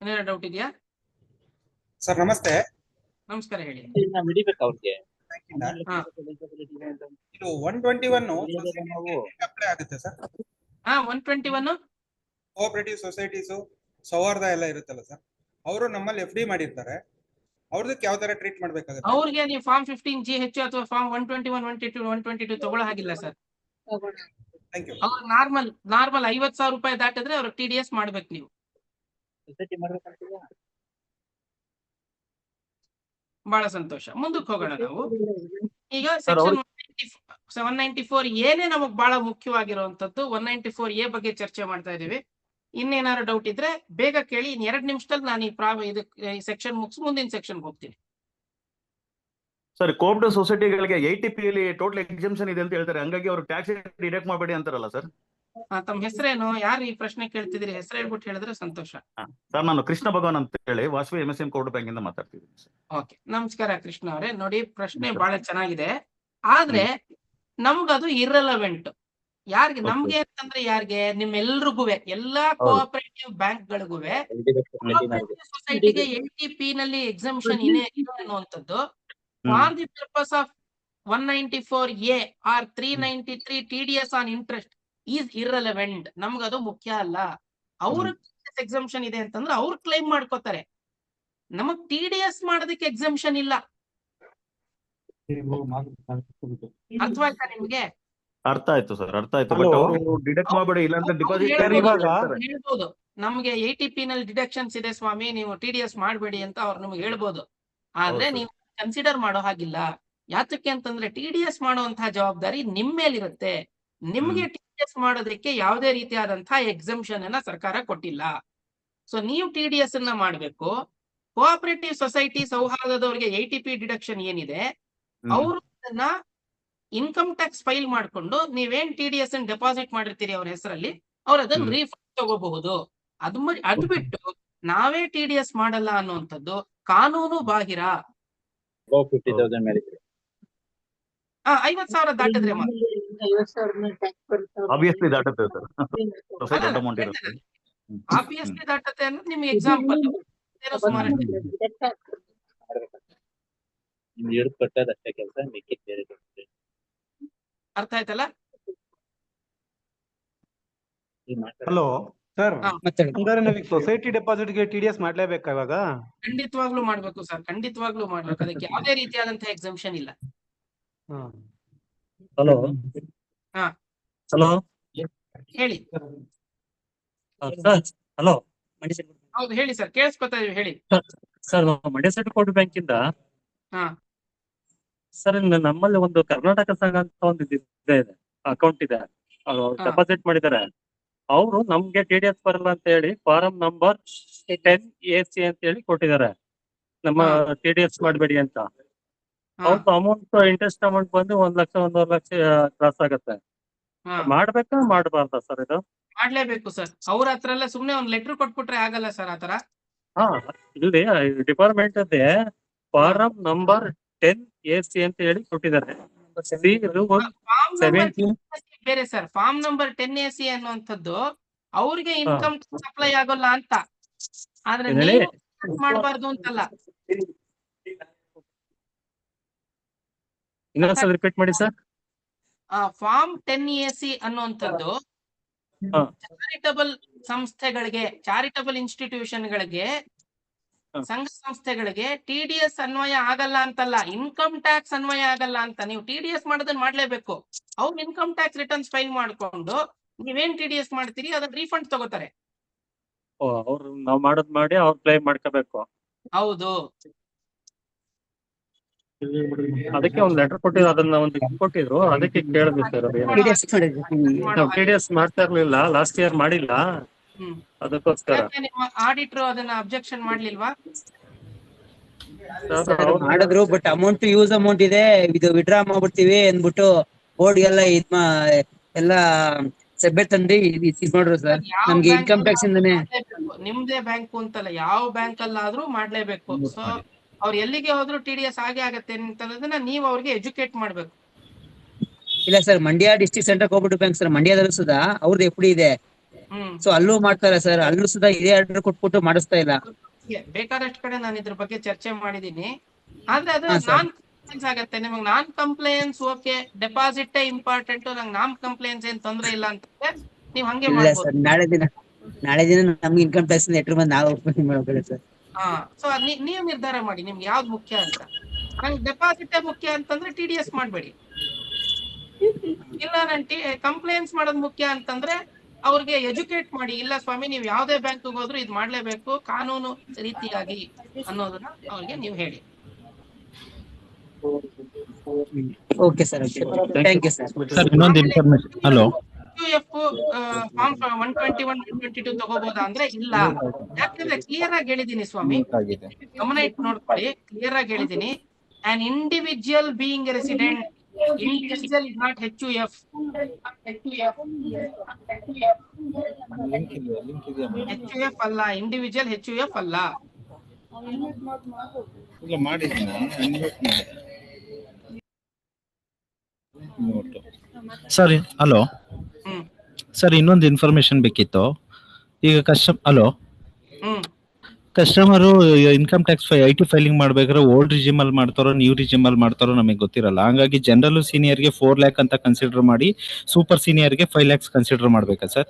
ಏನಾರ ಡೌಟ್ ಇದೆಯಾ ಸರ್? ನಮಸ್ತೆ. ನಮಸ್ಕಾರ, ಹೇಳಿ. ಇದು 121 ಅಪ್ಲೈ ಆಗುತ್ತೆ ಸರ್? 121 ಕೋಆಪರೇಟಿವ್ ಸೊಸೈಟೀಸ್ ಸೌಹಾರ್ದ ಎಲ್ಲ ಇರುತ್ತಲ್ಲ ಸರ್, ಅವರು ನಮ್ಮಲ್ಲಿ FD ಮಾಡಿರ್ತಾರೆ. ಅವ್ರದಕ್ಕೆ ಯಾವ ತರ ಟ್ರೀಟ್ ಮಾಡ್ಬೇಕಾಗುತ್ತೆ? ಅವ್ರಿಗೆ ನೀವು ಫಾರ್ಮ್ 15GH ಅಥವಾ ಫಾರ್ಮ್ 121, 122 ತಗೊಳ್ಳೋ ಹಾಗಿಲ್ಲ ಸರ್. Thank you. ಅವ್ರು ನಾರ್ಮಲ್ 50,000 ರೂಪಾಯಿ ದಾಟಿದ್ರೆ ಅವ್ರಿಗೆ TDS ಮಾಡ್ಬೇಕು ನೀವು. ಬಹಳ ಸಂತೋಷ. ಮುಂದಕ್ಕೆ ಹೋಗೋಣ ನಾವು. ಈಗ ಸೆಕ್ಷನ್ 194 ಏನೇ ನಮಗ್ ಬಹಳ ಮುಖ್ಯವಾಗಿರುವಂತದ್ದು. 194A ಬಗ್ಗೆ ಚರ್ಚೆ ಮಾಡ್ತಾ ಇದೀವಿ. ಇನ್ನೇನಾದ್ರು ಡೌಟ್ ಇದ್ರೆ ಬೇಗ ಕೇಳಿ. 2 ನಿಮಿಷದಲ್ಲಿ ನಾನು ಈ ಸೆಕ್ಷನ್ ಮುಗಿಸಿ ಮುಂದಿನ ಸೆಕ್ಷನ್ ಹೋಗ್ತೀನಿ. ಸರ್, ಕೋಆಪರೇಟಿವ್ ಸೊಸೈಟಿಗಳಿಗೆ 80P ಅಲ್ಲಿ ಟೋಟಲ್ ಎಕ್ಸಂಪ್ಷನ್ ಇದೆ ಅಂತ ಹೇಳ್ತಾರೆ. ಹಂಗಾಗಿ ಅವರು ಟ್ಯಾಕ್ಸ್ ಡಿಡಕ್ಟ್ ಮಾಡಬೇಡಿ ಅಂತಾರಲ್ಲ ಸರ್? ತಮ್ಮ ಹೆಸರೇನು? ಯಾರು ಈ ಪ್ರಶ್ನೆ ಕೇಳ್ತಿದ್ರಿ? ಹೆಸರು ಹೇಳ್ಬಿಟ್ಟು ಹೇಳಿದ್ರೆ ಸಂತೋಷ. ಸರ್, ನಾನು ಕೃಷ್ಣ ಭಗವಾನ್ ಅಂತ ಹೇಳಿ ವಾಸವಿ MSM ಕೋರ್ಟ್ ಬ್ಯಾಂಕ್ ಇಂದ ಮಾತಾಡ್ತಿದ್ದೀನಿ. ಓಕೆ, ನಮಸ್ಕಾರ ಕೃಷ್ಣ ಅವರೇ. ನೋಡಿ, ಪ್ರಶ್ನೆ ಬಹಳ ಚೆನ್ನಾಗಿದೆ. ಆದ್ರೆ ನಮ್ಗದು ಇರ್ರೆಲವೆಂಟ್. ಯಾರಿಗೆ? ನಮ್ಗೆ ಅಂತಂದ್ರೆ ಯಾರಿಗೆ? ನಿಮ್ಮೆಲ್ರಿಗೂ, ಎಲ್ಲಾ ಕೋಆಪರೇಟಿವ್ ಬ್ಯಾಂಕ್ ಗಳಿಗೂ ಸೊಸೈಟಿಗೆ 80P ನಲ್ಲಿ ಎಕ್ಸಂಪ್ಷನ್ ಇದೆ ಅನ್ನುವಂಥದ್ದು for the purpose of 194A or 393 TDS on interest is irrelevant. ನಮ್ಗದು ಮುಖ್ಯ ಅಲ್ಲ. ಅವ್ರ ಎಕ್ಸಂಪ್ಷನ್ ಇದೆ ಅಂತಂದ್ರೆ ಅವ್ರು ಕ್ಲೈಮ್ ಮಾಡ್ಕೋತಾರೆ. ನಮಗ್ TDS ಮಾಡೋದಕ್ಕೆ ಎಕ್ಸಂಪ್ಷನ್ ಇಲ್ಲ. ಅರ್ಥವಾಯ್ತಾ ನಿಮ್ಗೆ? ಅರ್ಥ ಆಯ್ತು ಸರ್, ಅರ್ಥ ಆಯ್ತು. ಬಟ್ ಅವರು ಡಿಡಕ್ಟ್ ಮಾಡಬೇಡಿ, ಇಲ್ಲ ಅಂತ ಡಿಪಾಸಿಟ್ ಹೇಳ್ಬೋದು. ನಮ್ಗೆ ATP ನಲ್ಲಿ ಡಿಡಕ್ಷನ್ಸ್ ಇದೆ ಸ್ವಾಮಿ, ನೀವು TDS ಮಾಡಬೇಡಿ ಅಂತ ಅವ್ರು ನಿಮ್ಗೆ ಹೇಳ್ಬೋದು. ಆದ್ರೆ ಹೌದು. ನೀವು ಕನ್ಸಿಡರ್ ಮಾಡೋ ಹಾಗಿಲ್ಲ. ಯಾತಕ್ಕೆ ಅಂತಂದ್ರೆ TDS ಮಾಡುವಂತಹ ಜವಾಬ್ದಾರಿ ನಿಮ್ ಮೇಲಿರುತ್ತೆ. ನಿಮ್ಗೆ TDS ಮಾಡೋದಕ್ಕೆ ಯಾವುದೇ ರೀತಿಯಾದಂತಹ ಎಕ್ಸಂಪ್ಷನ್ ಅನ್ನ ಸರ್ಕಾರ ಕೊಟ್ಟಿಲ್ಲ. ಸೊ ನೀವು TDS ಅನ್ನ ಮಾಡಬೇಕು. ಕೋಆಪರೇಟಿವ್ ಸೊಸೈಟಿ ಸೌಹಾರ್ದದವರಿಗೆ ATP ಡಿಡಕ್ಷನ್ ಏನಿದೆ, ಅವರು ಅದನ್ನ ಇನ್ಕಮ್ ಟ್ಯಾಕ್ಸ್ ಫೈಲ್ ಮಾಡ್ಕೊಂಡು ನೀವೇನ್ TDS ಅನ್ನು ಡೆಪಾಸಿಟ್ ಮಾಡಿರ್ತೀರಿ ಅವ್ರ ಹೆಸರಲ್ಲಿ, ಅವ್ರು ಅದನ್ನ ರೀಫಂಡ್ ತಗೋಬಹುದು. ಅದು ಬಿಟ್ಟು ನಾವೇ TDS ಮಾಡಲ್ಲ ಅನ್ನುವಂಥದ್ದು ಕಾನೂನು ಬಾಹಿರ. 50,000 ಮೇಲೆ 50,000 ದಾಟಿದ್ರೆ ಆಬ್ವಿಯಸ್ಲಿ ದಾಟುತ್ತೆ ಸರ್. ಸೊಸೈಟಿ ದೊಡ್ಡ ಅಮೌಂಟ್ ಇರುತ್ತೆ. ಆಬ್ವಿಯಸ್ಲಿ ದಾಟತ್ತೆ ಅನ್ನೋದು ನಿಮ್ಗೆ ಎಕ್ಸಾಂಪಲ್. ಸುಮಾರು ನಿಮ್ಗೆ ಹಿಡಿದು ಕಟ್ಟೋದು ಅಷ್ಟೇ ಕೆಲಸ, ಮಿಕ್ಕಿದ್ ಬೇರೆ ಕೆಲಸ. ಅರ್ಥ ಆಯ್ತಲ್ಲ? ಹಲೋ ಸರ್, ಹಾ. ಅಂದ್ರೆ ನಾವೀಗ ಸೊಸೈಟಿ ಡೆಪಾಸಿಟ್ ಗೆ TDS ಮಾಡ್ಲೇಬೇಕಾ ಇವಾಗ? ಖಂಡಿತವಾಗ್ಲೂ ಮಾಡ್ಬೇಕು ಸರ್, ಖಂಡಿತವಾಗ್ಲೂ ಮಾಡ್ಬೇಕು. ಅದಕ್ಕೆ ಯಾವುದೇ ರೀತಿಯಾದಂತಹ ಎಕ್ಸಂಪ್ಷನ್ ಇಲ್ಲ. ಹಲೋ ಹಾ. ಹಲೋ ಹೇಳಿ. ಸರ್, ಹಲೋ ಹೌದು ಹೇಳಿ ಸರ್, ಕೇಳಿಸ್ಕೊತಾ ಇದೀವಿ, ಹೇಳಿ. Sir, Mandya central court bank ಇಂದ ಹಾ. ಸರ್, ನಮ್ಮಲ್ಲಿ ಒಂದು ಕರ್ನಾಟಕ ಸಂಘ ಅಂತ ಒಂದು ಇದೆ, ಅಕೌಂಟ್ ಇದೆ, ಡೆಪಾಸಿಟ್ ಮಾಡಿದ್ದಾರೆ. ಅವರು ನಮ್ಗೆ TDS ಬರಲ್ಲ ಅಂತ ಹೇಳಿ ಫಾರಂ ನಂಬರ್ 10AC ಅಂತ ಹೇಳಿ ಕೊಟ್ಟಿದ್ದಾರೆ, ನಮ್ಮ TDS ಮಾಡಬೇಡಿ ಅಂತ. ಅವ್ರದ್ದು ಅಮೌಂಟ್, ಇಂಟ್ರೆಸ್ಟ್ ಅಮೌಂಟ್ ಬಂದು 1 ಲಕ್ಷ 1.5 ಲಕ್ಷ ಕ್ರಾಸ್ ಆಗತ್ತೆ. ಮಾಡ್ಬೇಕಾ ಮಾಡಬಾರ್ದಾ ಸರ್ ಇದು? ಮಾಡ್ಲೇಬೇಕು ಸರ್. ಅವ್ರ ಹತ್ರ ಎಲ್ಲ ಸುಮ್ನೆ ಒಂದ್ ಲೆಟರ್ ಕೊಟ್ಬಿಟ್ರೆ ಆಗಲ್ಲ ಸರ್ ಆತರ. ಹಾ, ಇಲ್ಲಿ ಡಿಪಾರ್ಟ್ಮೆಂಟ್ ಅದೇ ಫಾರಂ ನಂಬರ್ 10AC ಅಂತ ಹೇಳಿ ಕೊಟ್ಟಿದ್ದಾರೆ. ಬೇರೆ ಸರ್, ಫಾರ್ಮ್ ನಂಬರ್ 10AC ಅನ್ನುವಂಥದ್ದು ಅವ್ರಿಗೆ ಇನ್ಕಮ್ ಸಪ್ಲೈ ಆಗೋಲ್ಲ ಅಂತ, ಆದ್ರೆ ನೀವು ಮಾಡಬಾರ್ದು ಅಂತಲ್ಲ. ಇನ್ನೊಂದ್ಸಲ ರಿಪೀಟ್ ಮಾಡಿ ಸರ್. ಫಾರ್ಮ್ 10AC ಅನ್ನುವಂಥದ್ದು ಚಾರಿಟಬಲ್ ಸಂಸ್ಥೆಗಳಿಗೆ, ಚಾರಿಟಬಲ್ ಇನ್ಸ್ಟಿಟ್ಯೂಷನ್ಗಳಿಗೆ, ಸಂಘ ಸಂಸ್ಥೆಗಳಿಗೆ TDS ಅನ್ವಯ ಆಗಲ್ಲ ಅಂತಲ್ಲ, ಇನ್ಕಮ್ ಟ್ಯಾಕ್ಸ್ ಅನ್ವಯ ಆಗಲ್ಲ ಅಂತ. ನೀವು TDS ಮಾಡೋದನ್ನ ಮಾಡ್ಲೇಬೇಕು. ಅವ್ರು ಇನ್ಕಮ್ ಟ್ಯಾಕ್ಸ್ ರಿಟರ್ನ್ಸ್ ಫೈಲ್ ಮಾಡ್ಕೊಂಡು ನೀವೇನ್ TDS ಮಾಡ್ತೀರಿ ಅದನ್ನ ರೀಫಂಡ್ ತಗೋತಾರೆ. ಅವ್ರು ನಾವ್ ಮಾಡೋದ್ ಮಾಡಿ ಅವ್ರು ಕ್ಲೈಮ್ ಮಾಡ್ಕೋಬೇಕು. ಹೌದು. ಅದಕ್ಕೆ ಒಂದ್ ಲೆಟರ್ ಕೊಟ್ಟಿದ್ರು, ಅದನ್ನ ಒಂದು ಕೊಟ್ಟಿದ್ರು, ಅದಕ್ಕೆ ಕೇಳಿದ್ವಿ ಸರ್. ನಾವು TDS ಮಾಡ್ತಾ ಇರ್ಲಿಲ್ಲ, ಲಾಸ್ಟ್ ಇಯರ್ ಮಾಡಿಲ್ಲ, ಅದಕ್ಕೋಸ್ಕರ. ನಿಮ್ಮ ಆಡಿಟ್ರು ಅದನ್ನ ಅಬ್ಜೆಕ್ಷನ್ ಮಾಡ್ಲಿಲ್ವಾ? ಮಾಡಿದ್ರು, ಬಟ್ ಅಮೌಂಟ್ ಯೂಸ್ ಅಮೌಂಟ್ ಇದೆ, ಇದು ವಿಡ್ರಾ ಮಾಡ್ಬಿಡ್ತೀವಿ ಅಂದ್ಬಿಟ್ಟು ಬೋರ್ಡ್ಗೆಲ್ಲ ಎಲ್ಲ ಸಭೆ ತಂದು ಇದ್ ಮಾಡ್ರು ಸರ್. ನಮ್ಗೆ ಇನ್ಕಮ್ ಟ್ಯಾಕ್ಸ್ ಇಂದಾನೆ. ನಿಮ್ದೇ ಬ್ಯಾಂಕ್ ಅಂತಲ್ಲ, ಯಾವ ಬ್ಯಾಂಕ್ ಅಲ್ಲಾದ್ರೂ ಮಾಡ್ಲೇಬೇಕು. ಸೊ ಅವ್ರು ಎಲ್ಲಿಗೆ ಹೋದ್ರು TDS ಆಗೇ ಆಗತ್ತೆ ಅಂತನ್ನೋದನ್ನ ನೀವು ಅವ್ರಿಗೆ ಎಜುಕೇಟ್ ಮಾಡ್ಬೇಕು. ಇಲ್ಲ sir, Mandya district central cooperative bank sir, ಮಂಡ್ಯದಲ್ಲೂ ಸುಧಾ ಅವ್ರದ್ದು FD ಇದೆ. ಸೊ ಅಲ್ಲೂ ಮಾಡ್ತಾರೆ ಸರ್, ಅಲ್ಲೂ ಸುಧಾ ಇದೇ ಆರ್ಡರ್ ಕೊಟ್ಬಿಟ್ಟು ಮಾಡಿಸ್ತಾ ಇಲ್ಲ. ಬೇಕಾದಷ್ಟು ಕಡೆ ನಾನು ಇದ್ರ ಬಗ್ಗೆ ಚರ್ಚೆ ಮಾಡಿದೀನಿ, ಆದ್ರೆ ಅದು ನಾನ್ ಕಂಪ್ಲೇನ್ಸ್ ಆಗತ್ತೆ. ನಿಮಗೆ ನಾನ್ ಕಂಪ್ಲೇನ್ಸ್ ಓಕೆ, ಡೆಪಾಸಿಟ್ ಇಂಪಾರ್ಟೆಂಟ್, ನಂಗೆ ನಾನ್ ಕಂಪ್ಲೇನ್ಸ್ ಏನ್ ತೊಂದ್ರೆ ಇಲ್ಲ ಅಂತಂದ್ರೆ ನೀವ್ ಹಂಗೆ ಮಾಡ್ಬೋದು. ನಾಳೆ ದಿನ ನಮ್ಗೆ ಇನ್ಕಮ್ ಟ್ಯಾಕ್ಸ್ ಲೆಟರ್ ಬಂದು ನಾವು ಮಾಡ್ಬೇಕು ಸರ್. ಸೊ ನೀವ್ ನಿರ್ಧಾರ ಮಾಡಿ ನಿಮ್ಗೆ ಯಾವ್ದು ಮುಖ್ಯ ಅಂತ. ನಂಗೆ ಡೆಪಾಸಿಟ್ ಮುಖ್ಯ ಅಂತಂದ್ರೆ TDS ಮಾಡ್ಬೇಡಿ. ಇಲ್ಲ ನನ್ ಕಂಪ್ಲೇಂಟ್ಸ್ ಮಾಡೋದು ಮುಖ್ಯ ಅಂತಂದ್ರೆ ಅವ್ರಿಗೆ ಎಜುಕೇಟ್ ಮಾಡಿ, ಇಲ್ಲ ಸ್ವಾಮಿ ನೀವು ಯಾವ್ದೇ ಬ್ಯಾಂಕ್ ಹೋದ್ರು ಇದ್ ಮಾಡ್ಲೇಬೇಕು ಕಾನೂನು ರೀತಿಯಾಗಿ ಅನ್ನೋದನ್ನ ಅವ್ರಿಗೆ ನೀವು ಹೇಳಿ. Okay sir, thank you sir. Sir, ಇನ್ನೊಂದು ಇನ್ಫಾರ್ಮೇಶನ್. ಹಲೋ, ಫಾರ್ಮ್ 121 122 ತಗೋಬಹುದಾ ಅಂದ್ರೆ ಇಲ್ಲ. ಯಾಕಂದ್ರೆ ಕ್ಲಿಯರ್ ಆಗಿ ಹೇಳಿದೀನಿ ಸ್ವಾಮಿ, ಗಮನ ಇಟ್ಟು ನೋಡ್ಕೊಳ್ಳಿ, ಕ್ಲಿಯರ್ ಆಗಿ ಹೇಳಿದೀನಿ. an individual being a resident, individual is not HUF. HUF ಅಲ್ಲ, ಇಂಡಿವಿಜುವಲ್ HUF ಅಲ್ಲ. ಸರ್ ಹಲೋ ಸರ್, ಇನ್ನೊಂದು ಇನ್ಫಾರ್ಮೇಶನ್ ಬೇಕಿತ್ತು. ಈಗ customer income tax IT filing ಮಾಡ್ಬೇಕಾದ್ರೆ ಓಲ್ಡ್ ರಿಜಿಮ್ ಅಲ್ಲಿ ಮಾಡ್ತಾರೋ ನ್ಯೂ ರಿಜಿಮ್ ಅಲ್ಲಿ ಮಾಡ್ತಾರೋ ನಮಗೆ ಗೊತ್ತಿರಲ್ಲ. ಹಂಗಾಗಿ ಜನರಲ್ ಸೀನಿಯರ್ಗೆ 4 lakh ಅಂತ ಕನ್ಸಿಡರ್ ಮಾಡಿ, ಸೂಪರ್ ಸೀನಿಯರ್ಗೆ 5 lakhs ಕನ್ಸಿಡರ್ ಮಾಡ್ಬೇಕಾ ಸರ್?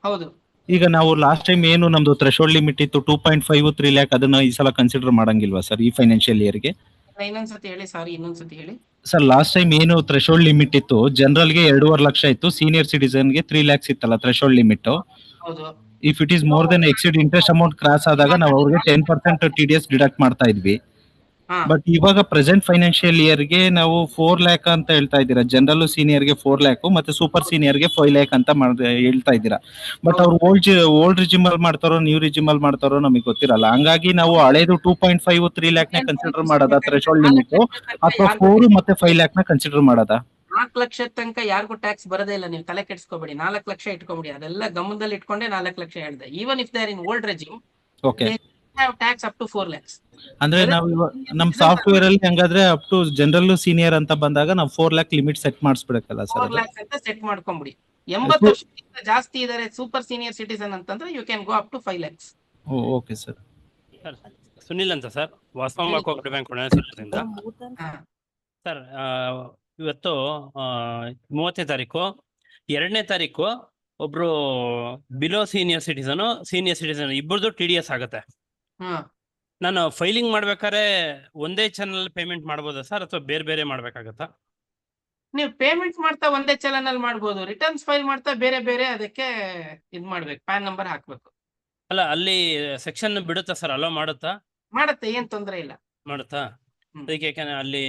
ಹೌದು. ಈಗ ನಾವು ಲಾಸ್ಟ್ ಟೈಮ್ ಏನು ನಮ್ದು ಥ್ರೆಶೋಲ್ಡ್ ಲಿಮಿಟ್ ಇತ್ತು 2.5 3 lakh, ಅದನ್ನ ಈ ಸಲ ಕನ್ಸಿಡರ್ ಮಾಡಂಗಿಲ್ವಾ ಸರ್ ಈ ಫೈನಾನ್ಷಿಯಲ್ ಇಯರ್ಗೆ? ಇನ್ನೊಂದ್ಸತಿ ಹೇಳಿ, ಸಾರಿ ಇನ್ನೊಂದ್ಸತಿ ಹೇಳಿ ಸರ್. ಲಾಸ್ಟ್ ಟೈಮ್ ಏನು ಥ್ರೆಶೋಲ್ಡ್ ಲಿಮಿಟ್ ಇತ್ತು, ಜನರಲ್ಗೆ 2.5 ಲಕ್ಷ ಇತ್ತು, ಸೀನಿಯರ್ ಸಿಟಿಸನ್ಗೆ 3 lakhs ಇತ್ತಲ್ಲ ಥ್ರೆಶೋಲ್ಡ್ ಲಿಮಿಟ್. ಹೌದು. If it is more than exceed interest amount cross ಆದಾಗ ನಾವು ಅವ್ರಿಗೆ 10% TDS ಡಿಡಕ್ಟ್ ಮಾಡ್ತಾ ಇದ್ವಿ. ಬಟ್ ಇವಾಗ ಪ್ರೆಸೆಂಟ್ ಫೈನಾನ್ಷಿಯಲ್ ಇಯರ್ಗೆ ನಾವು 4 ಲ್ಯಾಕ್ ಅಂತ ಹೇಳ್ತಾ ಇದ್ದೀರಾ. ಜನರಲ್ ಸೀನಿಯರ್ಗೆ 4 ಲ್ಯಾಕ್ ಮತ್ತೆ ಸೂಪರ್ ಸೀನಿಯರ್ಗೆ 5 ಲ್ಯಾಕ್ ಅಂತ ಹೇಳ್ತಾ ಇದ್ದೀರಾ. ಬಟ್ ಅವ್ರು ಓಲ್ಡ್ ರಿಜಿಮಲ್ ಮಾಡ್ತಾರೋ ನ್ಯೂ ರಿಜಿಮಲ್ ಮಾಡ್ತಾರೋ ನಮಗೆ ಗೊತ್ತಿರಲ್ಲ. ಹಂಗಾಗಿ ನಾವು ಹಳೇದು 2.5 3 ಲ್ಯಾಕ್ ನ ಕನ್ಸಿಡರ್ ಮಾಡೋದಾ ಥ್ರೆಶೋಲ್ಡ್ ಲಿಮಿಟ್, ಅಥವಾ 4 ಮತ್ತೆ 5 ಲ್ಯಾಕ್ ನ ಕನ್ಸಿಡರ್ ಮಾಡೋದಾ? 4 ಲಕ್ಷದ ತನಕ ಯಾರಿಗೂ ಟ್ಯಾಕ್ಸ್ ಬರೋದೇ ಇಲ್ಲ. ನೀವು ತಲೆ ಕೆಡಿಸ್ಕೋಬೇಡಿ. 4 ಲಕ್ಷ ಇಟ್ಕೋಬೇಡಿ. ಅದೆಲ್ಲ ಗಮನದಲ್ಲಿ ಇಟ್ಕೊಂಡೆ 4 ಲಕ್ಷ ಹೇಳಿದೆ. Even if they are in old regime, okay, tax up to 4 lakhs. ಅಂದ್ರೆ ನಾವು ನಮ್ ಸಾಫ್ಟ್ವೇರ್ ಅಲ್ಲಿ ಹಂಗಾದ್ರೆ ಅಪ್ ಟು ಜನರಲ್ ಸೀನಿಯರ್ ಅಂತ ಬಂದಾಗ ನಾವು 4 ಲ್ಯಾಕ್ ಲಿಮಿಟ್ ಸೆಟ್ ಮಾಡಿಸ್ಬಿಡಕ್ಕಲ್ಲ ಸರ್? 4 lakhs ಅಂತ ಸೆಟ್ ಮಾಡ್ಕೊಂಬಿಡಿ. 80 ವರ್ಷಕ್ಕಿಂತ ಜಾಸ್ತಿ ಇದಾರೆ ಸೂಪರ್ ಸೀನಿಯರ್ ಸಿಟಿಸನ್ ಅಂತಂದ್ರೆ you can go up to 5 lakhs. Okay sir. Sunil ಅಂತ ಸರ್, ವಾಸವ ಕೋಆಪರೇಟಿವ್ ಬ್ಯಾಂಕ್ ಹೊಣೆಸಿಂದ. ಸರ್, ಇವತ್ತು 30ನೇ ತಾರೀಕು, 2ನೇ ತಾರೀಕು ಒಬ್ರು ಬಿಲೋ ಸೀನಿಯರ್ ಸಿಟಿಸನ್ ಇಬ್ಬರದು TDS ಆಗುತ್ತೆ. ನಾನು ಫೈಲಿಂಗ್ ಮಾಡ್ಬೇಕಾದ್ರೆ ಒಂದೇ ಚಾನಲ್ ಪೇಮೆಂಟ್ ಮಾಡ್ಬೋದಾ ಸರ್, ಅಥವಾ ಬೇರೆ ಬೇರೆ ಮಾಡ್ಬೇಕಾಗತ್ತಾ? ನೀವು ಪೇಮೆಂಟ್ ಮಾಡ್ತಾ ಒಂದೇ ಚಲನ್ ಅಲ್ಲಿ ಮಾಡ್ಬೋದು. ರಿಟರ್ನ್ಸ್ ಫೈಲ್ ಮಾಡ್ತಾ ಬೇರೆ ಬೇರೆ ಅದಕ್ಕೆ ಇದ್ ಮಾಡ್ಬೇಕು, ಪ್ಯಾನ್ ನಂಬರ್ ಹಾಕ್ಬೇಕು. ಅಲ್ಲ, ಅಲ್ಲಿ ಸೆಕ್ಷನ್ ಬಿಡುತ್ತಾ ಸರ್? ಅಲೋ ಮಾಡುತ್ತಾ? ಮಾಡತ್ತೆ, ಏನ್ ತೊಂದ್ರೆ ಇಲ್ಲ. ಮಾಡುತ್ತಾ? ಅದಕ್ಕೆ ಅಲ್ಲಿ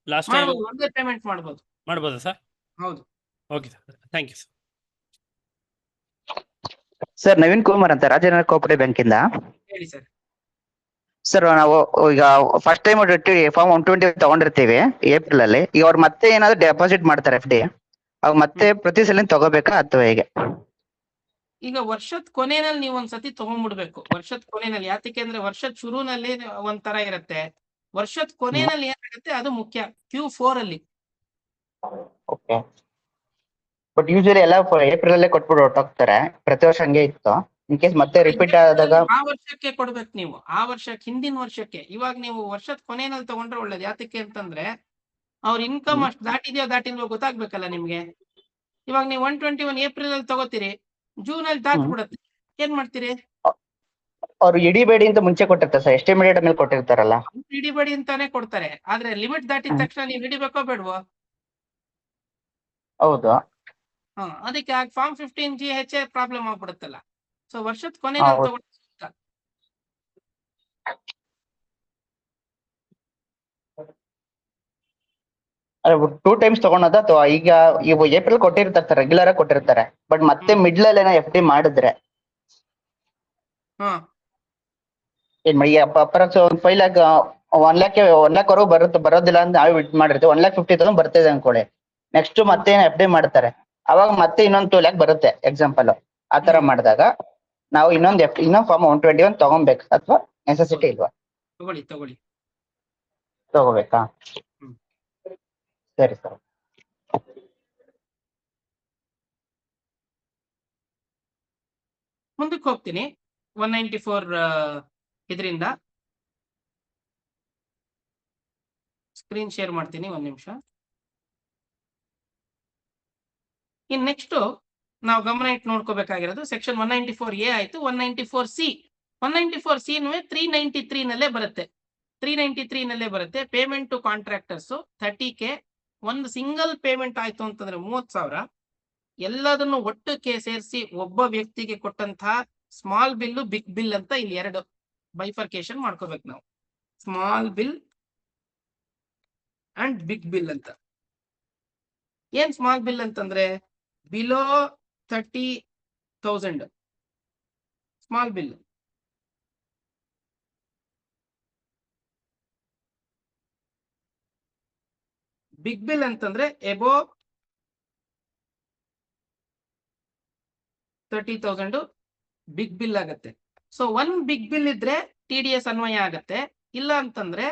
ಲಾಸ್ಟ್ ಟೈಮ್ ಒಂದೇ ಪೇಮೆಂಟ್ ಮಾಡ್ಬೋದು. ಮಾಡ್ಬೋದಾ ಸರ್? ಹೌದು. Okay sir, thank you sir. Sir, Naveen Kumar ಅಂತ, ರಾಜೇಂದ್ರ ಕೋಆಪರೇಟಿವ್ ಬ್ಯಾಂಕ್ ಇಂದ. ಹೇಳಿ ಸರ್. ಸರ್, ನಾವು ಈಗ ಫಸ್ಟ್ ಟೈಮ್ ಫಾರ್ಮ್ 120 ತಗೊಂಡಿರ್ತೀವಿ ಏಪ್ರಿಲ್ ಅಲ್ಲಿ. ಈಗ ಅವ್ರು ಮತ್ತೆ ಏನಾದ್ರು ಡೆಪಾಸಿಟ್ ಮಾಡ್ತಾರೆ FD, ಅವ್ ಮತ್ತೆ ಪ್ರತಿ ಸಲ ತಗೋಬೇಕಾ ಅಥವಾ ಹೇಗೆ? ಈಗ ವರ್ಷದ ಕೊನೆಯಲ್ಲಿ ನೀವು ಒಂದ್ಸತಿ ತಗೊಂಡ್ಬಿಡ್ಬೇಕು. ವರ್ಷದ ಕೊನೆಯಲ್ಲಿ ಯಾತಕ್ಕೆ ಅಂದ್ರೆ ವರ್ಷದ ಶುರುನಲ್ಲಿ ಒಂಥರ ಇರುತ್ತೆ, ವರ್ಷದ ಕೊನೆಯಲ್ಲಿ ಏನಾಗುತ್ತೆ ಅದು ಮುಖ್ಯ. Q4 ಅಲ್ಲಿ. ಓಕೆ. ಬಟ್ ಯೂಶಲಿ ಎಲ್ಲ ಏಪ್ರಿಲ್ ಅಲ್ಲೇ ಕೊಟ್ಬಿಟ್ಟು ಹೊರಟೋಗ್ತಾರೆ. ಪ್ರತಿ ವರ್ಷ ಹಂಗೆ ಇತ್ತು. ಇನ್ ಕೇಸ್ ಮತ್ತೆ ರಿಪೀಟ್ ಆದಾಗ ಆ ವರ್ಷಕ್ಕೆ ಕೊಡ್ಬೇಕು ನೀವು, ಆ ವರ್ಷಕ್ಕೆ ಹಿಂದಿನ ವರ್ಷಕ್ಕೆ. ಇವಾಗ ನೀವು ವರ್ಷದ ಕೊನೆಯಲ್ಲಿ ತಗೊಂಡ್ರೆ ಒಳ್ಳೇದು. ಯಾತಕ್ಕೆ ಅಂತಂದ್ರೆ ಅವ್ರ ಇನ್ಕಮ್ ಅಷ್ಟು ದಾಟಿದೆಯೋ ದಾಟಿಲ್ವೋ ಗೊತ್ತಾಗ್ಬೇಕಲ್ಲ ನಿಮ್ಗೆ. ಇವಾಗ ನೀವು 121 ಏಪ್ರಿಲ್ ಅಲ್ಲಿ ತಗೋತೀರಿ, ಜೂನ್ ಅಲ್ಲಿ ದಾಟ್ಬಿಡತ್ತೆ, ಏನ್ ಮಾಡ್ತೀರಿ? ಅವ್ರು ಇಡಿಬೇಡಿ ಅಂತ ಮುಂಚೆ ಕೊಟ್ಟಿರ್ತಾರೆ ಸರ್, ಎಸ್ಟಿಮೇಟೆಡ್ ಮೇಲೆ ಕೊಟ್ಟಿರ್ತಾರಲ್ಲ. ಹಿಡಿಬೇಡಿ ಅಂತಾನೆ ಕೊಡ್ತಾರೆ, ಆದ್ರೆ ಲಿಮಿಟ್ ದಾಟಿದ ತಕ್ಷಣ ನೀವು ಹಿಡಿಬೇಕೋ ಬೇಡವೋ? ಹೌದು. ಅದಕ್ಕೆ ಫಾರ್ಮ್ 15G ಪ್ರಾಬ್ಲಮ್ ಆಗ್ಬಿಡುತ್ತಲ್ಲ. ಸೊ ವರ್ಷದ ಕೊನೆಯಲ್ಲಿ ತಗೊಂಡು ಟೂ ಟೈಮ್ಸ್ ತಗೊಳೋದ, ಅಥವಾ ಈಗ ಇವು ಏಪ್ರಿಲ್ ಕೊಟ್ಟಿರ್ತಾರೆ ಸರ್, ರೆಗ್ಯುಲರ್ ಆಗಿ ಕೊಟ್ಟಿರ್ತಾರೆ. ಬಟ್ ಮತ್ತೆ ಮಿಡ್ಲ್ ಅಲ್ಲಿ FD ಮಾಡಿದ್ರೆ ಏನ್ ಮಾಡಿ? ಅಪ್ರಾಕ್ಸ್ 5 ಲ್ಯಾಕ್ 1 ಲ್ಯಾಕ್ 1 ಲ್ಯಾಕ್ ವರೆಗೂ ಬರೋದಿಲ್ಲ ಅಂತ ನಾವು ಇಟ್ ಮಾಡಿರ್ತೀವಿ. 1,50,000 ಬರ್ತಿದೆ ಅನ್ಕೊಳ್ಳಿ. ನೆಕ್ಸ್ಟ್ ಮತ್ತೆ FD ಮಾಡ್ತಾರೆ, ಅವಾಗ ಮತ್ತೆ ಇನ್ನೊಂದು 2 ಲ್ಯಾಕ್ ಬರುತ್ತೆ ಎಕ್ಸಾಂಪಲ್. ಆತರ ಮಾಡಿದಾಗ ನಾವು ಇನ್ನೊಂದು ಫಾರ್ಮ್ 121 ತಗೊಬೇಕು ಅಥವಾ ನೆಸೆಸಿಟಿ ಇಲ್ವಾ? ತಗೋಬೇಕಾ? ಸರಿ ಸರ್. ಮುಂದಕ್ಕೆ ಹೋಗ್ತೀನಿ. 194 ಇದರಿಂದ ಸ್ಕ್ರೀನ್ ಶೇರ್ ಮಾಡ್ತೀನಿ, ಒಂದ್ ನಿಮಿಷ. ಇನ್ ನೆಕ್ಸ್ಟ್ ನಾವು ಗಮನ ಇಟ್ಟು ನೋಡ್ಕೋಬೇಕಾಗಿರೋದು ಸೆಕ್ಷನ್ 194A ಆಯ್ತು. 194C 194C 393 ನಲ್ಲೇ ಬರುತ್ತೆ. 393 ನಲ್ಲೇ ಬರುತ್ತೆ. Payment to contractors 30K. ಒಂದು ಸಿಂಗಲ್ ಪೇಮೆಂಟ್ ಆಯ್ತು ಅಂತಂದ್ರೆ 30,000. ಎಲ್ಲದನ್ನು ಒಟ್ಟಕ್ಕೆ ಸೇರಿಸಿ ಒಬ್ಬ ವ್ಯಕ್ತಿಗೆ ಕೊಟ್ಟಂತಹ ಸ್ಮಾಲ್ ಬಿಲ್, ಬಿಗ್ ಬಿಲ್ ಅಂತ ಇಲ್ಲಿ 2 ಬೈಫರ್ಕೇಶನ್ ಮಾಡ್ಕೋಬೇಕು ನಾವು. Small bill and big bill ಅಂತ. ಏನ್ ಸ್ಮಾಲ್ ಬಿಲ್ ಅಂತಂದ್ರೆ below 30,000 small bill. Big bill ಅಂತಂದ್ರೆ ಎಬೋವ್ 30,000 ಬಿಗ್ ಬಿಲ್ ಆಗತ್ತೆ. ಸೊ 1 ಬಿಗ್ ಬಿಲ್ ಇದ್ರೆ TDS ಅನ್ವಯ ಆಗತ್ತೆ. ಇಲ್ಲ ಅಂತಂದ್ರೆ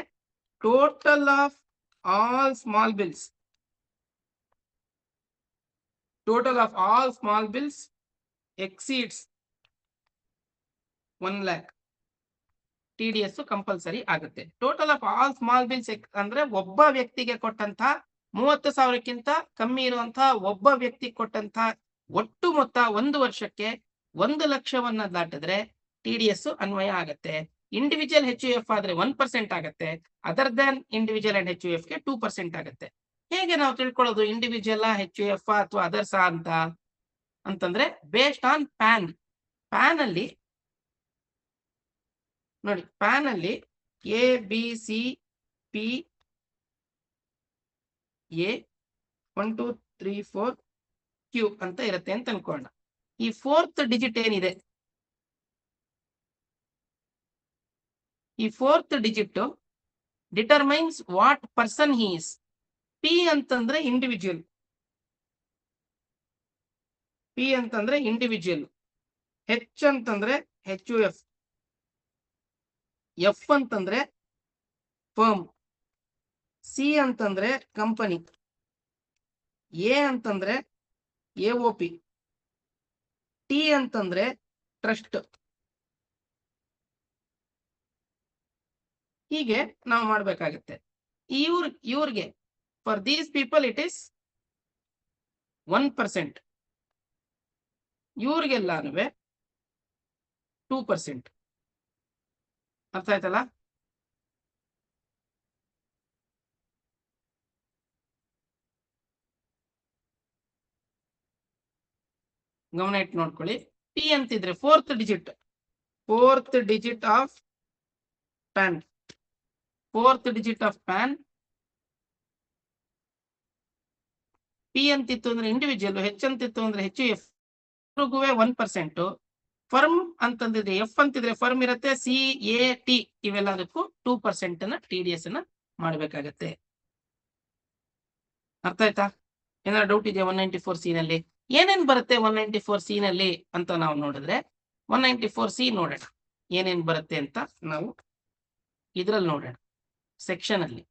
total of all small bills, total of all small bills exceeds 1 lakh, TDS compulsory ಆಗುತ್ತೆ. Total of all small bills ಅಂದ್ರೆ ಒಬ್ಬ ವ್ಯಕ್ತಿಗೆ ಕೊಟ್ಟಂತ 30,000ಕ್ಕಿಂತ ಕಮ್ಮಿ ಇರುವಂತಹ ಒಬ್ಬ ವ್ಯಕ್ತಿ ಕೊಟ್ಟಂತ ಒಟ್ಟು ಮೊತ್ತ ಒಂದು ವರ್ಷಕ್ಕೆ 1 ಲಕ್ಷವನ್ನ ದಾಟಿದ್ರೆ TDS ಅನ್ವಯ ಆಗತ್ತೆ. ಇಂಡಿವಿಜುವಲ್ HUF ಆದ್ರೆ 1% ಆಗತ್ತೆ. Other than individual and HUF ಗೆ 2% ಆಗತ್ತೆ. ಹೇಗೆ ನಾವು ತಿಳ್ಕೊಳ್ಳೋದು ಇಂಡಿವಿಜುವಲ್ HUF ಅಥವಾ ಅದರ್ಸ್ ಅಂತಂದ್ರೆ ಬೇಸ್ಡ್ ಆನ್ ಪ್ಯಾನ್. ಪ್ಯಾನ್ ಅಲ್ಲಿ ನೋಡಿ, ಪ್ಯಾನ್ ಅಲ್ಲಿ ABC P A 1 2 3 4 Q ಅಂತ ಇರುತ್ತೆ ಅಂತ ಅನ್ಕೊಳ್ಳೋಣ. ಈ 4th ಡಿಜಿಟ್ ಏನಿದೆ, ಈ 4th digit determines what person he is. P ಅಂತಂದ್ರೆ ಇಂಡಿವಿಜುವಲ್, P ಅಂತಂದ್ರೆ ಇಂಡಿವಿಜುವಲ್, H ಅಂತಂದ್ರೆ HUF, F ಅಂತಂದ್ರೆ ಫರ್ಮ್, C ಅಂತಂದ್ರೆ ಕಂಪನಿ, A ಅಂತಂದ್ರೆ AOP, T ಅಂತಂದ್ರೆ ಟ್ರಸ್ಟ್. ಹೀಗೆ ನಾವು ಮಾಡ್ಬೇಕಾಗತ್ತೆ. ಇವ್ರಿಗೆ for these people it is 1%, ಇವ್ರಿಗೆಲ್ಲಾನು 2%. ಅರ್ಥ ಆಯ್ತಲ್ಲ? ಗಮನ ಇಟ್ಟು ನೋಡ್ಕೊಳ್ಳಿ. P ಅಂತಿದ್ರೆ 4th digit, 4th digit of PAN, 4th digit of PAN. P ಅಂತಿತ್ತು ಅಂದ್ರೆ ಇಂಡಿವಿಜುವಲ್, H ಅಂತಿತ್ತು ಅಂದ್ರೆ HUF, 1%. ಫರ್ಮ್ ಅಂತಂದಿದ್ರೆ F ಅಂತಿದ್ರೆ ಫರ್ಮ್ ಇರುತ್ತೆ, CAT ಇವೆಲ್ಲದಕ್ಕೂ 2% TDS ಮಾಡ್ಬೇಕಾಗತ್ತೆ. ಅರ್ಥ ಆಯ್ತಾ? ಏನಾದ್ರು ಡೌಟ್ ಇದೆಯಾ 194C ನಲ್ಲಿ? ಏನೇನ್ ಬರುತ್ತೆ 194C ನಲ್ಲಿ ಅಂತ ನಾವು ನೋಡಿದ್ರೆ, 194C ನೋಡೋಣ ಏನೇನ್ ಬರುತ್ತೆ ಅಂತ ನಾವು ಇದ್ರಲ್ಲಿ ನೋಡೋಣ. ಸೆಕ್ಷನ್ ಅಲ್ಲಿ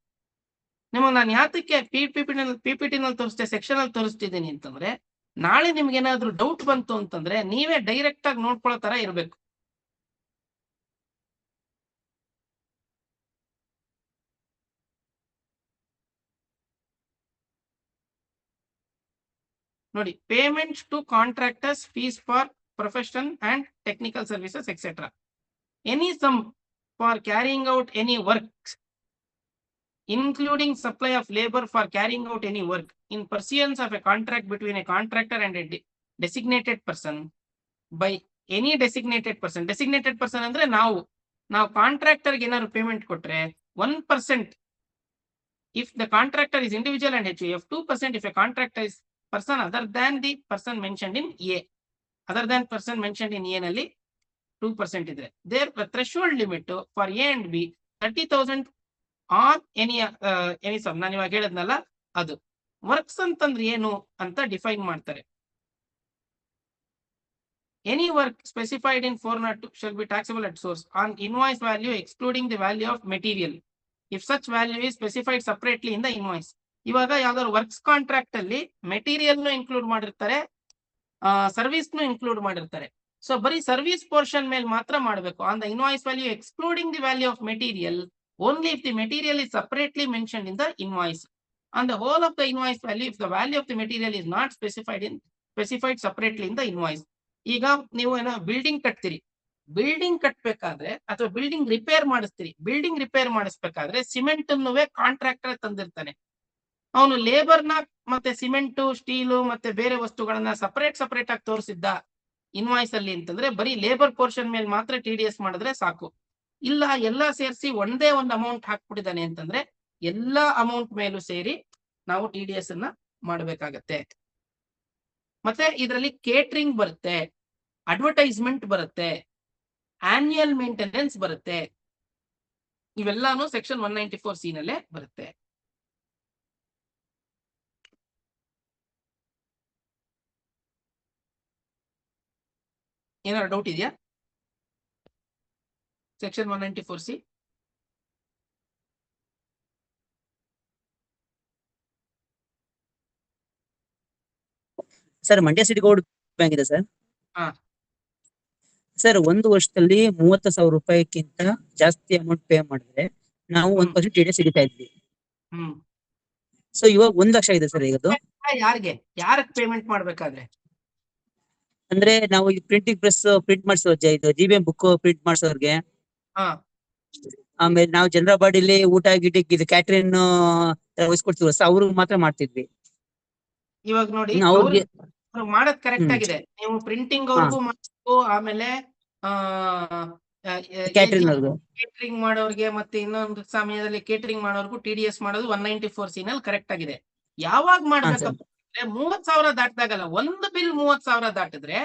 ನಿಮಗೆ ನಾನು ಯಾತಕ್ಕೆ PPT ನಲ್ಲಿ ತೋರಿಸ್ತೆ, ಸೆಕ್ಷನ್ ಅಲ್ಲಿ ತೋರಿಸ್ತಿದ್ದೀನಿ ಅಂತಂದ್ರೆ, ನಾಳೆ ನಿಮ್ಗೆ ಏನಾದ್ರು ಡೌಟ್ ಬಂತು ಅಂತಂದ್ರೆ ನೀವೇ ಡೈರೆಕ್ಟ್ ಆಗಿ ನೋಡ್ಕೊಳ್ಳೋ ತರ ಇರ್ಬೇಕು. ನೋಡಿ, payment to contractors, fees for profession and technical services etcetera, any sum for carrying out any work including supply of labor for carrying out any work in pursuance of a contract between a contractor and a designated person by any designated person. Designated person ಅಂದ್ರೆ ನಾವು contractor ಗೆ ಏನಾದ್ರು payment ಕೊಟ್ರೆ 1% if the contractor is individual and HUF, 2% if a contractor is person other than the person mentioned in A. Other than person mentioned in A ನಲ್ಲಿ 2% ಇದೆ. Their threshold limit for A and B 30,000 or any sum. ನಾನು ಇವಾಗ ಹೇಳಿದ್ನಲ್ಲ ಅದು. Works ಅಂತಂದ್ರೆ ಏನು ಅಂತ define ಮಾಡ್ತಾರೆ. Any work specified in 402 shall be taxable at source on invoice value excluding the value of material if such value is specified separately in the invoice. ಇವಾಗ ಯಾವ್ದಾದ್ರು ವರ್ಕ್ಸ್ ಕಾಂಟ್ರಾಕ್ಟ್ ಅಲ್ಲಿ ಮೆಟೀರಿಯಲ್ ಇನ್ಕ್ಲೂಡ್ ಮಾಡಿರ್ತಾರೆ, service include ಮಾಡಿರ್ತಾರೆ. So ಬರೀ service portion ಮೇಲೆ ಮಾತ್ರ ಮಾಡಬೇಕು. On the invoice value excluding the value of material only if the material is separately mentioned in the invoice. On the whole of the invoice value if the value of the material is not specified separately in the invoice. ಈಗ ನೀವು ಏನೋ building ಕಟ್ತೀರಿ, building ಕಟ್ಬೇಕಾದ್ರೆ ಅಥವಾ building repair ಮಾಡಿಸ್ತೀರಿ, building repair ಮಾಡಿಸ್ಬೇಕಾದ್ರೆ cement contractor ತಂದಿರ್ತಾನೆ. ಅವನು ಲೇಬರ್ನ ಮತ್ತೆ ಸಿಮೆಂಟ್, ಸ್ಟೀಲು ಮತ್ತೆ ಬೇರೆ ವಸ್ತುಗಳನ್ನ ಸಪರೇಟ್ ಆಗಿ ತೋರಿಸಿದ್ದ ಇನ್ವಾಯ್ಸ್ ಅಲ್ಲಿ ಅಂತಂದ್ರೆ ಬರೀ ಲೇಬರ್ ಪೋರ್ಷನ್ ಮೇಲೆ ಮಾತ್ರ TDS ಮಾಡಿದ್ರೆ ಸಾಕು. ಇಲ್ಲ ಎಲ್ಲ ಸೇರಿಸಿ ಒಂದೇ ಒಂದು ಅಮೌಂಟ್ ಹಾಕ್ಬಿಟ್ಟಿದ್ದಾನೆ ಅಂತಂದ್ರೆ ಎಲ್ಲಾ ಅಮೌಂಟ್ ಮೇಲೂ ಸೇರಿ ನಾವು TDS ಮಾಡಬೇಕಾಗತ್ತೆ. ಮತ್ತೆ ಇದರಲ್ಲಿ ಕೇಟರಿಂಗ್ ಬರುತ್ತೆ, ಅಡ್ವರ್ಟೈಸ್ಮೆಂಟ್ ಬರುತ್ತೆ, ಆನ್ಯುಯಲ್ ಮೇಂಟೆನೆನ್ಸ್ ಬರುತ್ತೆ. ಇವೆಲ್ಲಾನು ಸೆಕ್ಷನ್ 194C ನಲ್ಲೇ ಬರುತ್ತೆ. ಏನಾದ್ರು ಡೌಟ್ ಇದೆಯಾ section 194C? Sir, Mandya city code bank ಇದೆ ಸರ್. ಸರ್, ಒಂದು ವರ್ಷದಲ್ಲಿ 30,000 ರೂಪಾಯಿಗಿಂತ ಜಾಸ್ತಿ ಅಮೌಂಟ್ ಪೇ ಮಾಡಿದ್ರೆ ನಾವು 1% TDS ಸಿಗುತ್ತಾ ಇದ್ವಿ. ಸೊ ಇವಾಗ 1 ಲಕ್ಷ ಇದೆ ಸರ್. ಈಗ ಯಾರಿಗೆ ಪೇಮೆಂಟ್ ಮಾಡ್ಬೇಕಾದ್ರೆ ಅಂದ್ರೆ ನಾವು ಈ ಪ್ರಿಂಟಿಂಗ್ ಪ್ರೆಸ್ ಪ್ರಿಂಟ್ ಮಾಡಿಸೋ ಇದು GBM ಬುಕ್ ಪ್ರಿಂಟ್ ಮಾಡಿಸೋರ್ಗೆ, ಆಮೇಲೆ ನಾವು ಜನರ ಬಾಡಿಲಿ ಊಟ ಗಿಟಿಕ್ ಇದು ಕ್ಯಾಟ್ರಿನ್ ವಹಿಸ್ಕೊಡ್ತೀವಿ, ಅವ್ರಿಗೆ ಮಾತ್ರ ಮಾಡ್ತಿದ್ವಿ. ಇವಾಗ ನೋಡಿ ಮಾಡೋದ್ ಕರೆಕ್ಟ್ ಆಗಿದೆ. ನೀವು ಪ್ರಿಂಟಿಂಗ್ ಅವ್ರಿಗೂ ಆಮೇಲೆ ಕ್ಯಾಟ್ರಿಂಗ್ ಕೇಟರಿಂಗ್ ಮಾಡೋರ್ಗೆ ಮತ್ತೆ ಇನ್ನೊಂದು ಸಮಯದಲ್ಲಿ ಕೇಟರಿಂಗ್ ಮಾಡೋರ್ಗು TDS ಮಾಡೋದು 194C ನಲ್ಲಿ ಕರೆಕ್ಟ್ ಆಗಿದೆ. ಯಾವಾಗ ಮಾಡ್ಬೇಕಪ್ಪ ಅಂದ್ರೆ 30,000 ದಾಟಿದಾಗಲ್ಲ. ಒಂದು ಬಿಲ್ 30,000 ದಾಟಿದ್ರೆ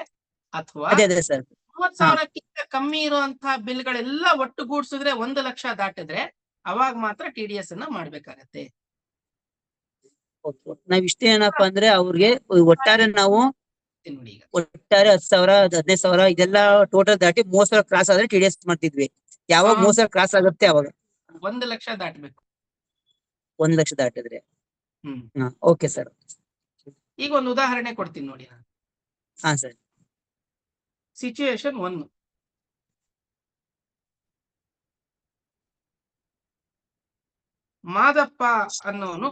ಅಥವಾ ಅದೇ ಸರ್ 30,000ಕ್ಕಿಂತ ಕಮ್ಮಿ ಇರುವಂತಹ ಬಿಲ್ಗಳೆಲ್ಲ ಒಟ್ಟುಗೂಡ್ಸಿದ್ರೆ 1 ಲಕ್ಷ ದಾಟಿದ್ರೆ ಅವಾಗ ಮಾತ್ರ TDS ಅನ್ನ ಮಾಡ್ಬೇಕಾಗತ್ತೆ. ನಾವ್ ಇಷ್ಟೇ ಏನಪ್ಪಾ ಅಂದ್ರೆ ಅವ್ರಿಗೆ ಒಟ್ಟಾರೆ ನಾವು ನೋಡಿ ಈಗ ಒಟ್ಟಾರೆ 10,000 15,000 ಇದೆಲ್ಲ ಟೋಟಲ್ ದಾಟಿ 30,000 ಕ್ರಾಸ್ ಆದ್ರೆ TDS ಮಾಡ್ತಿದ್ವಿ. ಯಾವಾಗ 30,000 ಕ್ರಾಸ್ ಆಗುತ್ತೆ ಅವಾಗ 1 ಲಕ್ಷ ದಾಟಬೇಕು. 1 ಲಕ್ಷ ದಾಟಿದ್ರೆ ಓಕೆ ಸರ್. ಈಗ ಒಂದು ಉದಾಹರಣೆ ಕೊಡ್ತೀನಿ ನೋಡಿ ನಾನು. ಹಾ ಸರ್. ಸಿಚುಯೇಷನ್ 1. ಮಾದಪ್ಪ ಅನ್ನೋನು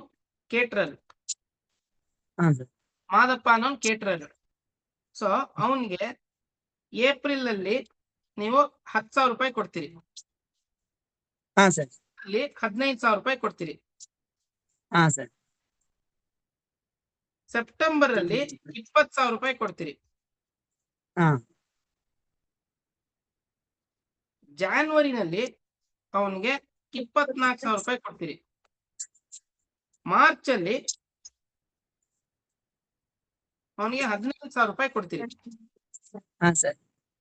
ಕೇಟ್ರರ್. ಮಾದಪ್ಪ ಅನ್ನೋನು ಕೇಟ್ರರ್. ಸೊ ಅವನ್ಗೆ ಏಪ್ರಿಲ್ ಅಲ್ಲಿ ನೀವು 10,000 ರೂಪಾಯಿ ಕೊಡ್ತೀರಿ. ಅಲ್ಲಿ 15,000 ರೂಪಾಯಿ ಕೊಡ್ತೀರಿ. ಸೆಪ್ಟೆಂಬರ್ ಅಲ್ಲಿ 20,000 ರೂಪಾಯಿ ಕೊಡ್ತೀರಿ. ಜಾನ್ವರಿನಲ್ಲಿ ಅವನ್ಗೆ 24,000 ರೂಪಾಯಿ ಕೊಡ್ತೀರಿ. ಮಾರ್ಚ್ ಅಲ್ಲಿ ಅವನಿಗೆ 15,000 ರೂಪಾಯಿ ಕೊಡ್ತೀರಿ.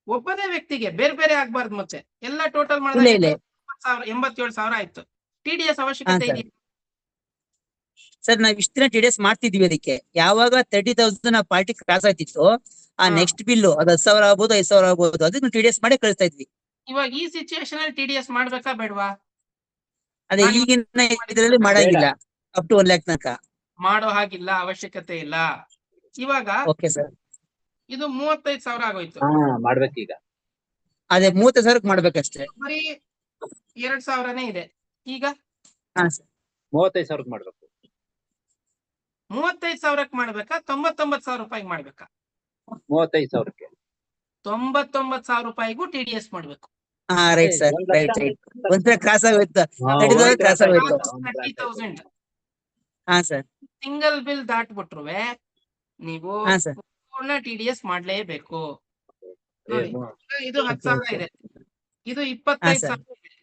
ಒಬ್ಬನೇ ವ್ಯಕ್ತಿಗೆ ಬೇರೆ ಬೇರೆ ಆಗ್ಬಾರ್ದು. ಮತ್ತೆ ಎಲ್ಲ ಟೋಟಲ್ ಮಾಡಿದ್ರೆ 87,000 ಆಯ್ತು. TDS ಅವಶ್ಯಕತೆ ಇದೆ ಸರ್. ನಾವ್ ಇಷ್ಟ ದಿನ TDS ಮಾಡ್ತಿದ್ವಿ. ಅದಕ್ಕೆ ಯಾವಾಗ 30,000 ಪಾರ್ಟಿ ಕ್ರಾಸ್ ಆಯ್ತಿತ್ತು ಆ ನೆಕ್ಸ್ಟ್ ಬಿಲ್ಲು ಅದು 10,000 ಆಗ್ಬೋದು 5,000 ಆಗ್ಬೋದು ಅದಕ್ಕೆ TDS ಮಾಡಿ ಕಳಿಸ್ತಾ ಇದ್ವಿ. ಇವಾಗ ಈ ಸಿಚುಯೇಷನ್ ಅಲ್ಲಿ TDS ಮಾಡ್ಬೇಕಾ ಬೇಡವಾ? ಅದೇ ಈಗಿನ ಇದರಲ್ಲಿ ಮಾಡಂಗಿಲ್ಲ. ಅಪ್ ಟು 1 lakh ತನಕ ಮಾಡೋ ಹಾಗಿಲ್ಲ, ಅವಶ್ಯಕತೆ ಇಲ್ಲ. ಇವಾಗ ಓಕೆ ಸರ್. ಇದು 35,000 ಆಗೋಯ್ತು. ಮಾಡ್ಬೇಕೀಗ. ಅದೇ 30,000 ಮಾಡ್ಬೇಕಷ್ಟೇ. ಬರೀ 2,000ನೇ ಇದೆ. ಈಗ 35,000 ಮಾಡ್ಬೇಕು. 35,000ಕ್ಕೆ ಮಾಡ್ಬೇಕಾ 99,000 ರೂಪಾಯಿಗೆ ಮಾಡ್ಬೇಕಾ? 35,000ಕ್ಕೆ. 99,000 ರೂಪಾಯಿಗೂ TDS ಮಾಡ್ಬೇಕು. Right sir. ರೈಟ್ ಒಂಥರ ಕ್ರಾಸ್ ಆಗೋಯ್ತು. 30,000 ಕ್ರಾಸ್ ಆಗೋಯ್ತು. 30,000 ಸರ್. ಸಿಂಗಲ್ ಬಿಲ್ ದಾಟ್ಬಿಟ್ರುವೆ ನೀವು ಪೂರ್ಣ TDS ಮಾಡ್ಲೇಬೇಕು. ನೋಡಿ ಇದು 10,000 ಇದೆ, ಇದು 25,000 ಇದೆ,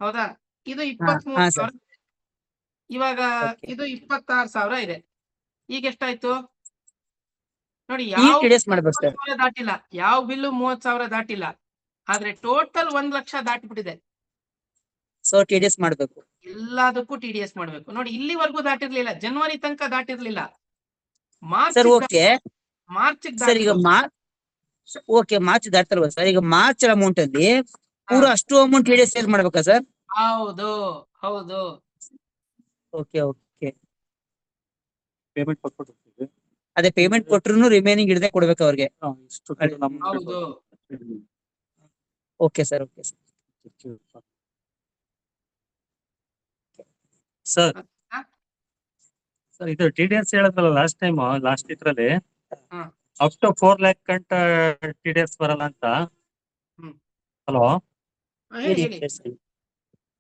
ಹೌದಾ? ಇದು 23,000 ಇದೆ. ಇವಾಗ ಇದು 26,000 ಇದೆ. ಈಗ ಎಷ್ಟಾಯ್ತು ನೋಡಿ? ಯಾವ ದಾಟಿಲ್ಲ, ಯಾವ ಬಿಲ್ಲು 30,000 ದಾಟಿಲ್ಲ. ಆದ್ರೆ ಟೋಟಲ್ 1 ಲಕ್ಷ ದಾಟಿಬಿಟ್ಟಿದೆ. ಸೊ TDS ಮಾಡ್ಬೇಕು. ಎಲ್ಲದಕ್ಕೂ TDS ಮಾಡ್ಬೇಕು. ನೋಡಿ ಇಲ್ಲಿವರೆಗೂ ದಾಟಿರ್ಲಿಲ್ಲ, ಜನವರಿ ತನಕ ದಾಟಿರ್ಲಿಲ್ಲ. ಮಾರ್ಚ್ ಸರ್ ಈಗ ಓಕೆ ಮಾರ್ಚ್ ದಾಟ್ತಲ್ವ ಸರ್? ಈಗ ಮಾರ್ಚ್ ಅಮೌಂಟ್ ಅಲ್ಲಿ ಪೂರಾ ಅಷ್ಟು ಅಮೌಂಟ್ TDS ಸೇಲ್ ಮಾಡ್ಬೇಕಾ ಸರ್? ಹೌದು ಹೌದು. Okay okay. ಪೇಮೆಂಟ್ ಕೊಟ್ಬಿಟ್ಟು ಅದೇ ಪೇಮೆಂಟ್ ಕೊಟ್ರು ರಿಮೈನಿಂಗ್ ಹಿಡ್ದೆ ಕೊಡ್ಬೇಕು ಅವ್ರಿಗೆ. ಹೌದು. Okay sir. Okay sir. Sir ಇದು TDS ಹೇಳಿದ್ರಲ್ಲ ಲಾಸ್ಟ್ ಇದ್ರಲ್ಲಿ ಅಪ್ ಟು 4 lakh ಗಂಟ TDS ಬರಲ್ಲ ಅಂತ. ಹಲೋ,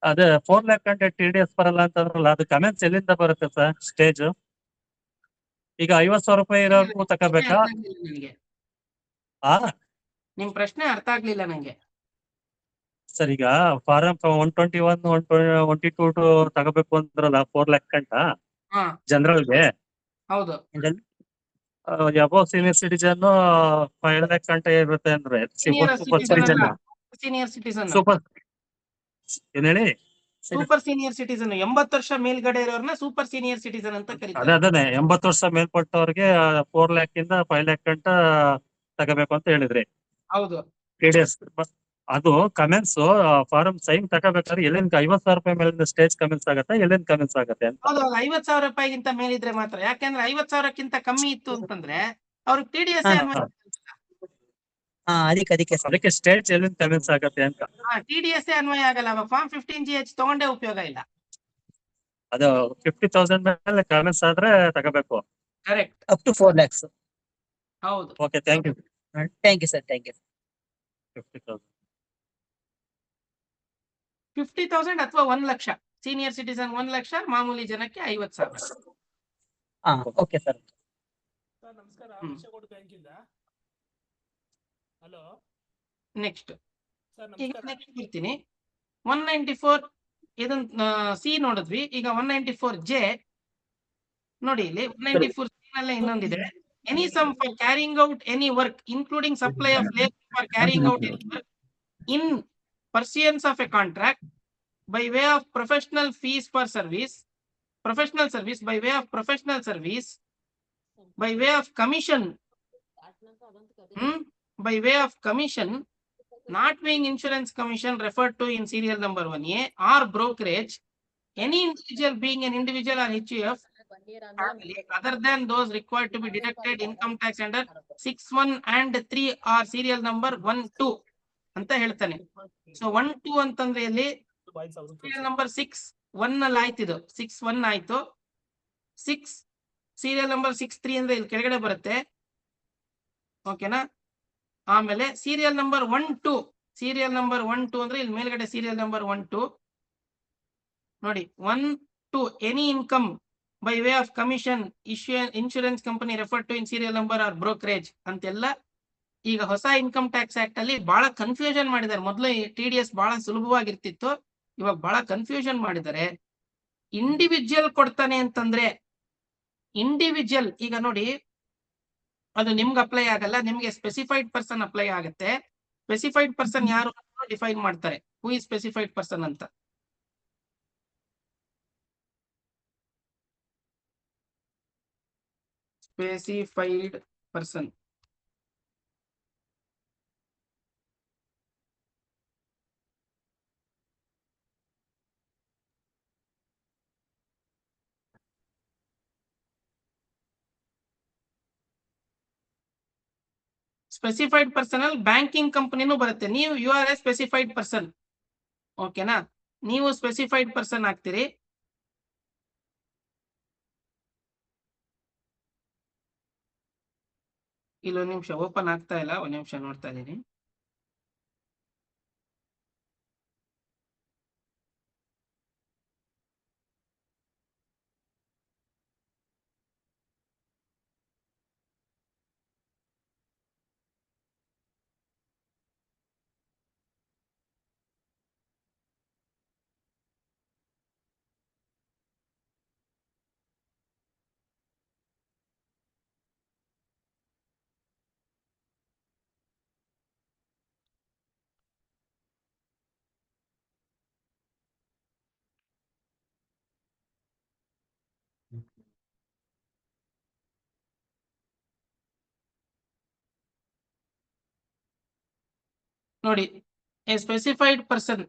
ಅದೇ 4 lakh ಗಂಟ TDS ಬರಲ್ಲ ಅಂತಂದ್ರಲ್ಲ, ಅದು ಕಮೆಂಟ್ಸ್ ಎಲ್ಲಿಂದ ಬರುತ್ತೆ ಸರ್? ಸ್ಟೇಜ್ ಈಗ 50,000 ರೂಪಾಯಿ ಇರೋರ್ಗೂ ತಗೋಬೇಕಾ? ನಿಮ್ ಪ್ರಶ್ನೆ ಅರ್ಥ ಆಗ್ಲಿಲ್ಲ ನಂಗೆ. ಸರ್ ಈಗ ಫಾರಂ 121 122 ತಗೋಬೇಕು ಅಂದ್ರಲ್ಲ 4 lakh ಗಂಟ ಜನರಲ್ಗೆ. ಹೌದು. ಅಬೌವ್ ಸೀನಿಯರ್ ಸಿಟಿಜನ್ 5 lakh ಗಂಟ ಇರುತ್ತೆ ಅಂದ್ರೆ super citizen. Senior citizen super ಏನ್ ಹೇಳಿ? ಸೂಪರ್ ಸೀನಿಯರ್ ಸಿಟಿಜನ್ 80 ವರ್ಷ ಮೇಲ್ಗಡೆ ಇರೋರ್ನ ಸೂಪರ್ ಸೀನಿಯರ್ ಸಿಟಿಜನ್ ಅಂತ ಕರೀತಾರೆ. ಅದೇ 80 ವರ್ಷ ಮೇಲ್ಪಟ್ಟವ್ರಿಗೆ 4 lakh ಇಂದ 5 lakh ಗಂಟ ತಗೋಬೇಕು ಅಂತ ಹೇಳಿದ್ರಿ. ಹೌದು. TDS ಅದು ಕಮೆಂಟ್ಸ್ ಫಾರಂ ಸೈನ್ ತಗೋಬೇಕಾದ್ರೆ ಎಲ್ಲಿಂದ 50,000 ರೂಪಾಯಿ ಮೇಲಿಂದ ಸ್ಟೇಜ್ ಕಮೆಂಟ್ಸ್ ಆಗತ್ತೆ, ಎಲ್ಲಿಂದ ಕಮೆಂಟ್ಸ್ ಆಗತ್ತೆ ಅಂತ? ಹೌದು, 50,000 ರೂಪಾಯಿಗಿಂತ ಮೇಲಿದ್ರೆ ಮಾತ್ರ. ಯಾಕೆಂದ್ರೆ 50,000ಕ್ಕಿಂತ ಕಮ್ಮಿ ಇತ್ತು ಅಂತಂದ್ರೆ ಅವ್ರಿಗೆ TDS ಅದಕ್ಕೆ ಸ್ಟೇಜ್ ಎಲ್ಲಿಂದ ಕಮೆಂಟ್ಸ್ ಆಗತ್ತೆ ಅಂತ. TDS ಅನ್ವಯ ಆಗಲ್ಲ. ಫಾರ್ಮ್ 15GH ತಗೊಂಡೇ ಉಪಯೋಗ ಇಲ್ಲ. ಅದು 50,000 ಮೇಲೆ ಕಮೆಂಟ್ಸ್ ಆದ್ರೆ ತಗೋಬೇಕು. ಕರೆಕ್ಟ್. Up to 4 lakhs. ಹೌದು. Okay, thank you. Thank you sir. Thank you. 50,000 ಅಥವಾ 1 ಲಕ್ಷ. ಸೀನಿಯರ್ ಸಿಟಿಜನ್ 1 ಲಕ್ಷ, ಮಾಮೂಲಿ ಜನಕ್ಕೆ 50,000. Okay sir. ನಮಸ್ಕಾರ. ಬ್ಯಾಂಕಿಂದ ಹಲೋ ನೆಕ್ಸ್ಟ್ ಸರ್ ಈಗ ನಮಸ್ಕಾರ. ನೆಕ್ಸ್ಟ್ ಬರ್ತೀನಿ. 194 ಇದನ್ನ ಸಿ ನೋಡಿದ್ವಿ. ಈಗ 194 ಜೆ ನೋಡಿ, ಇಲ್ಲಿ 194 ಸಿ ನಲ್ಲೇ ಇನ್ನೊಂದಿದೆ. Any sum for carrying out any work including supply of labour for carrying out any work in pursuance of a contract by way of professional fees for service, professional service by way of professional service, by way of commission, by way of commission, not being insurance commission referred to in serial number 1A, or brokerage, any individual being an individual or HUF family other than those required to be deducted income tax under 6(1) and 3 or serial number 1(2) ಅಂತ ಹೇಳ್ತಾನೆ. So 1(2) ಅಂತಂದ್ರೆ ಇಲ್ಲಿ serial number 6(1) ಅಲ್ಲಿ ಆಯ್ತು, ಇದು 6(1) ಆಯ್ತು. 6 serial number 6(3) ಅಂದ್ರೆ ಇಲ್ಲಿ ಕೆಳಗಡೆ ಬರುತ್ತೆ. ಓಕೆನಾ? ಆಮೇಲೆ ಸೀರಿಯಲ್ ನಂಬರ್ 1(2), ಸೀರಿಯಲ್ ನಂಬರ್ 1(2) ಅಂದ್ರೆ ಇಲ್ಲಿ ಮೇಲ್ಗಡೆ ಸೀರಿಯಲ್ ನಂಬರ್ 1(2) ನೋಡಿ. 1(2) any income by way of commission insurance company refer to in serial number or brokerage ಅಂತೆಲ್ಲ. ಈಗ ಹೊಸ ಇನ್ಕಮ್ ಟ್ಯಾಕ್ಸ್ ಆಕ್ಟ್ ಅಲ್ಲಿ ಬಹಳ ಕನ್ಫ್ಯೂಷನ್ ಮಾಡಿದ್ದಾರೆ. ಮೊದಲು TDS ಬಹಳ ಸುಲಭವಾಗಿರ್ತಿತ್ತು, ಇವಾಗ ಬಹಳ ಕನ್ಫ್ಯೂಷನ್ ಮಾಡಿದ್ದಾರೆ. ಇಂಡಿವಿಜುವಲ್ ಕೊಡ್ತಾನೆ ಅಂತಂದ್ರೆ ಇಂಡಿವಿಜುವಲ್ ಈಗ ನೋಡಿ, ಅದು ನಿಮ್ಗೆ ಅಪ್ಲೈ ಆಗಲ್ಲ, ನಿಮ್ಗೆ ಸ್ಪೆಸಿಫೈಡ್ ಪರ್ಸನ್ ಅಪ್ಲೈ ಆಗುತ್ತೆ. ಸ್ಪೆಸಿಫೈಡ್ ಪರ್ಸನ್ ಯಾರು ಡಿಫೈನ್ ಮಾಡ್ತಾರೆ, ಹೂ ಇಸ್ ಸ್ಪೆಸಿಫೈಡ್ ಪರ್ಸನ್ ಅಂತ. ಸ್ಪೆಸಿಫೈಡ್ ಪರ್ಸನ್ ಸ್ಪೆಸಿಫೈಡ್ ಪರ್ಸನ್ ಅಲ್ಲಿ ಬ್ಯಾಂಕಿಂಗ್ ಕಂಪನಿನೂ ಬರುತ್ತೆ. ನೀವು you are a specified person. ಓಕೆನಾ? ನೀವು ಸ್ಪೆಸಿಫೈಡ್ ಪರ್ಸನ್ ಆಗ್ತೀರಿ. ಇಲ್ಲೊಂದು ನಿಮಿಷ ಓಪನ್ ಆಗ್ತಾ ಇಲ್ಲ, ಒಂದ್ ನಿಮಿಷ ನೋಡ್ತಾ ಇದ್ದೀನಿ. ನೋಡಿ, ಎ ಸ್ಪೆಸಿಫೈಡ್ ಪರ್ಸನ್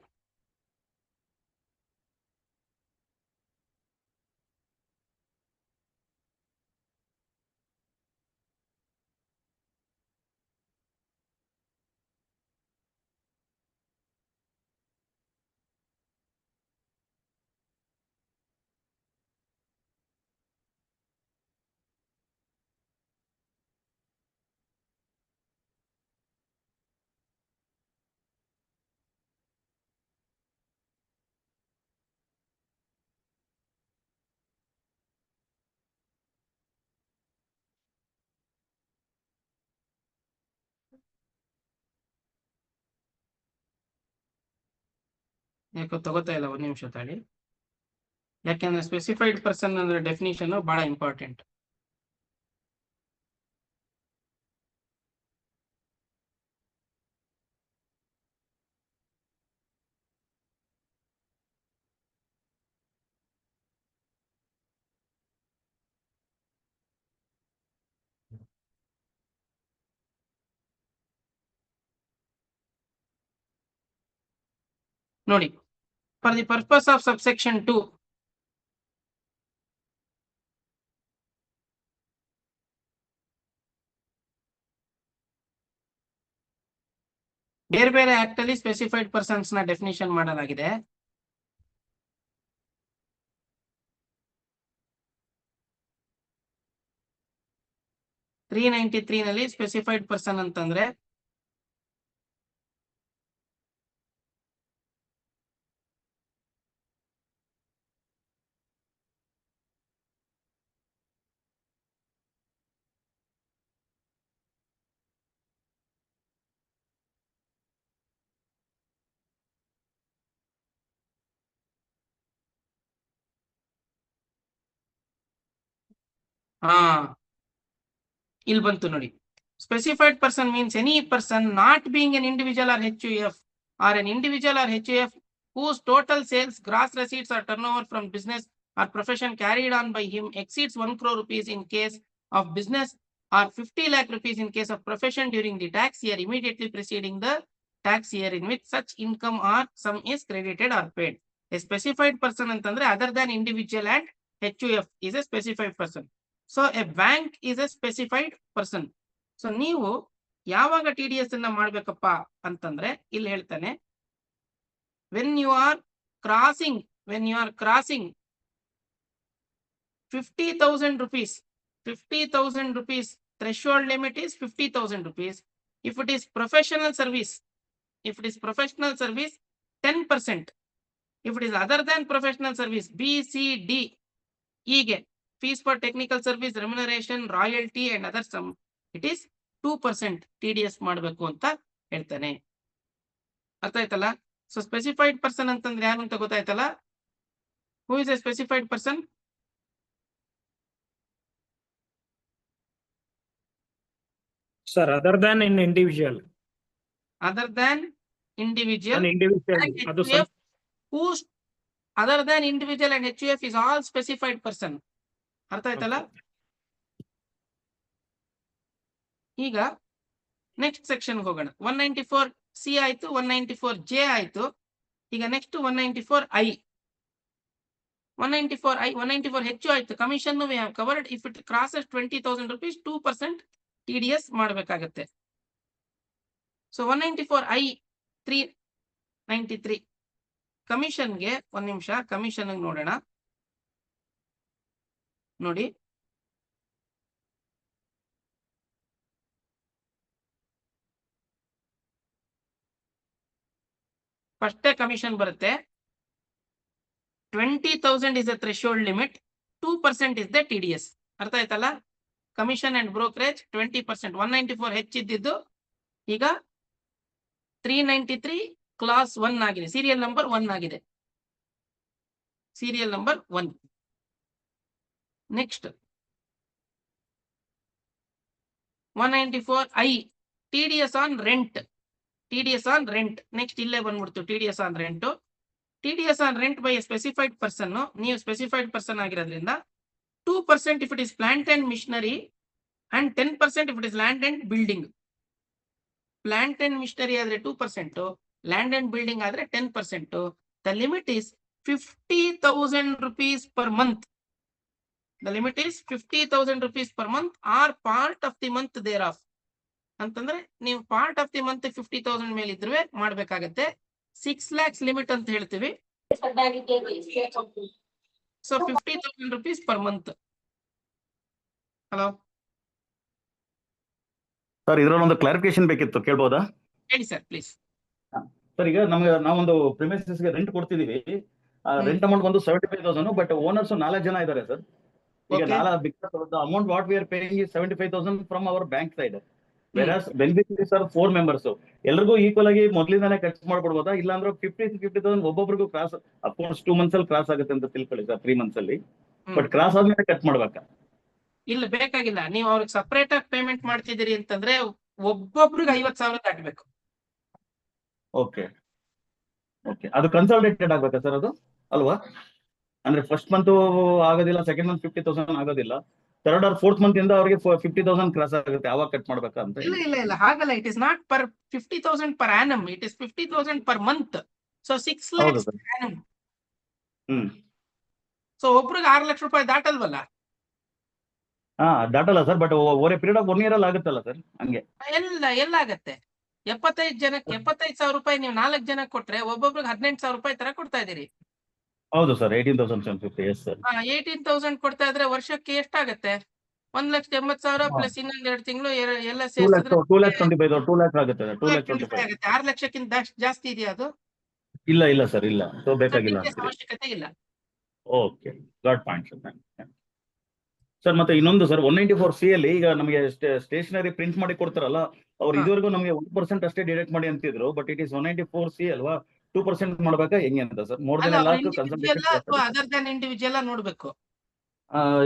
ಯಾಕೋ ತಗೋತಾ ಇಲ್ಲ, ಒಂದ್ ನಿಮಿಷ ತಾಳಿ. ಯಾಕೆಂದ್ರೆ ಸ್ಪೆಸಿಫೈಡ್ ಪರ್ಸನ್ ಅಂದ್ರೆ ಡೆಫಿನಿಷನ್ ಬಹಳ ಇಂಪಾರ್ಟೆಂಟ್. ನೋಡಿ, for the purpose of subsection 2, ಬೇರೆ ಬೇರೆ ಆಕ್ಟ್ ಅಲ್ಲಿ ಸ್ಪೆಸಿಫೈಡ್ ಪರ್ಸನ್ಸ್ ನ ಡೆಫಿನಿಷನ್ ಮಾಡಲಾಗಿದೆ. ತ್ರೀ 93 ನಲ್ಲಿ ಸ್ಪೆಸಿಫೈಡ್ ಪರ್ಸನ್ ಅಂತಂದ್ರೆ ಹಾ, ಇಲ್ಲಿ ಬಂತು ನೋಡಿ. Specified person means any person not being an individual or HUF or an individual or HUF whose total sales, gross receipts or turnover from business or profession carried on by him exceeds 1 crore rupees in case of business or 50 lakh rupees in case of profession during the tax year immediately preceding the tax year in which such income or sum is credited or paid. A specified person ಅಂತಂದ್ರೆ other than individual and HUF is a specified person. So a bank is a specified person. So ನೀವು ಯಾವಾಗ TDS ಅನ್ನ ಮಾಡ್ಬೇಕಪ್ಪ ಅಂತಂದ್ರೆ ಇಲ್ಲಿ ಹೇಳ್ತಾನೆ, when you are crossing 50,000 rupees, 50,000 rupees threshold limit is 50,000 rupees. If it is professional service, 10%. If it is other than professional service, B, C, D, ಹೀಗೆ fees for technical service, remuneration, royalty and other sum, it is 2% TDS ಮಾಡಬೇಕು ಅಂತ ಹೇಳ್ತಾನೆ. ಅರ್ಥ ಆಯ್ತಲ್ಲ? So specified person ಅಂತಂದ್ರೆ ಯಾರು ಅಂತ ಗೊತ್ತಾಯ್ತಲ್ಲ? Who is A specified person? Sir other than in individual. Other than individual. ಅದು whose other than individual and HUF is all specified person. ಅರ್ಥ ಆಯ್ತಲ್ಲ? ಈಗ ನೆಕ್ಸ್ಟ್ ಸೆಕ್ಷನ್ ಹೋಗೋಣ. 194C ಆಯ್ತು, 194J ಆಯ್ತು. ಈಗ ನೆಕ್ಸ್ಟ್ 194I. 194I, 194H ಆಯ್ತು. Commission we have covered. If it crosses 20,000 rupees, 2% TDS ಮಾಡಬೇಕಾಗತ್ತೆ. ಸೊ 194I 393 ಕಮಿಷನ್ಗೆ ಒಂದ್ ನಿಮಿಷ ಕಮಿಷನ್ ನೋಡೋಣ. ನೋಡಿ, ಫಸ್ಟೇ ಕಮಿಷನ್ ಬರುತ್ತೆ. 20,000 is the threshold limit, 2% is the TDS. ಅರ್ಥ ಆಯ್ತಲ್ಲ? Commission and brokerage 20%. 194H ಇದ್ದಿದ್ದು ಈಗ 393 ಕ್ಲಾಸ್ 1 ಆಗಿದೆ. ಸೀರಿಯಲ್ ನಂಬರ್ 1 ಆಗಿದೆ. Serial number 1. Next 194I TDS on rent. TDS on rent. Next ಇಲ್ಲೇ ಬಂದ್ಬಿಡ್ತು TDS on rent. TDS on rent by a specified person. ನೀವು specified person ಆಗಿರೋದ್ರಿಂದ 2% if it is plant and machinery and 10% if it is land and building. Plant and machinery ಆದ್ರೆ 2%, land and building ಆದ್ರೆ 10%. The limit is 50,000 rupees per month. The limit is 50,000 rupees per month or part of the month thereof. ಅಂತಂದ್ರೆ ನೀವು part of the month 50,000 ಮೇಲೆ ಇದ್ರೆ ಮಾಡ್ಬೇಕಾಗತ್ತೆ. 6 lakhs limit ಅಂತ ಹೇಳ್ತೀವಿ. So 50,000 rupees per month. Hello sir, ಇದರಲ್ಲಿ ಒಂದು ಕ್ಲಾರಿಫಿಕೇಶನ್ ಬೇಕಿತ್ತು, ಕೇಳ್ಬೋದಾ? ಹೇಳಿ ಸರ್ ಪ್ಲೀಸ್. ಸರ್, ಈಗ ನಾವೊಂದು ಪ್ರಿಮೈಸಸ್ ಗೆ ರೆಂಟ್ ಕೊಡ್ತಿದೀವಿ. ರೆಂಟ್ ಅಮೌಂಟ್ ಬಂದು 75,000, ಬಟ್ ಓನರ್ಸ್ 4 ಜನ ಇದ್ದಾರೆ ಸರ್. ಈಗ amount what we are paying is 75,000 from our bank side. Whereas beneficiaries are 4 members. ಎಲ್ರಿಗೂ ಈಕ್ವಲ್ ಆಗಿ ಮೊದಲಿಂದಾನೆ ಖರ್ಚು ಮಾಡ್ಕೊಡ್ಬೋದಾ? ಇಲ್ಲ ಅಂದ್ರೆ 50,000 ಒಬ್ಬೊಬ್ರಿಗೂ ಕ್ರಾಸ್, ಅಫ್ಕೋರ್ಸ್ 2 months ಅಲ್ಲಿ ಕ್ರಾಸ್ ಆಗುತ್ತೆ ಅಂತ ತಿಳ್ಕೊಳ್ಳಿ ಸರ್, 3 months ಅಲ್ಲಿ. ಬಟ್ ಕ್ರಾಸ್ ಆದ್ಮೇಲೆ ಕಟ್ ಮಾಡ್ಬೇಕಾ? ಇಲ್ಲ, ಬೇಕಾಗಿಲ್ಲ. ನೀವು ಅವ್ರಿಗೆ ಸಪರೇಟ್ ಆಗಿ ಪೇಮೆಂಟ್ ಮಾಡ್ತಿದ್ದೀರಿ ಅಂತಂದ್ರೆ ಒಬ್ಬೊಬ್ರಿಗೆ 50,000 ದಾಟಬೇಕು. ಓಕೆ, ಅದು ಕನ್ಸಾಲಿಡೇಟೆಡ್ ಆಗ್ಬೇಕಾ ಸರ್ ಅದು, ಅಲ್ವಾ? ಅಂದ್ರೆ ಫಸ್ಟ್ ಮಂತ್ ಆಗೋದಿಲ್ಲ, ಸೆಕೆಂಡ್ ಮಂತ್ 50,000 ಆಗೋದಿಲ್ಲ, ಥರ್ಡ್ ಆರ್ ಫೋರ್ತ್ ಮಂತ್ ಇಂದ ಅವ್ರಿಗೆ 50,000 ಕ್ರಾಸ್ ಆಗುತ್ತೆ, ಅವಾಗ ಕಟ್ ಮಾಡ್ಬೇಕಾ ಅಂತ? ಇಲ್ಲ ಹಾಗಲ್ಲ. It is not per 50,000 per annum, it is 50,000 per month. So 6 lakhs per annum. So ಒಬ್ರಿಗೆ 6 ಲಕ್ಷ ರೂಪಾಯಿ ದಾಟಲ್ವಲ್ಲ? ದಾಟಲ್ಲ sir, but over a period of 1 year ಅಲ್ಲಿ ಆಗುತ್ತಲ್ಲ ಸರ್, ಹಂಗೆ ಎಲ್ಲ ಆಗತ್ತೆ. 75 ಜನಕ್ಕೆ 75,000 ರೂಪಾಯಿ ನೀವು 4 ಜನಕ್ಕೆ ಕೊಟ್ರೆ ಒಬ್ಬೊಬ್ರಿಗೆ 18,000 ರೂಪಾಯಿ ತರ ಕೊಡ್ತಾ ಇದೀರಿ. ಹೌದು ಸರ್, 18,750. Yes sir. 18,000 ಕೊಡ್ತಾ ಇದ್ರೆ ವರ್ಷಕ್ಕೆ ಎಷ್ಟಾಗತ್ತೆ? 1,80,000 ಪ್ಲಸ್ ಇನ್ನೊಂದ್ 2 ತಿಂಗಳು ಎಲ್ಲ 2 lakhs 2 lakh ಆಗುತ್ತೆ. 2,25,000 ಆಗುತ್ತೆ. 6 ಲಕ್ಷಕ್ಕಿಂತ ಜಾಸ್ತಿ ಇದೆಯಾ ಅದು? ಇಲ್ಲ ಸರ್, ಇಲ್ಲ. ಸೊ ಬೇಕಾಗಿಲ್ಲ ಅವಶ್ಯಕತೆ ಇಲ್ಲ. Okay, got point sir. ಮತ್ತೆ ಇನ್ನೊಂದು ಸರ್, 194C ಅಲ್ಲಿ ಈಗ ನಮಗೆ ಸ್ಟೇಷನರಿ ಪ್ರಿಂಟ್ ಮಾಡಿ ಕೊಡ್ತಾರಲ್ಲ, ಅವ್ರು ಇದುವರೆಗೂ ನಮಗೆ 1% ಅಷ್ಟೇ ಡಿಡಕ್ಟ್ ಮಾಡಿ ಅಂತಿದ್ರು. ಬಟ್ ಇಟ್ ಇಸ್ 194C ಅಲ್ವಾ, 2% ಮಾಡ್ಬೇಕಾ ಹೆಂಗೆ ಅಂತ sir? More than lock other than individual ನೋಡ್ಬೇಕು.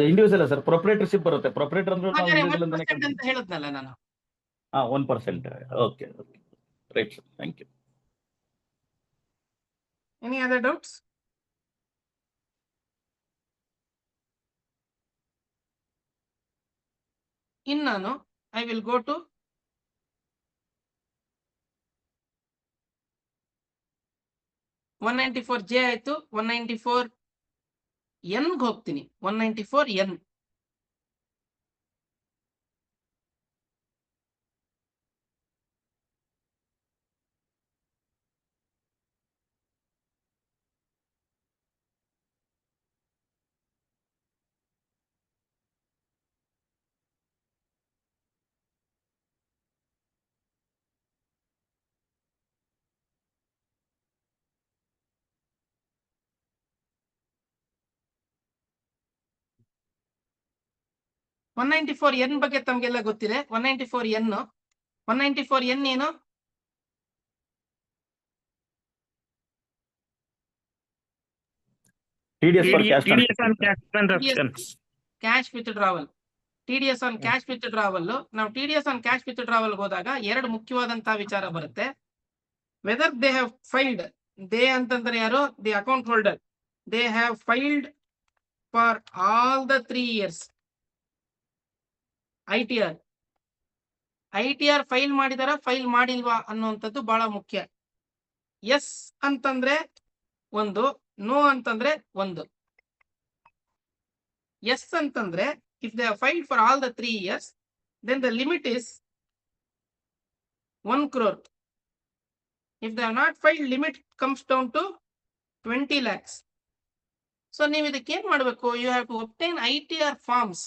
ಇಂಡಿವಿಜುವಲ್ ಸರ್, ಪ್ರೊಪ್ರೈಟರ್ಶಿಪ್ ಬರುತ್ತೆ. ಪ್ರೊಪ್ರೈಟರ್ ಅಂದ್ರೆ ನಾವು ಹಾಗಾದ್ರೆ ಇಂಡಿವಿಜುವಲ್ 1% ಅಂತಾನೆ ಅಂತ ಹೇಳಿದ್ನಲ್ಲ ನಾನು. 1%. Okay okay, right sir, thank you. Any other doubts? ಇನ್ನು ನಾನು I will go to $194J ಆಯ್ತು, $194N ಗೆ ಹೋಗ್ತೀನಿ. $194N. $194N ಬಗ್ಗೆ ತಮಗೆಲ್ಲ ಗೊತ್ತಿದೆ. $194N ಏನು? TDS for cash TDS on transaction. cash transaction. Cash withdrawal. TDS on cash withdrawal. ನಾವು TDS on ಕ್ಯಾಶ್ ವಿತ್ಡ್ರಾವಲ್ ಹೋದಾಗ ಎರಡು ಮುಖ್ಯವಾದಂತಹ ವಿಚಾರ ಬರುತ್ತೆ. Whether they have filed, they ಅಂತಂದ್ರೆ ಯಾರು? The account holder. They have filed for all the 3 years. ITR file ಮಾಡಿದಾರ, file ಮಾಡಿಲ್ವಾ ಅನ್ನುವಂಥದ್ದು ಬಹಳ ಮುಖ್ಯ. ಎಸ್ ಅಂತಂದ್ರೆ ಒಂದು, ನೋ ಅಂತಂದ್ರೆ ಒಂದು. ಎಸ್ ಅಂತಂದ್ರೆ if they have filed for all the 3 years, then the limit is 1 crore. If they have not filed, limit comes down to 20 lakhs. So ನೀವು ಇದಕ್ಕೆ ಏನ್ ಮಾಡಬೇಕು? You have to obtain ITR forms.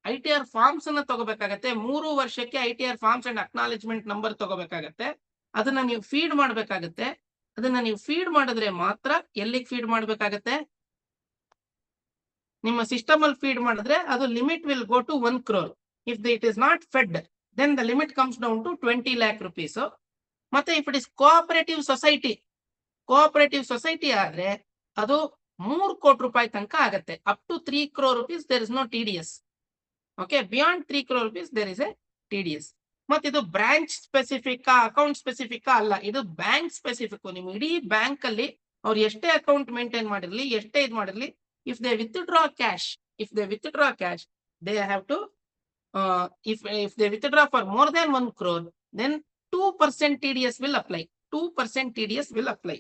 ITR forms ಅನ್ನ ತಗೋಬೇಕಾಗತ್ತೆ. 3 ವರ್ಷಕ್ಕೆ ITR forms and acknowledgement number ತಗೋಬೇಕಾಗತ್ತೆ. ಅದನ್ನ ನೀವು ಫೀಡ್ ಮಾಡ್ಬೇಕಾಗತ್ತೆ. ಅದನ್ನ ನೀವು ಫೀಡ್ ಮಾಡಿದ್ರೆ ಮಾತ್ರ ಎಲ್ಲಿಗೆ ಫೀಡ್ ಮಾಡ್ಬೇಕಾಗತ್ತೆ? ನಿಮ್ಮ ಸಿಸ್ಟಮ್ ಅಲ್ಲಿ ಫೀಡ್ ಮಾಡಿದ್ರೆ ಅದು limit will go to 1 crore. If it is not fed, then the limit comes down to 20 lakh rupees. ಮತ್ತೆ if it is cooperative society ಆದ್ರೆ ಅದು 3 ಕೋಟಿ ರೂಪಾಯಿ ತನಕ ಆಗತ್ತೆ. Up to 3 crore rupees there is no TDS. Okay, beyond 3 crore rupees there is a TDS. ಮತ್ತೆ ಇದು branch specific, account specific ಅಲ್ಲ, ಇದು ಬ್ಯಾಂಕ್ ಸ್ಪೆಸಿಫಿಕ್. ನಿಮ್ ಇಡೀ ಬ್ಯಾಂಕ್ ಅಲ್ಲಿ ಅವ್ರು ಎಷ್ಟೇ ಅಕೌಂಟ್ ಮೇಂಟೈನ್ ಮಾಡಿರ್ಲಿ, ಎಷ್ಟೇ ಇದು ಮಾಡಿರ್ಲಿ, if they withdraw cash, they have to if they withdraw for more than 1 crore, then 2% TDS will apply. 2% TDS will apply.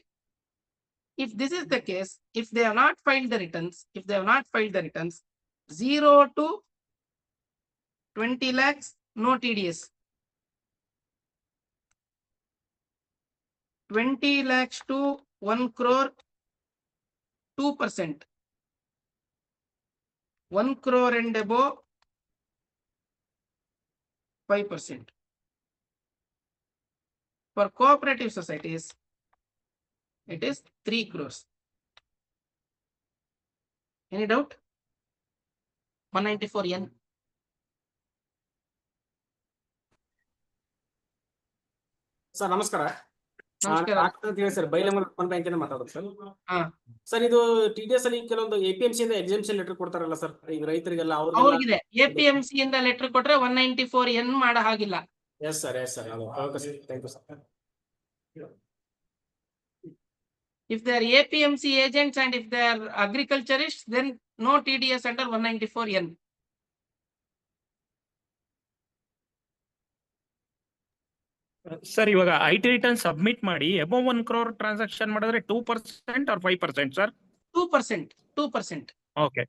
If this is the case, if they have not filed the returns, 0 to 20 lakhs, no TDS. 20 lakhs to 1 crore, 2%. 1 crore and above, 5%. For cooperative societies, it is 3 crores. Any doubt? 194N. Sir ನಮಸ್ಕಾರ. ನಮಸ್ಕಾರ. Sir ಬೈಲಮಲ್ open bank ಇಂದ ಮಾತಾಡೋದು sir. Sir ಇದು TDS ಅಲ್ಲಿ ಕೆಲವೊಂದು APMC ಇಂದ exemption letter ಕೊಡ್ತಾರಲ್ಲ sir, ಈಗ ರೈತರಿಗೆಲ್ಲ ಅವ್ರಿಗಿದೆ. APMC ಇಂದ ಲೆಟರ್ ಕೊಟ್ರೆ 194N ಮಾಡೋ ಹಾಗಿಲ್ಲ. Yes sir okay sir, thank you sir. If they are APMC agents and if they are agriculturists, then no TDS under 194N. Sir ಇವಾಗ IT ರಿಟರ್ನ್ ಸಬ್ಮಿಟ್ ಮಾಡಿ above 1 crore transaction ಮಾಡಿದ್ರೆ 2% or 5% sir? 2%. Okay.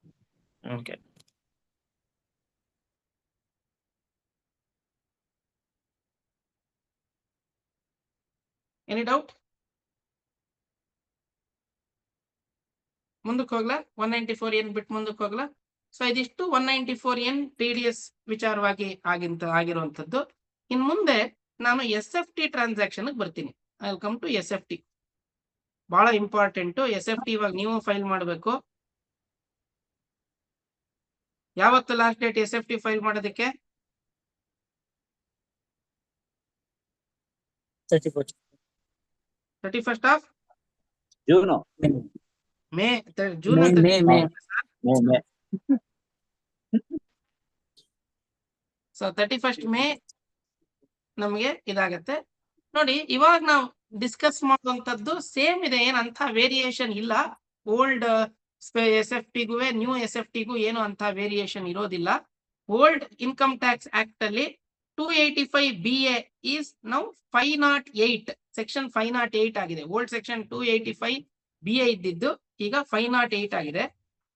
Any doubt? ಮುಂದಕ್ಕೆ ಹೋಗ್ಲಾ? 194N ಬಿಟ್ಟು ಮುಂದಕ್ಕೆ ಹೋಗ್ಲಾ? So ಇದಿಷ್ಟು 194N TDS ವಿಚಾರವಾಗಿ ಆಗಿರುವಂತದ್ದು. ಇನ್ ಮುಂದೆ ನಾನು SFT ಟ್ರಾನ್ಸಾಕ್ಷನ್ ಬರ್ತೀನಿ. I will come to SFT. ಬಹಳ ಇಂಪಾರ್ಟೆಂಟ್. SFT ಇವಾಗ ನೀವು ಫೈಲ್ ಮಾಡಬೇಕು. ಯಾವತ್ತು ಲಾಸ್ಟ್ ಡೇಟ್ SFT ಫೈಲ್ ಮಾಡೋದಕ್ಕೆ? 31st of June. May. June ಅಂತ ಮೇ. ಸೊ 31st May ನಮಗೆ ಇದಾಗತ್ತೆ ನೋಡಿ. ಇವಾಗ ನಾವು ಡಿಸ್ಕಸ್ ಮಾಡುವಂತದ್ದು ಸೇಮ್ ಇದೆ, ಏನಂತ ವೇರಿಯೇಷನ್ ಇಲ್ಲ. ಓಲ್ಡ್ SFT-ಗೂ ನ್ಯೂ SFT-ಗೂ ಏನು ಅಂತ ವೇರಿಯೇಷನ್ ಇರೋದಿಲ್ಲ. ಓಲ್ಡ್ ಇನ್ಕಮ್ ಟ್ಯಾಕ್ಸ್ ಆಕ್ಟ್ ಅಲ್ಲಿ 285BA ಈಸ್ ನೌ 508 ಸೆಕ್ಷನ್ 508 ಆಗಿದೆ. ಓಲ್ಡ್ ಸೆಕ್ಷನ್ 285BA ಇದ್ದಿದ್ದು ಈಗ 508 ಆಗಿದೆ.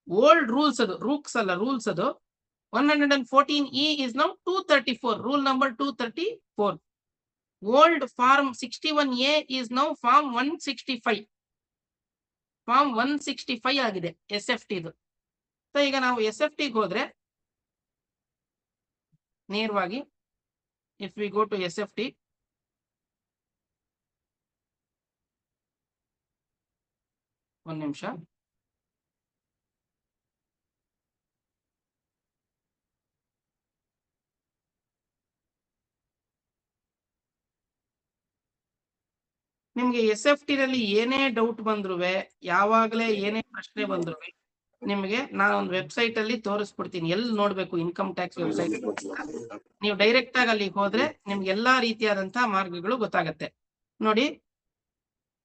ಓಲ್ಡ್ ರೂಲ್ಸ್ ಅದು ರೂಲ್ಸ್ ಅದು 114E is now 234, rule number 234. Old form 61A is now form 165. Form 165 ಆಗಿದೆ SFT ಇದು. ಸೊ ಈಗ ನಾವು SFT ಗೆ ಹೋದ್ರೆ ನೇರವಾಗಿ if we go to SFT, ಒಂದು ನಿಮಿಷ, ನಿಮ್ಗೆ SFT ನಲ್ಲಿ ಏನೇ ಡೌಟ್ ಬಂದ್ರುವೆ, ಯಾವಾಗಲೇ ಏನೇ ಪ್ರಶ್ನೆ ಬಂದ್ರುವೆ, ನಿಮ್ಗೆ ನಾನು ಒಂದು ವೆಬ್ಸೈಟ್ ಅಲ್ಲಿ ತೋರಿಸ್ಬಿಡ್ತೀನಿ ಎಲ್ಲಿ ನೋಡ್ಬೇಕು ಇನ್ಕಮ್ ಟ್ಯಾಕ್ಸ್ ವೆಬ್ಸೈಟ್. ನೀವು ಡೈರೆಕ್ಟ್ ಆಗಿ ಅಲ್ಲಿಗೆ ಹೋದ್ರೆ ನಿಮ್ಗೆ ಎಲ್ಲಾ ರೀತಿಯಾದಂತಹ ಮಾರ್ಗಗಳು ಗೊತ್ತಾಗತ್ತೆ. ನೋಡಿ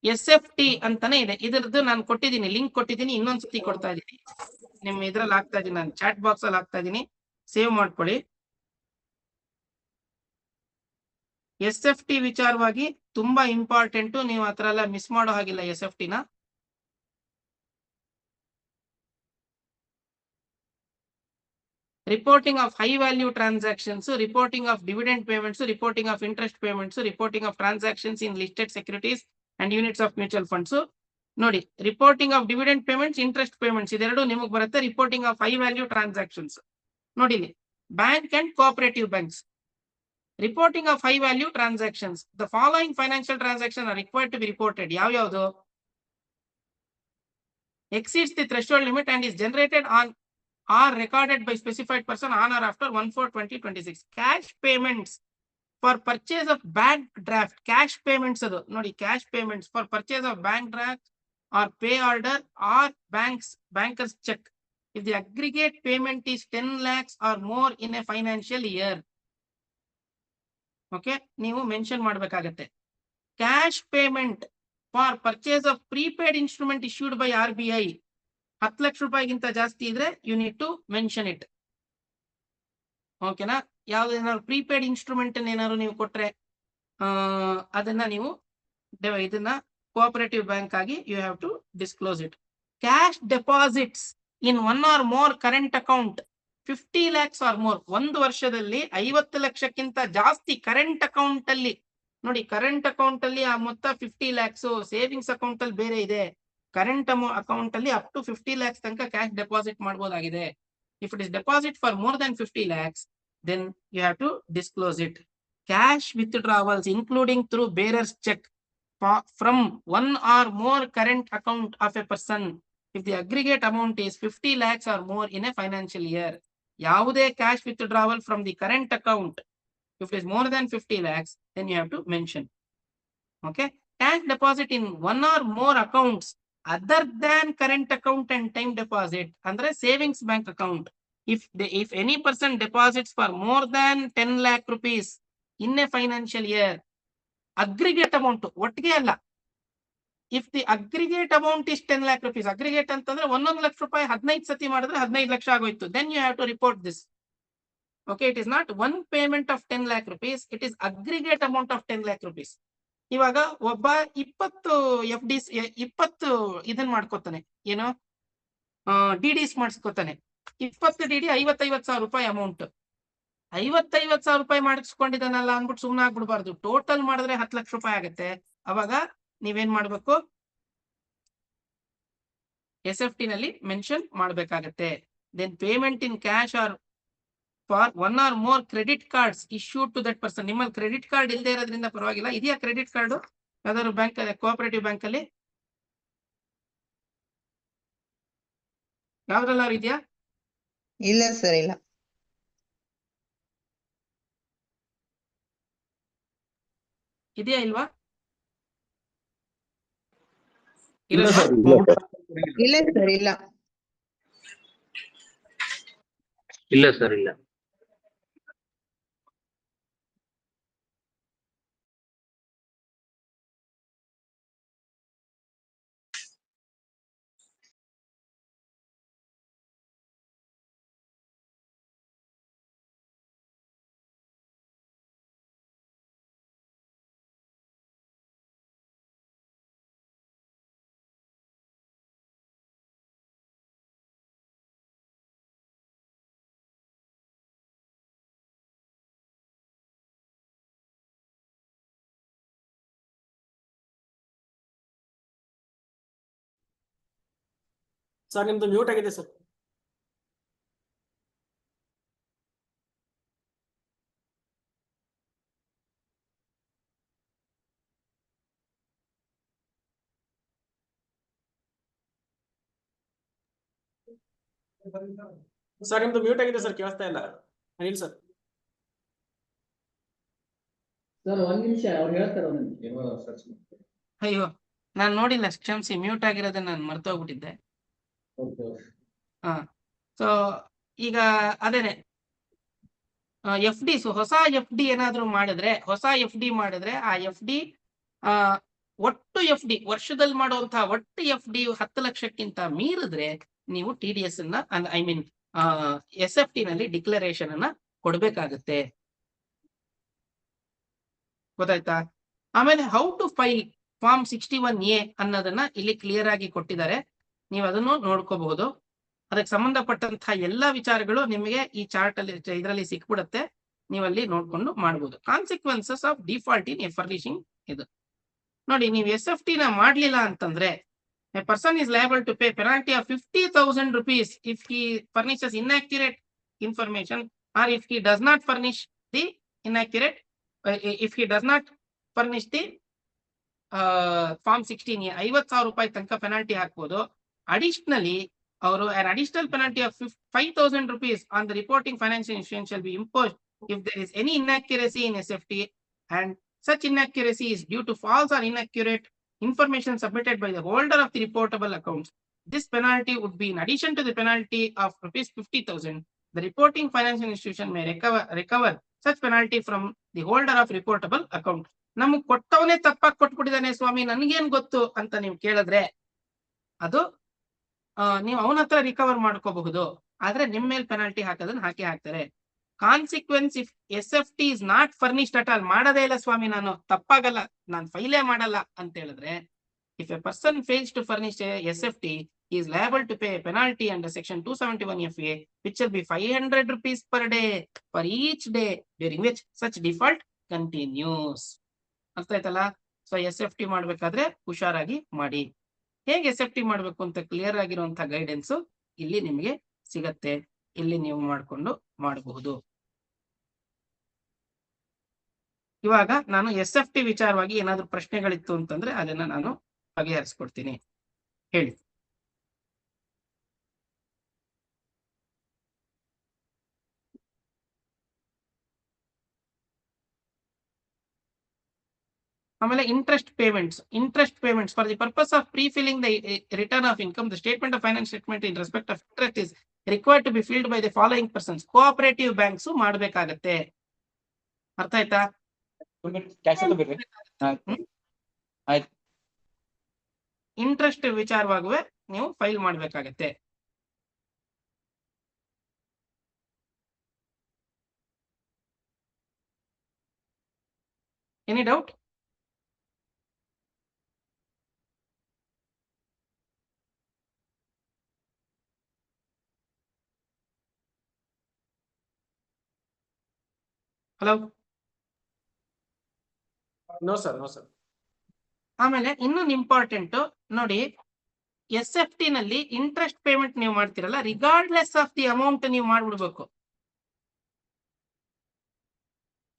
SFT ಅಂತಾನೆ ಇದೆ, ಇದರದ್ದು ನಾನು ಕೊಟ್ಟಿದ್ದೀನಿ, ಲಿಂಕ್ ಕೊಟ್ಟಿದ್ದೀನಿ, ಇನ್ನೊಂದ್ಸತಿ ಕೊಡ್ತಾ ಇದ್ದೀನಿ. ನಿಮ್ ಇದ್ರಲ್ಲಿ ಹಾಕ್ತಾ ಇದೀನಿ, ನಾನು ಚಾಟ್ ಬಾಕ್ಸ್ ಅಲ್ಲಿ ಹಾಕ್ತಾ ಇದೀನಿ, ಸೇವ್ ಮಾಡ್ಕೊಳ್ಳಿ. SFT ವಿಚಾರವಾಗಿ ತುಂಬಾ ಇಂಪಾರ್ಟೆಂಟ್, ನೀವು ಆತರ ಎಲ್ಲ ಮಿಸ್ ಮಾಡೋ ಹಾಗಿಲ್ಲ SFT ನ. Reporting of high value transactions, reporting of dividend payments, reporting of interest payments, reporting of transactions in listed securities and units of mutual funds. ನೋಡಿ, reporting of dividend payments, interest payments ಇದೆರಡು ನಿಮಗೆ ಬರುತ್ತೆ. Reporting of high value transactions ನೋಡಿ, bank and cooperative banks. Reporting of high value transactions. The following financial transactions are required to be reported. ಯಾವ್ಯಾವುದು? Exceeds the threshold limit and is generated on or recorded by specified person on or after 1/4/2026. Cash payments for purchase of bank draft. Cash payments ಅದು ನೋಡಿ, cash payments for purchase of bank draft or pay order or banker's check. If the aggregate payment is 10 lakhs or more in a financial year. ಓಕೆ, ನೀವು mention ಮಾಡಬೇಕಾಗತ್ತೆ. Cash payment for purchase of prepaid instrument issued by RBI 10 ಲಕ್ಷ ರೂಪಾಯಿಗಿಂತ ಜಾಸ್ತಿ ಇದ್ರೆ you need to mention it. ಓಕೆನಾ? ಯಾವ್ದೇನಾದ್ರು prepaid instrument ಏನಾದ್ರು ನೀವು ಕೊಟ್ರೆ ಅದನ್ನ ನೀವು ಇದನ್ನ ಕೋಆಪರೇಟಿವ್ ಬ್ಯಾಂಕ್ ಆಗಿ you have to disclose it. Cash deposits in 1 or more current account 50 lakhs or more, ಒಂದು ವರ್ಷದಲ್ಲಿ 50 ಲಕ್ಷಕ್ಕಿಂತ ಜಾಸ್ತಿ ಕರೆಂಟ್ ಅಕೌಂಟ್ ಅಲ್ಲಿ. ನೋಡಿ, ಕರೆಂಟ್ ಅಕೌಂಟ್ ಅಲ್ಲಿ ಆ ಮೊತ್ತ 50 lakhs, ಸೇವಿಂಗ್ಸ್ ಅಕೌಂಟ್ ಅಲ್ಲಿ ಬೇರೆ ಇದೆ. ಕರೆಂಟ್ ಅಕೌಂಟ್ ಅಲ್ಲಿ ಅಪ್ ಟು 50 lakhs ತನಕ ಕ್ಯಾಶ್ ಡೆಪಾಸಿಟ್ ಮಾಡಬಹುದಾಗಿದೆ. If it is deposit for more than 50 lakhs, then you have to disclose it. Cash withdrawals including through bearer's check from 1 or more current account of a person if the aggregate amount is 50 lakhs or more in a financial year. ಯಾವುದೇ cash withdrawal from the current account, if it is more than 50 lakhs, then you have to mention. Okay, cash deposit in 1 or more accounts other than current account and time deposit andre savings bank account. If any person deposits for more than 10 lakh rupees in a financial year, aggregate amount ಒಟ್ಟಿಗೆ ಅಲ್ಲ, if the aggregate amount is 10 lakh rupees, aggregate ಅಂತಂದ್ರೆ 1 ಲಕ್ಷ ರೂಪಾಯಿ 15 ಸತಿ ಮಾಡಿದ್ರೆ 15 ಲಕ್ಷ ಆಗೋಯ್ತು, then you have to report this. Okay, it is not one payment of 10 lakh rupees, it is aggregate amount of 10 lakh rupees. ಇವಾಗ ಒಬ್ಬ 20 FDs 20 ಇದನ್ನ ಮಾಡ್ಕೋತಾನೆ, ಏನು DDs ಮಾಡಿಸ್ಕೋತಾನೆ. 20 DD 50,000 ರೂಪಾಯಿ ಅಮೌಂಟ್. 50,000 ರೂಪಾಯಿ ಮಾಡಿಸ್ಕೊಂಡಿದ್ದಾನಲ್ಲ ಅಂದ್ಬಿಟ್ಟು ಸುಮ್ಮನೆ ಆಗ್ಬಿಡ್ಬಾರ್ದು. ಟೋಟಲ್ ಮಾಡಿದ್ರೆ 10 ಲಕ್ಷ ರೂಪಾಯಿ ಆಗುತ್ತೆ. ಅವಾಗ ನೀವೇನ್ ಮಾಡ್ಬೇಕು? SFT ನಲ್ಲಿ ಮೆನ್ಷನ್ ಮಾಡ್ಬೇಕಾಗತ್ತೆ. Then payment in cash or for 1 or more credit cards issued to that person. ನಿಮ್ಮಲ್ಲಿ ಕ್ರೆಡಿಟ್ ಕಾರ್ಡ್ ಇಲ್ಲದೆ ಇರೋದ್ರಿಂದ ಪರವಾಗಿಲ್ಲ. ಇದೆಯಾ ಕ್ರೆಡಿಟ್ ಕಾರ್ಡ್ ಯಾವ್ದಾದ್ರು ಬ್ಯಾಂಕ್, ಕೋಆಪರೇಟಿವ್ ಬ್ಯಾಂಕ್ ಅಲ್ಲಿ ಯಾವ್ದ್ರಲ್ಲಾರು ಇದೆಯಾ? ಇಲ್ಲ ಸರ್, ಇಲ್ಲ. ಇದೆಯಾ ಇಲ್ವಾ? ಇಲ್ಲ ಸರ್, ಇಲ್ಲ. ಇಲ್ಲ ಸರ್ ಇಲ್ಲ. ಸರ್ ನಿಮ್ದು ಮ್ಯೂಟ್ ಆಗಿದೆ ಸರ್. ಸರ್ ನಿಮ್ದು ಮ್ಯೂಟ್ ಆಗಿದೆ ಸರ್, ಕೇಳಿಸ್ತಾ ಇಲ್ಲ. ಅನಿಲ್ ಸರ್. ಸರ್ ಒಂದ್ ನಿಮಿಷ ಅವ್ರು ಹೇಳ್ತಾರೆ ಒಂದ್ ನಿಮಿಷ. ಅಯ್ಯೋ ನಾನ್ ನೋಡಿಲ್ಲ, ಕ್ಷಮಿಸಿ, ಮ್ಯೂಟ್ ಆಗಿರೋದನ್ನ ನಾನು ಮರ್ತೋಗ್ಬಿಟ್ಟಿದ್ದೆ. ಹಾ, ಸೊ ಈಗ ಅದೇನೆ ಎಫ್ ಡಿ, ಹೊಸ ಎಫ್ ಡಿ ಏನಾದ್ರು ಮಾಡಿದ್ರೆ, ಆ ಎಫ್ ಡಿ ಒಟ್ಟು ಎಫ್ ಡಿ ವರ್ಷದಲ್ಲಿ ಮಾಡುವಂತಹ ಒಟ್ಟು ಎಫ್ ಡಿ 10 ಲಕ್ಷಕ್ಕಿಂತ ಮೀರಿದ್ರೆ ನೀವು TDS ಅನ್ನ ಐ ಮೀನ್ SFT ನಲ್ಲಿ ಡಿಕ್ಲರೇಷನ್ ಅನ್ನ ಕೊಡ್ಬೇಕಾಗುತ್ತೆ. ಗೊತ್ತಾಯ್ತಾ? ಆಮೇಲೆ how to file form 61A ಅನ್ನೋದನ್ನ ಇಲ್ಲಿ ಕ್ಲಿಯರ್ ಆಗಿ ಕೊಟ್ಟಿದ್ದಾರೆ. ನೀವು ಅದನ್ನು ನೋಡ್ಕೋಬಹುದು. ಅದಕ್ಕೆ ಸಂಬಂಧಪಟ್ಟಂತಹ ಎಲ್ಲಾ ವಿಚಾರಗಳು ನಿಮಗೆ ಈ ಚಾರ್ಟ್ ಅಲ್ಲಿ ಇದರಲ್ಲಿ ಸಿಕ್ಬಿಡುತ್ತೆ. ನೀವಲ್ಲಿ ನೋಡ್ಕೊಂಡು ಮಾಡ್ಬೋದು. Consequences of default in furnishing ಇದು ನೋಡಿ. ನೀವು SFT ನ ಮಾಡ್ಲಿಲ್ಲ ಅಂತಂದ್ರೆ a person is liable to pay penalty of 50,000 rupees if he furnishes inaccurate information, or if he does not furnish the inaccurate if he does not furnish the form 16A. 50,000 ರೂಪಾಯಿ ತನಕ penalty ಹಾಕ್ಬೋದು. Additionally ಅವರು an additional penalty of 5,000 rupees on the reporting financial institution shall be imposed if there is any inaccuracy in SFT and such inaccuracy is due to false or inaccurate information submitted by the holder of the reportable accounts. This penalty would be in addition to the penalty of rupees 50,000. The reporting financial institution may recover such penalty from the holder of reportable account. ನಮಗ್ ಕೊಟ್ಟವನೇ ತಪ್ಪಾಗಿ ಕೊಟ್ಬಿಟ್ಟಿದ್ದಾನೆ ಸ್ವಾಮಿ, ನನ್ಗೇನ್ ಗೊತ್ತು ಅಂತ ನೀವು ಕೇಳಿದ್ರೆ ಅದು ನೀವು ಅವನ ಹತ್ರ ರಿಕವರ್ ಮಾಡ್ಕೋಬಹುದು. ಆದ್ರೆ ನಿಮ್ ಮೇಲೆ ಪೆನಾಲ್ಟಿ ಹಾಕೋದನ್ನ ಹಾಕ್ತಾರೆ. Consequence if SFT is not furnished at all, ಮಾಡದೇ ಇಲ್ಲ ಸ್ವಾಮಿ, ನಾನು ತಪ್ಪಾಗಲ್ಲ, ನಾನು ಫೈಲೇ ಮಾಡಲ್ಲ ಅಂತ ಹೇಳಿದ್ರೆ, if a person fails to furnish SFT he is liable to pay a penalty under section 271FA which will be 500 rupees per day for each day during which such default continues. ಅರ್ಥ ಆಯ್ತಲ್ಲ? So SFT ಮಾಡ್ಬೇಕಾದ್ರೆ ಹುಷಾರಾಗಿ ಮಾಡಿ. ಹೇಗೆ SFT ಮಾಡ್ಬೇಕು ಅಂತ clear ಆಗಿರುವಂತಹ guidance ಇಲ್ಲಿ ನಿಮಗೆ ಸಿಗತ್ತೆ. ಇಲ್ಲಿ ನೀವು ಮಾಡ್ಕೊಂಡು ಮಾಡಬಹುದು. ಇವಾಗ ನಾನು SFT ವಿಚಾರವಾಗಿ ಏನಾದ್ರು ಪ್ರಶ್ನೆಗಳಿತ್ತು ಅಂತಂದ್ರೆ ಅದನ್ನ ನಾನು ಬಗೆಹರಿಸ್ಕೊಡ್ತೀನಿ. ಹೇಳಿ. ಆಮೇಲೆ interest payments for the purpose of prefiling the return of income the statement of finance statement in respect of interest is required to be filed by the following persons. Cooperative banks ಮಾಡಬೇಕಾಗತ್ತೆ. ಅರ್ಥ ಆಯ್ತಾ? Interest ವಿಚಾರವಾಗುವೆ ನೀವು file ಮಾಡಬೇಕಾಗತ್ತೆ. Any doubt? Hello? No sir. ಆಮೇಲೆ ಇನ್ನೊಂದು important ನೋಡಿ, SFT ನಲ್ಲಿ ಇಂಟ್ರೆಸ್ಟ್ ಪೇಮೆಂಟ್ ನೀವು ಮಾಡ್ತಿರಲ್ಲ, ರಿಗಾರ್ಡ್ಲೆಸ್ ಆಫ್ ದಿ ಅಮೌಂಟ್ ನೀವು ಮಾಡ್ಬಿಡ್ಬೇಕು.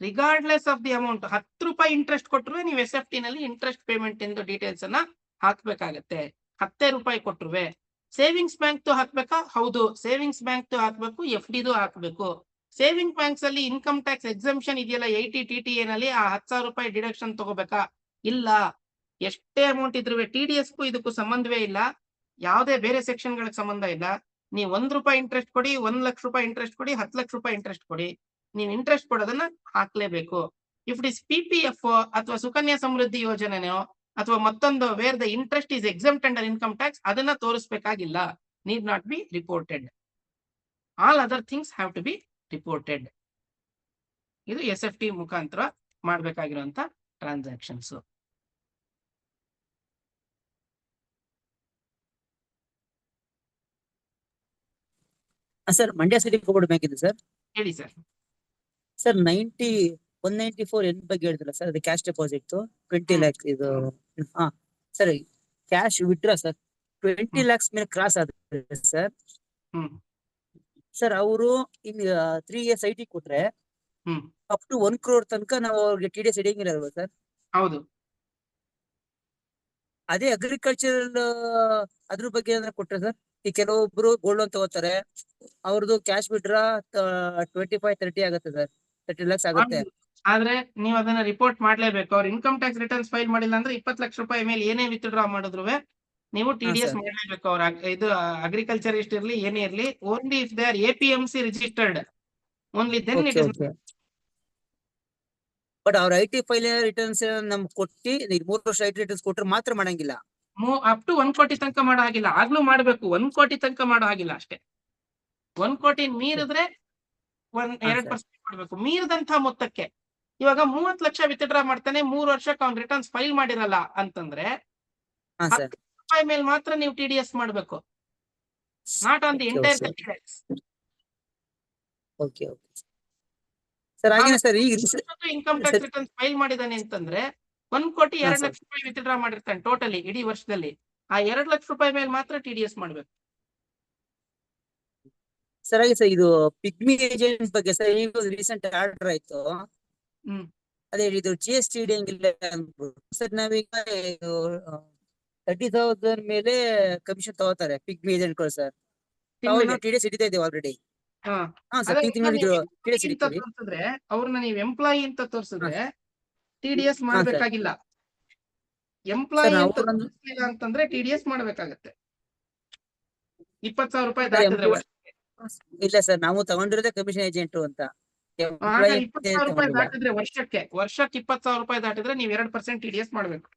ರಿಗಾರ್ಡ್ಲೆಸ್ ಆಫ್ ದಿ ಅಮೌಂಟ್ 10 ರೂಪಾಯಿ ಇಂಟ್ರೆಸ್ಟ್ ಕೊಟ್ಟರು ನೀವು SFT ನಲ್ಲಿ ಇಂಟ್ರೆಸ್ಟ್ ಪೇಮೆಂಟ್ ಎಂದು ಡೀಟೇಲ್ಸ್ ಅನ್ನ ಹಾಕ್ಬೇಕಾಗತ್ತೆ. 10 ರೂಪಾಯಿ ಕೊಟ್ಟರುವೆ. ಸೇವಿಂಗ್ಸ್ ಬ್ಯಾಂಕ್ ಹಾಕ್ಬೇಕಾ? ಹೌದು, ಸೇವಿಂಗ್ಸ್ ಬ್ಯಾಂಕ್ ಹಾಕ್ಬೇಕು, FD ಹಾಕ್ಬೇಕು. ಸೇವಿಂಗ್ ಬ್ಯಾಂಕ್ಸ್ ಅಲ್ಲಿ ಇನ್ಕಮ್ ಟ್ಯಾಕ್ಸ್ ಎಕ್ಸಂಪ್ಷನ್ ಇದೆಯಲ್ಲ 80 TTA ನಲ್ಲಿ, ಆ 10,000 ರೂಪಾಯಿ ಡಿಡಕ್ಷನ್ ತಗೋಬೇಕಾ? ಇಲ್ಲ. ಎಷ್ಟೇ ಅಮೌಂಟ್ ಇದ್ರು TDS ಇದಕ್ಕೂ ಸಂಬಂಧವೇ ಇಲ್ಲ. ಯಾವುದೇ ಬೇರೆ ಸೆಕ್ಷನ್ ಗಳಿಗೆ ಸಂಬಂಧ ಇಲ್ಲ. ನೀವು ₹1 ಇಂಟ್ರೆಸ್ಟ್ ಕೊಡಿ, 1,00,000 ಇಂಟ್ರೆಸ್ಟ್ ಕೊಡಿ, 10,00,000 ಇಂಟ್ರೆಸ್ಟ್ ಕೊಡಿ, ನೀವು ಇಂಟ್ರೆಸ್ಟ್ ಕೊಡೋದನ್ನ ಹಾಕ್ಲೇಬೇಕು. ಇಫ್ ಇಟ್ ಇಸ್ PPF ಅಥವಾ ಸುಕನ್ಯಾ ಸಮೃದ್ಧಿ ಯೋಜನೆನೋ ಅಥವಾ ಮತ್ತೊಂದು where the interest is exempt under income tax, ಅದನ್ನ ತೋರಿಸಬೇಕಾಗಿಲ್ಲ. Need not be reported. All other things have to be reported. ಇದು SFT ಮುಖಾಂತರ ಮಾಡಬೇಕಾಗಿರುವಂತ transactions. Sir Mandya city cooperative bank ಇದೆ ಸರ್. ಹೇಳಿ ಸರ್. ಸರ್ 194 ಎನ್ ಬಗ್ಗೆ ಹೇಳ್ತಿಲ್ಲ ಸರ್, ಅದು ಕ್ಯಾಶ್ ಡೆಪಾಸಿಟ್ 20 lakhs ಇದು. ಹಾ sir, cash withdraw sir 20 lakhs ಮೇಲೆ ಕ್ರಾಸ್ ಆದ್ರೆ ಸರ್, ಸರ್ ಅವರು ಇನ್ 3 years IT ಕೊಟ್ರೆ ಅಪ್ ಟು 1 crore ತನಕ ನಾವು ಅವ್ರಿಗೆ TDS ಹಿಡಿಯಂಗಿರಲ್ವಾ ಸರ್? ಹೌದು. ಅದೇ ಅಗ್ರಿಕಲ್ಚರಲ್ ಅದ್ರ ಬಗ್ಗೆ ಏನಾರ ಕೊಟ್ರೆ ಸರ್, ಈ ಕೆಲವೊಬ್ರು ಗೋಲ್ಡ್ ಲೋನ್ ತಗೋತಾರೆ, ಅವ್ರದ್ದು ಕ್ಯಾಶ್ ವಿಡ್ರಾ 25-30 ಆಗುತ್ತೆ ಸರ್, 30 lakhs ಆಗುತ್ತೆ. ಆದ್ರೆ ನೀವು ಅದನ್ನ ರಿಪೋರ್ಟ್ ಮಾಡ್ಲೇಬೇಕು. ಅವ್ರ ಇನ್ಕಮ್ ಟ್ಯಾಕ್ಸ್ ರಿಟರ್ನ್ಸ್ ಫೈಲ್ ಮಾಡಿಲ್ಲ ಅಂದ್ರೆ 20 ಲಕ್ಷ ರೂಪಾಯಿ ಮೇಲೆ ಏನೇ ವಿತ್ಡ್ರಾ ಮಾಡಿದ್ರು ನೀವು TDS ಮಾಡಲೇಬೇಕು. ಅವ್ರ ಇದು ಅಗ್ರಿಕಲ್ಚರ್ ಇರ್ಲಿ ಏನೇ ಇರ್ಲಿ, only if they are APMC registered, only then it is. But ಅವ್ರ IT ಫೈಲ್ ರಿಟರ್ನ್ಸ್ ನಮ್ಗೆ ಕೊಟ್ಟು 3 ವರ್ಷ IT ರಿಟರ್ನ್ಸ್ ಕೊಟ್ರೆ ಮಾತ್ರ ಮಾಡಂಗಿಲ್ಲ. ಅಪ್ ಟು 1 ಕೋಟಿ ತನಕ ಮಾಡೋ ಹಾಗಿಲ್ಲ. ಆಗ್ಲೂ ಮಾಡ್ಬೇಕು, 1 ಕೋಟಿ ತನಕ ಮಾಡೋ ಹಾಗಿಲ್ಲ ಅಷ್ಟೇ. 1 ಕೋಟಿ ಮೀರಿದ್ರೆ 2% ಮಾಡ್ಬೇಕು. ಮೀರಿದಂತ ಮೊತ್ತಕ್ಕೆ ಇವಾಗ 30 ಲಕ್ಷ ವಿತ್ಡ್ರಾ ಮಾಡ್ತಾನೆ, 3 ವರ್ಷಕ್ಕೆ ಅವ್ನ ರಿಟರ್ನ್ಸ್ ಫೈಲ್ ಮಾಡಿರಲ್ಲ ಅಂತಂದ್ರೆ 10 ರೂಪಾಯಿ ಮೇಲೆ ಮಾತ್ರ ನೀವು TDS ಮಾಡ್ಬೇಕು, not on the entire 30 lakhs. Okay okay sir. ಹಾಗೇನೆ ಸರ್, ಈಗ ಇನ್ಕಮ್ ಟ್ಯಾಕ್ಸ್ ರಿಟರ್ನ್ಸ್ ಫೈಲ್ ಮಾಡಿದಾನೆ ಅಂತಂದ್ರೆ 1 ಕೋಟಿ 2 ಲಕ್ಷ ರೂಪಾಯಿ ವಿತ್ಡ್ರಾ ಮಾಡಿರ್ತಾನೆ ಟೋಟಲಿ ಇಡೀ ವರ್ಷದಲ್ಲಿ. ಆ 2 ಲಕ್ಷ ರೂಪಾಯಿ ಮೇಲೆ ಮಾತ್ರ TDS ಮಾಡ್ಬೇಕು. ಸರ್ ಹಾಗೆ ಸರ್, ಇದು ಪಿಗ್ಮಿ ಏಜೆಂಟ್ ಬಗ್ಗೆ ಸರ್ ಈಗ ರೀಸೆಂಟ್ ಆರ್ಡರ್ ಆಯ್ತು. ಅದೇ ಇದು GST ಹಿಡಿಯಂಗಿಲ್ಲ ಅಂದ್ಬಿಟ್ಟು ಸರ್, ನಾವೀಗ 30,000 ಮೇಲೆ ಕಮಿಷನ್ ತಗೋತಾರೆ ಪಿಗ್ಮಿ ಏಜೆಂಟ್ಗಳು ಸರ್. ನಾವು TDS ಹಿಡಿತಾ ಇದ್ದೇವೆ ಆಲ್ರೆಡಿ. ಅವ್ರನ್ನ ನೀವು ಎಂಪ್ಲಾಯಿ ಅಂತ ತೋರಿಸಿದ್ರೆ TDS ಮಾಡ್ಬೇಕಾಗಿಲ್ಲ. ಎಂಪ್ಲಾಯಿ ಅಂತ ತೋರಿಸಲಿಲ್ಲ ಅಂತಂದ್ರೆ TDS ಮಾಡ್ಬೇಕಾಗತ್ತೆ. 20,000 ರೂಪಾಯಿ ದಾಟಿದ್ರೆ ಇಲ್ಲ ಸರ್, ನಾವು ತಗೊಂಡಿರೋದೇ ಕಮಿಷನ್ ಏಜೆಂಟ್ ಅಂತ. 20,000 ರೂಪಾಯಿ ದಾಟಿದ್ರೆ ವರ್ಷಕ್ಕೆ 20,000 ರೂಪಾಯಿ ದಾಟಿದ್ರೆ ನೀವು 2% TDS ಮಾಡ್ಬೇಕು.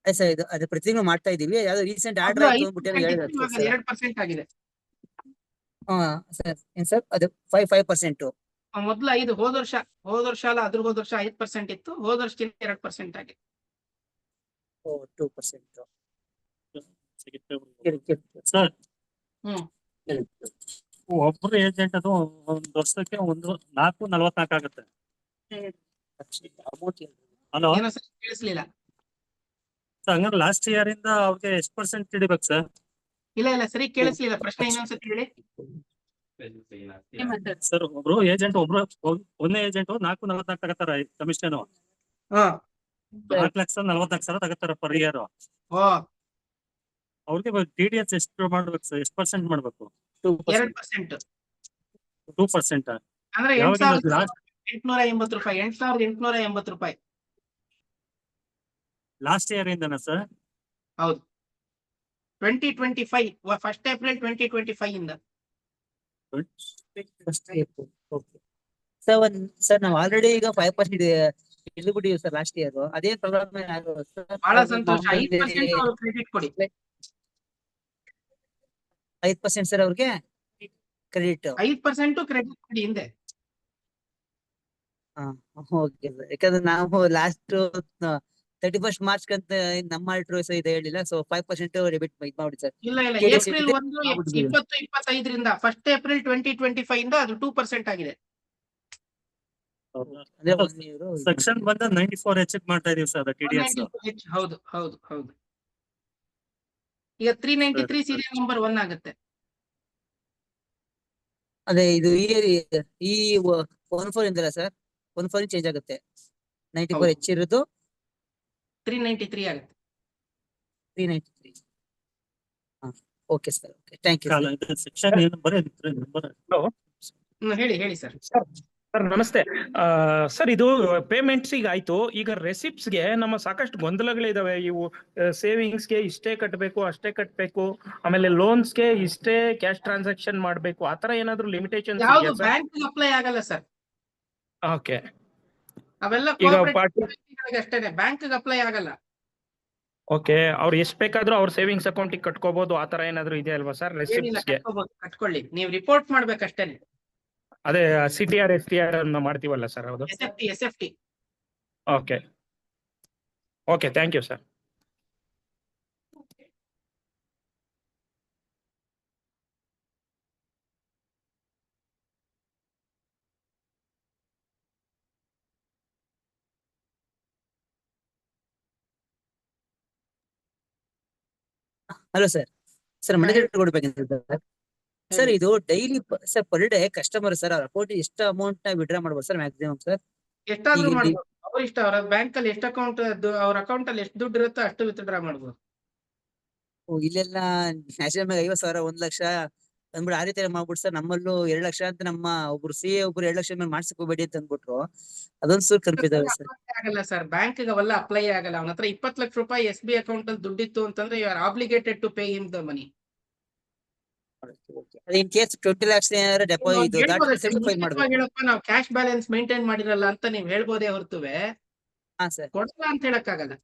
ಸರ್ ಇದು ಅದು ಪ್ರತಿ ತಿಂಗಳು ಮಾಡ್ತಾ ಇದೀವಿ. ಯಾವ್ದೋ ರೀಸೆಂಟ್ ಆರ್ಡರ್ ಆಯ್ತು ಅಂದ್ಬಿಟ್ಟು ಹೇಳಿದ್ರು 2% ಆಗಿದೆ. ಸರ್ ಏನ್ ಸರ್ ಅದು 5%. ಮೊದ್ಲು 5, ಹೋದ ವರ್ಷ ಅಲ್ಲ, ಅದ್ರ ಹೋದ ವರ್ಷ 5% ಇತ್ತು, ಹೋದ ವರ್ಷದಿಂದ 2% ಆಗಿದೆ. 2%. ಸರ್ ಒಬ್ರು ಏಜೆಂಟ್ ಅದು ಒಂದು ವರ್ಷಕ್ಕೆ 444 ಆಗುತ್ತೆ. ಹಲೋ ಕೇಳಿಸ್ಲಿಲ್ಲ. ಹಂಗಾರೆ ಲಾಸ್ಟ್ ಇಯರ್ ಇಂದ ಅವ್ರಿಗೆ ಎಷ್ಟು % ಹಿಡಿಬೇಕು ಸರ್? ಇಲ್ಲ ಸರಿ ಕೇಳಿಸ್ಲಿಲ್ಲ, ಪ್ರಶ್ನೆ ಇನ್ನೊಂದ್ಸತಿ ಹೇಳಿ ಸರ್. ಒಬ್ರು ಏಜೆಂಟ್ ಒಂದೇ ಏಜೆಂಟ್ 444 ತಗತಾರ ಕಮಿಷನ್. 4,40,00,000 ತಗತಾರ ಪರ್ ಇಯರ್. ಅವ್ರಿಗೆ TDS ಎಷ್ಟು ಮಾಡ್ಬೇಕು ಸರ್? ಎಷ್ಟು % ಮಾಡ್ಬೇಕು? 2%. 2% ಅಂದ್ರೆ 8,880 ರೂಪಾಯಿ. 8,880 ರೂಪಾಯಿ ಲಾಸ್ಟ್ ಇಯರ್ ಇಂದನಾ ಸರ್? ಹೌದು, 2025 1st April 2025 ಇಂದ. ಸರ್ ನಾವು ಆಲ್ರೆಡಿ ಈಗ 5% ಇಳಿದ್ಬಿಟ್ಟಿವಿ ಸರ್ ಲಾಸ್ಟ್ ಇಯರ್. ಅದೇ ಪ್ರಾಬ್ಲಮ್ ಬಹಳ ಸಂತೋಷ. 5% ಕ್ರೆಡಿಟ್ ಕೊಡಿ. 5% ಸರ್ ಅವ್ರಿಗೆ ಕ್ರೆಡಿಟ್. 5% ಕ್ರೆಡಿಟ್ ಕೊಡಿ ಹಿಂದೆ. ಓಕೆ ಸರ್, ಯಾಕಂದ್ರೆ ನಾವು ಲಾಸ್ಟ್ 31st March ಅಂತ ನಮ್ಮ ಆಲ್ಟ್ರೋಸ್ ಇದೆ ಹೇಳಿಲ್ಲ, ಸೊ 5% ಡೆಬಿಟ್ ಮಾಡಿ ಸರ್. ಇಲ್ಲ April 1, 2025 1st April 2025 ಇಂದ ಅದು 2% ಆಗಿದೆ. ಸೆಕ್ಷನ್ ಬಂದ 94H ಮಾಡ್ತಾ ಇದೀವಿ ಸರ್ TDS. ಹೌದು. ಈಗ 393 ಸೀರಿಯಲ್ ನಂಬರ್ 1 ಆಗುತ್ತೆ. ಅದೇ ಇದು ಈ 14 ಇಂದಲ್ಲ ಸರ್, 14 ಚೇಂಜ್ ಆಗುತ್ತೆ. 94H ಇರೋದು 393 ಆಗುತ್ತೆ. 393. Okay sir, okay thank you. Section ಏನು ಬರೀ ನಂಬರ್. ಹೇಳಿ ಸರ್. ಸರ್ ನಮಸ್ತೆ. ಸರ್ ಇದು ಪೇಮೆಂಟ್ಸ್ ಈಗ ಆಯ್ತು. ಈಗ ರೆಸಿಪ್ಟ್ಸ್ಗೆ ನಮ್ಮ ಸಾಕಷ್ಟು ಗೊಂದಲಗಳಿದಾವೆ. ಇವು ಸೇವಿಂಗ್ಸ್ಗೆ ಇಷ್ಟೇ ಕಟ್ಟಬೇಕು, ಅಷ್ಟೇ ಕಟ್ಟಬೇಕು, ಆಮೇಲೆ ಲೋನ್ಸ್ಗೆ ಇಷ್ಟೇ ಕ್ಯಾಶ್ ಟ್ರಾನ್ಸಾಕ್ಷನ್ ಮಾಡಬೇಕು, ಆತರ ಏನಾದ್ರು ಲಿಮಿಟೇಷನ್ಸ್ ಯಾವ್ದು ಇದೆಯಾ ಸರ್? ಬ್ಯಾಂಕ್ ಅಪ್ಲೈ ಆಗಲ್ಲ ಸರ್. ಓಕೆ. ಅವೆಲ್ಲ ಈಗ ಕೋಆಪರೇಟಿವ್ ಅಷ್ಟೇನೆ, ಬ್ಯಾಂಕ್ ಅಪ್ಲೈ ಆಗಲ್ಲ. ಓಕೆ, ಅವ್ರು ಎಷ್ಟ್ ಬೇಕಾದ್ರೂ ಅವ್ರ ಸೇವಿಂಗ್ಸ್ ಅಕೌಂಟಿಗೆ ಕಟ್ಕೋಬಹುದು, ಆತರ ಏನಾದ್ರು ಇದೆ ಅಲ್ವಾ ಸರ್ ಏನಿಲ್ಲ, ರೆಸಿಪ್ಟ್ಸ್ಗೆ? ಕಟ್ಕೊಳ್ಳಿ, ನೀವು ರಿಪೋರ್ಟ್ ಮಾಡ್ಬೇಕಷ್ಟೇನೆ. ಅದೇ CTR STR ಅನ್ನ ಮಾಡ್ತೀವಲ್ಲ ಸರ್, ಹೌದು. SFT. Okay okay, thank you sir. Hello sir. Sir ಮನೆ ಕೊಡ್ಬೇಕಂತ ಸರ್. ಇದು daily sir per day customer sir ಅವ್ರ ಅಕೌಂಟ್ ಎಷ್ಟು ಅಮೌಂಟ್ ನ ವಿಡ್ರಾ ಮಾಡ್ಬೋದು ಸರ್ ಮ್ಯಾಕ್ಸಿಮಮ್ ಸರ್? ಎಷ್ಟಾದ್ರೂ ಮಾಡ್ಬೋದು, ಅವ್ರ ಇಷ್ಟ. ಅವ್ರ ಬ್ಯಾಂಕ್ ಅಲ್ಲಿ ಎಷ್ಟು ಅಕೌಂಟ್, ಅವ್ರ ಅಕೌಂಟ್ ಅಲ್ಲಿ ಎಷ್ಟು ದುಡ್ಡು ಇರುತ್ತೋ ಅಷ್ಟು ವಿತ್ಡ್ರಾ ಮಾಡ್ಬೋದು. ಇಲ್ಲೆಲ್ಲ ನ್ಯಾಷನಲ್ 50,000 1 ಲಕ್ಷ ಅಂದ್ಬಿಟ್ಟು ಆ ರೀತಿ ಮಾಡ್ಬಿಟ್ಟು ಸರ್. ನಮ್ಮಲ್ಲೂ 2 ಲಕ್ಷ ಅಂತ ನಮ್ಮ ಒಬ್ರು CA ಒಬ್ರು 2 ಲಕ್ಷ ಮೇಲೆ ಮಾಡ್ಸಕ್ ಹೋಗ್ಬೇಡಿ ಅಂತ ಅಂದ್ಬಿಟ್ರು. ಅದೊಂದು ಸೂರ್ ಕನ್ಫ್ಯೂಸ್ ಆಗಿದೆ ಸರ್. ಆಗಲ್ಲ ಸರ್, ಬ್ಯಾಂಕ್ ಅವೆಲ್ಲ ಅಪ್ಲೈ ಆಗಲ್ಲ. ಅವನ ಹತ್ರ 20 ಲಕ್ಷ ರೂಪಾಯಿ SB ಅಕೌಂಟ್ ಅಲ್ಲಿ ದುಡ್ಡಿತ್ತು ಅಂತಂದ್ರೆ you are obligated to pay him the money. In case 20 lakhs ಏನಾದ್ರೆ ಡೆಪಾಸಿಟ್ ಸರ್ಟಿಫೈ ಮಾಡ್ಬೇಕು. ಹೇಳಪ್ಪ, ನಾವು ಕ್ಯಾಶ್ ಬ್ಯಾಲೆನ್ಸ್ ಮೇಂಟೈನ್ ಮಾಡಿರಲ್ಲ ಅಂತ ನೀವ್ ಹೇಳ್ಬೋದೇ ಹೊರತುವೆ ಕೊಡಲ್ಲ ಅಂತ ಹೇಳಕ್ಕಾಗಲ್ಲ.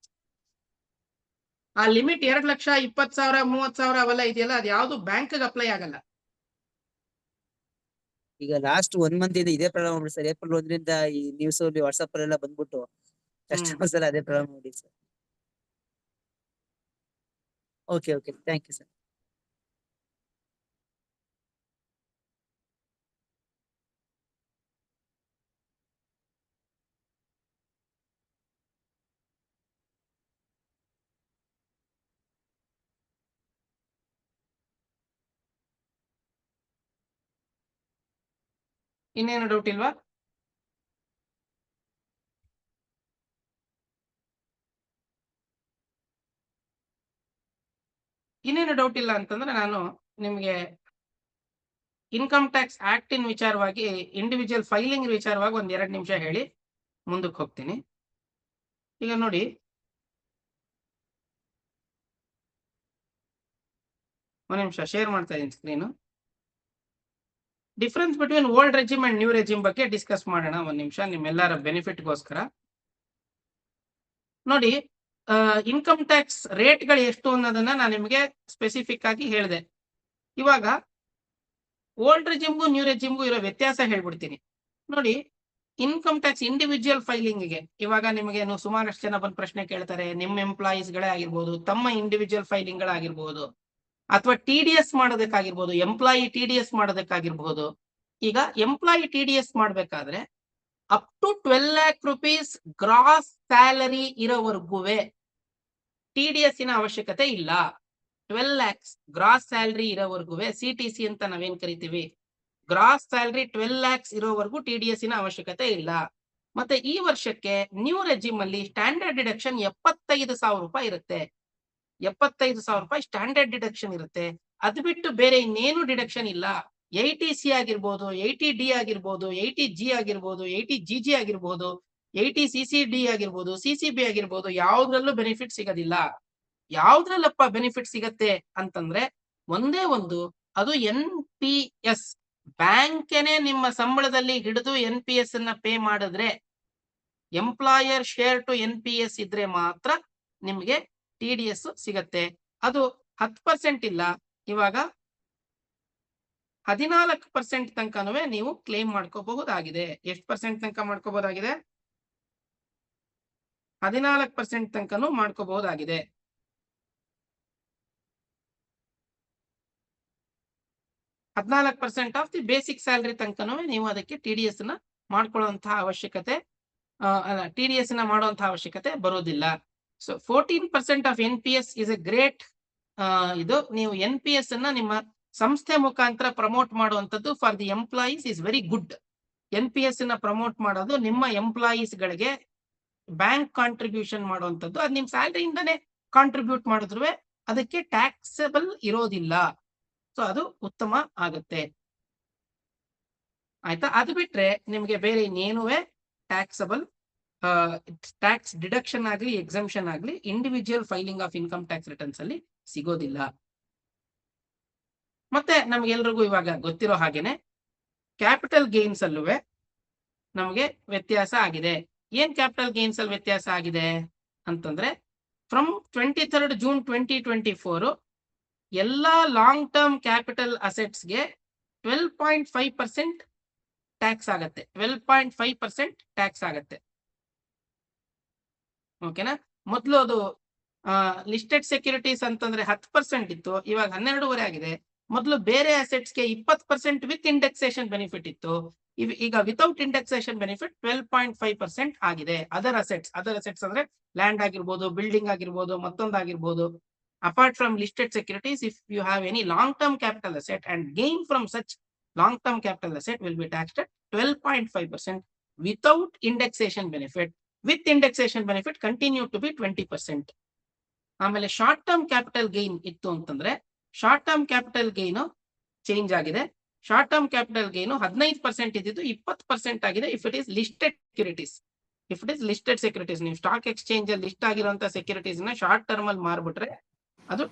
ಆ ಲಿಮಿಟ್ 2 ಲಕ್ಷ 20,000 30,000 ಅವೆಲ್ಲ ಇದೆಯಲ್ಲ, ಅದು ಯಾವ್ದು ಬ್ಯಾಂಕ್ ಅಪ್ಲೈ ಆಗಲ್ಲ. ಈಗ ಲಾಸ್ಟ್ 1 ಮಂತ್ ಇಂದ ಇದೇ ಪ್ರಾಬ್ಲಮ್ ಆಗ್ಬಿಡಿ ಸರ್. ಏಪ್ರಿಲ್ 1ರಿಂದ ಈ ನ್ಯೂಸ್ ಅಲ್ಲಿ ವಾಟ್ಸ್ಆಪ್ ಅಲ್ಲೆಲ್ಲ ಬಂದ್ಬಿಟ್ಟು ಕಸ್ಟಮರ್ಸ್ ಎಲ್ಲ ಅದೇ ಪ್ರಾಬ್ಲಮ್ ಮಾಡಿ sir. Okay okay, thank you sir. ಇನ್ನೇನು ಡೌಟ್ ಇಲ್ವಾ? ಇನ್ನೇನು ಡೌಟ್ ಇಲ್ಲ ಅಂತಂದ್ರೆ ನಾನು ನಿಮ್ಗೆ ಇನ್ಕಮ್ ಟ್ಯಾಕ್ಸ್ ಆಕ್ಟ್ ಇನ್ ವಿಚಾರವಾಗಿ, ಇಂಡಿವಿಜುವಲ್ ಫೈಲಿಂಗ್ ವಿಚಾರವಾಗಿ 1-2 ನಿಮಿಷ ಹೇಳಿ ಮುಂದಕ್ಕೆ ಹೋಗ್ತೀನಿ. ಈಗ ನೋಡಿ, ಒಂದು ನಿಮಿಷ ಶೇರ್ ಮಾಡ್ತಾ ಇದ್ದೀನಿ screen. Difference between old regime and new regime ಬಗ್ಗೆ ಡಿಸ್ಕಸ್ ಮಾಡೋಣ 1 ನಿಮಿಷ, ನಿಮ್ಮೆಲ್ಲರ ಬೆನಿಫಿಟ್ಗೋಸ್ಕರ. ನೋಡಿ, ಇನ್ಕಮ್ ಟ್ಯಾಕ್ಸ್ ರೇಟ್ಗಳು ಎಷ್ಟು ಅನ್ನೋದನ್ನ ನಾನು ನಿಮಗೆ ಸ್ಪೆಸಿಫಿಕ್ ಆಗಿ ಹೇಳಿದೆ. ಇವಾಗ ಓಲ್ಡ್ ರೆಜಿಮ್ಗೂ ನ್ಯೂ ರೆಜಿಮ್ಗೂ ಇರೋ ವ್ಯತ್ಯಾಸ ಹೇಳ್ಬಿಡ್ತೀನಿ. ನೋಡಿ, ಇನ್ಕಮ್ ಟ್ಯಾಕ್ಸ್ ಇಂಡಿವಿಜುವಲ್ ಫೈಲಿಂಗ್ಗೆ ಇವಾಗ ನಿಮಗೆ ಸುಮಾರಷ್ಟು ಜನ ಬಂದು ಪ್ರಶ್ನೆ ಕೇಳ್ತಾರೆ. ನಿಮ್ಮ ಎಂಪ್ಲಾಯೀಸ್ಗಳೇ ಆಗಿರ್ಬೋದು, ತಮ್ಮ ಇಂಡಿವಿಜುವಲ್ ಫೈಲಿಂಗ್ಗಳಾಗಿರ್ಬೋದು, ಅಥವಾ TDS ಮಾಡೋದಕ್ಕಾಗಿರ್ಬೋದು, ಎಂಪ್ಲಾಯಿ TDS ಮಾಡೋದಕ್ಕಾಗಿರ್ಬೋದು. ಈಗ ಎಂಪ್ಲಾಯಿ TDS ಮಾಡ್ಬೇಕಾದ್ರೆ up to 12 lakh rupees gross salary ಇರೋವರೆಗುವೆ TDS ನ ಅವಶ್ಯಕತೆ ಇಲ್ಲ. 12 lakhs ಗ್ರಾಸ್ ಸ್ಯಾಲರಿ ಇರೋವರೆಗುವೆ CTC ಅಂತ ನಾವೇನ್ ಕರಿತೀವಿ, ಗ್ರಾಸ್ ಸ್ಯಾಲರಿ 12 lakhs ಇರೋವರೆಗೂ TDS ನ ಅವಶ್ಯಕತೆ ಇಲ್ಲ. ಮತ್ತೆ ಈ ವರ್ಷಕ್ಕೆ ನ್ಯೂ ರೆಜಿಮ್ ಅಲ್ಲಿ ಸ್ಟ್ಯಾಂಡರ್ಡ್ ಡಿಡಕ್ಷನ್ 75,000 ರೂಪಾಯಿ ಇರುತ್ತೆ. 75,000 ರೂಪಾಯಿ ಸ್ಟ್ಯಾಂಡರ್ಡ್ ಡಿಡಕ್ಷನ್ ಇರುತ್ತೆ. ಅದು ಬಿಟ್ಟು ಬೇರೆ ಇನ್ನೇನು ಡಿಡಕ್ಷನ್ ಇಲ್ಲ. 80C ಆಗಿರ್ಬೋದು, 80D ಆಗಿರ್ಬೋದು, 80G ಆಗಿರ್ಬೋದು, 80GG ಆಗಿರ್ಬೋದು, 80CCD ಆಗಿರ್ಬೋದು, CCB ಆಗಿರ್ಬೋದು, ಯಾವ್ದ್ರಲ್ಲೂ ಬೆನಿಫಿಟ್ ಸಿಗೋದಿಲ್ಲ. ಯಾವ್ದ್ರಲ್ಲಪ್ಪ ಬೆನಿಫಿಟ್ ಸಿಗತ್ತೆ ಅಂತಂದ್ರೆ ಒಂದೇ ಒಂದು, ಅದು NPS. ಬ್ಯಾಂಕೇನೆ ನಿಮ್ಮ ಸಂಬಳದಲ್ಲಿ ಹಿಡಿದು NPS ಅನ್ನ ಪೇ ಮಾಡಿದ್ರೆ, ಎಂಪ್ಲಾಯರ್ ಶೇರ್ ಟು NPS ಇದ್ರೆ ಮಾತ್ರ ನಿಮ್ಗೆ TDS ಸಿಗತ್ತೆ. ಅದು 10% ಇಲ್ಲ, ಇವಾಗ 14% ತನಕನೂ ನೀವು ಕ್ಲೇಮ್ ಮಾಡ್ಕೋಬಹುದಾಗಿದೆ. ಎಷ್ಟು ಪರ್ಸೆಂಟ್ ತನಕ ಮಾಡ್ಕೋಬಹುದಾಗಿದೆ? 14% ತನಕನೂ ಮಾಡ್ಕೋಬಹುದಾಗಿದೆ. $14 ಆಫ್ ದಿ ಬೇಸಿಕ್ ಸ್ಯಾಲರಿ ತನಕನೂ ನೀವು ಅದಕ್ಕೆ TDS ನ ಮಾಡ್ಕೊಳ್ಳುವಂತಹ ಅವಶ್ಯಕತೆ, TDS ನ ಮಾಡುವಂತಹ ಅವಶ್ಯಕತೆ ಬರೋದಿಲ್ಲ. So 14% of NPS is A great. ಇದು ನೀವು NPS ಅನ್ನ ನಿಮ್ಮ ಸಂಸ್ಥೆ ಮುಖಾಂತರ ಪ್ರಮೋಟ್ ಮಾಡುವಂತದ್ದು for the employees is very good. NPS ನ ಪ್ರಮೋಟ್ ಮಾಡೋದು ನಿಮ್ಮ ಎಂಪ್ಲಾಯೀಸ್ ಗಳಿಗೆ ಬ್ಯಾಂಕ್ ಕಾಂಟ್ರಿಬ್ಯೂಷನ್ ಮಾಡುವಂತದ್ದು. ಅದು ನಿಮ್ ಸ್ಯಾಲರಿಯಿಂದಾನೇ ಕಾಂಟ್ರಿಬ್ಯೂಟ್ ಮಾಡಿದ್ರು ಅದಕ್ಕೆ ಟ್ಯಾಕ್ಸಬಲ್ ಇರೋದಿಲ್ಲ. ಸೊ ಅದು ಉತ್ತಮ ಆಗುತ್ತೆ. ಆಯ್ತಾ? ಅದು ಬಿಟ್ರೆ ನಿಮ್ಗೆ ಬೇರೆ ಇನ್ನೇನುವೆ ಟ್ಯಾಕ್ಸಬಲ್ ಟ್ಯಾಕ್ಸ್ ಡಿಡಕ್ಷನ್ ಆಗ್ಲಿ ಎಕ್ಸಂಪ್ಷನ್ ಆಗ್ಲಿ individual filing of income tax returns ಅಲ್ಲಿ ಸಿಗೋದಿಲ್ಲ. ಮತ್ತೆ ನಮ್ಗೆಲ್ರಿಗೂ ಇವಾಗ ಗೊತ್ತಿರೋ ಹಾಗೇನೆ ಕ್ಯಾಪಿಟಲ್ ಗೇನ್ಸ್ ಅಲ್ಲೂ ನಮಗೆ ವ್ಯತ್ಯಾಸ ಆಗಿದೆ. ಏನ್ ಕ್ಯಾಪಿಟಲ್ ಗೇನ್ಸ್ ಅಲ್ಲಿ ವ್ಯತ್ಯಾಸ ಆಗಿದೆ ಅಂತಂದ್ರೆ, ಫ್ರಮ್ 23rd June 2024 ಎಲ್ಲಾ ಲಾಂಗ್ ಟರ್ಮ್ ಕ್ಯಾಪಿಟಲ್ ಅಸೆಟ್ಸ್ಗೆ 12.5% ಟ್ಯಾಕ್ಸ್ ಆಗತ್ತೆ. 12.5% ಟ್ಯಾಕ್ಸ್ ಆಗತ್ತೆ. ಓಕೆನಾ? ಮೊದಲು ಅದು ಲಿಸ್ಟೆಡ್ ಸೆಕ್ಯೂರಿಟೀಸ್ ಅಂತಂದ್ರೆ 10% ಇತ್ತು, ಇವಾಗ 12.5 ಆಗಿದೆ. ಮೊದಲು ಬೇರೆ ಅಸೆಟ್ಸ್ಗೆ 20% ವಿತ್ ಇಂಡೆಕ್ಸೇಷನ್ ಬೆನಿಫಿಟ್ ಇತ್ತು, ಈಗ ವಿತೌಟ್ ಇಂಡೆಕ್ಸೇಷನ್ ಬೆನಿಫಿಟ್ 12.5% ಆಗಿದೆ. ಅದರ್ ಅಸೆಟ್ಸ್ ಅಂದ್ರೆ ಲ್ಯಾಂಡ್ ಆಗಿರ್ಬೋದು, ಬಿಲ್ಡಿಂಗ್ ಆಗಿರ್ಬೋದು, ಮತ್ತೊಂದಾಗಿರ್ಬೋದು. Apart from listed securities, if you have any long term capital asset and gain from such long term capital asset will be taxed at 12.5% without indexation benefit. With indexation benefit continue to be 20%. ಆಮೇಲೆ short term capital gain ಇತ್ತು ಅಂತಂದ್ರೆ, short term capital gain change ಆಗಿದೆ. Short term capital gain 15% ಇದ್ದಿದ್ದು 20% ಆಗಿದೆ if it is listed securities. If it is listed securities, ನೀವು stock exchange ಅಲ್ಲಿ list ಆಗಿರುವಂತಹ securities ನ ಶಾರ್ಟ್ ಟರ್ಮ್ ಅಲ್ಲಿ ಮಾರ್ಬಿಟ್ರೆ ಅದು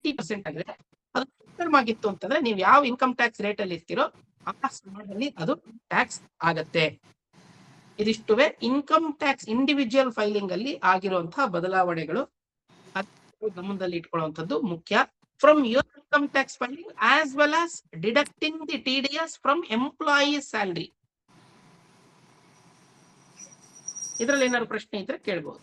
20% ಆಗಿದೆ. ಅದು ಟರ್ಮ್ ಆಗಿತ್ತು ಅಂತಂದ್ರೆ ನೀವು ಯಾವ ಇನ್ಕಮ್ ಟ್ಯಾಕ್ಸ್ ರೇಟ್ ಅಲ್ಲಿ ಇರ್ತೀರೋ ಆ ಸಮಯದಲ್ಲಿ ಅದು ಟ್ಯಾಕ್ಸ್ ಆಗತ್ತೆ. ಇದಿಷ್ಟುವೆ ಇನ್ಕಮ್ ಟ್ಯಾಕ್ಸ್ ಇಂಡಿವಿಜುವಲ್ ಫೈಲಿಂಗ್ ಅಲ್ಲಿ ಆಗಿರುವಂತಹ ಬದಲಾವಣೆಗಳು. ಗಮನದಲ್ಲಿ ಇಟ್ಕೊಳ್ಳುವಂಥದ್ದು ಮುಖ್ಯ. From your income tax filing as well as deducting the TDS from employees salary. ಇದರಲ್ಲಿ ಏನಾದ್ರು ಪ್ರಶ್ನೆ ಇದ್ರೆ ಕೇಳಬಹುದು.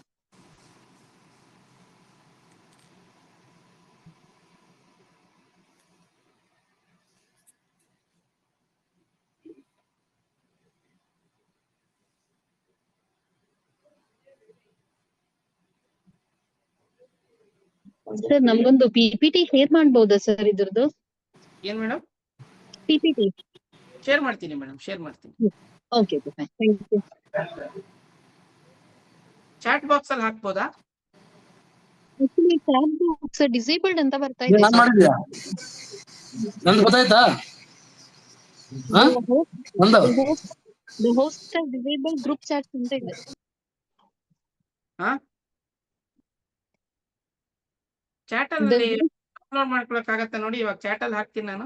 ಸರ್ ನಮ್ಗೊಂದು PPT ಶೇರ್ ಮಾಡ್ಬೋದಾ ಸರ್ ಇದ್ರದ್ದು? ಏನ್ ಮೇಡಮ್? PPT ಶೇರ್ ಮಾಡ್ತೀನಿ ಮೇಡಮ್, ಶೇರ್ ಮಾಡ್ತೀನಿ. Okay fine, thank you. Chat box ಅಲ್ಲಿ ಹಾಕ್ಬೋದಾ? ಆಕ್ಚುಲಿ ಚಾಟ್ ಬಾಕ್ಸ್ ಡಿಸೇಬಲ್ಡ್ ಅಂತ ಬರ್ತಾ ಇದೆ. ನಾನ್ ಮಾಡಿದ್ಯಾ? ನಂದು ಗೊತ್ತಾಯ್ತಾ? The host has disabled group chat ಅಂತ ಇದೆ. ಚಾಟ್ ಅಲ್ಲಿ ಡೌನ್ಲೋಡ್ ಮಾಡ್ಕೊಳಕ್ ಆಗತ್ತೆ ನೋಡಿ, ಇವಾಗ ಚಾಟ್ ಅಲ್ಲಿ ಹಾಕ್ತೀನಿ ನಾನು.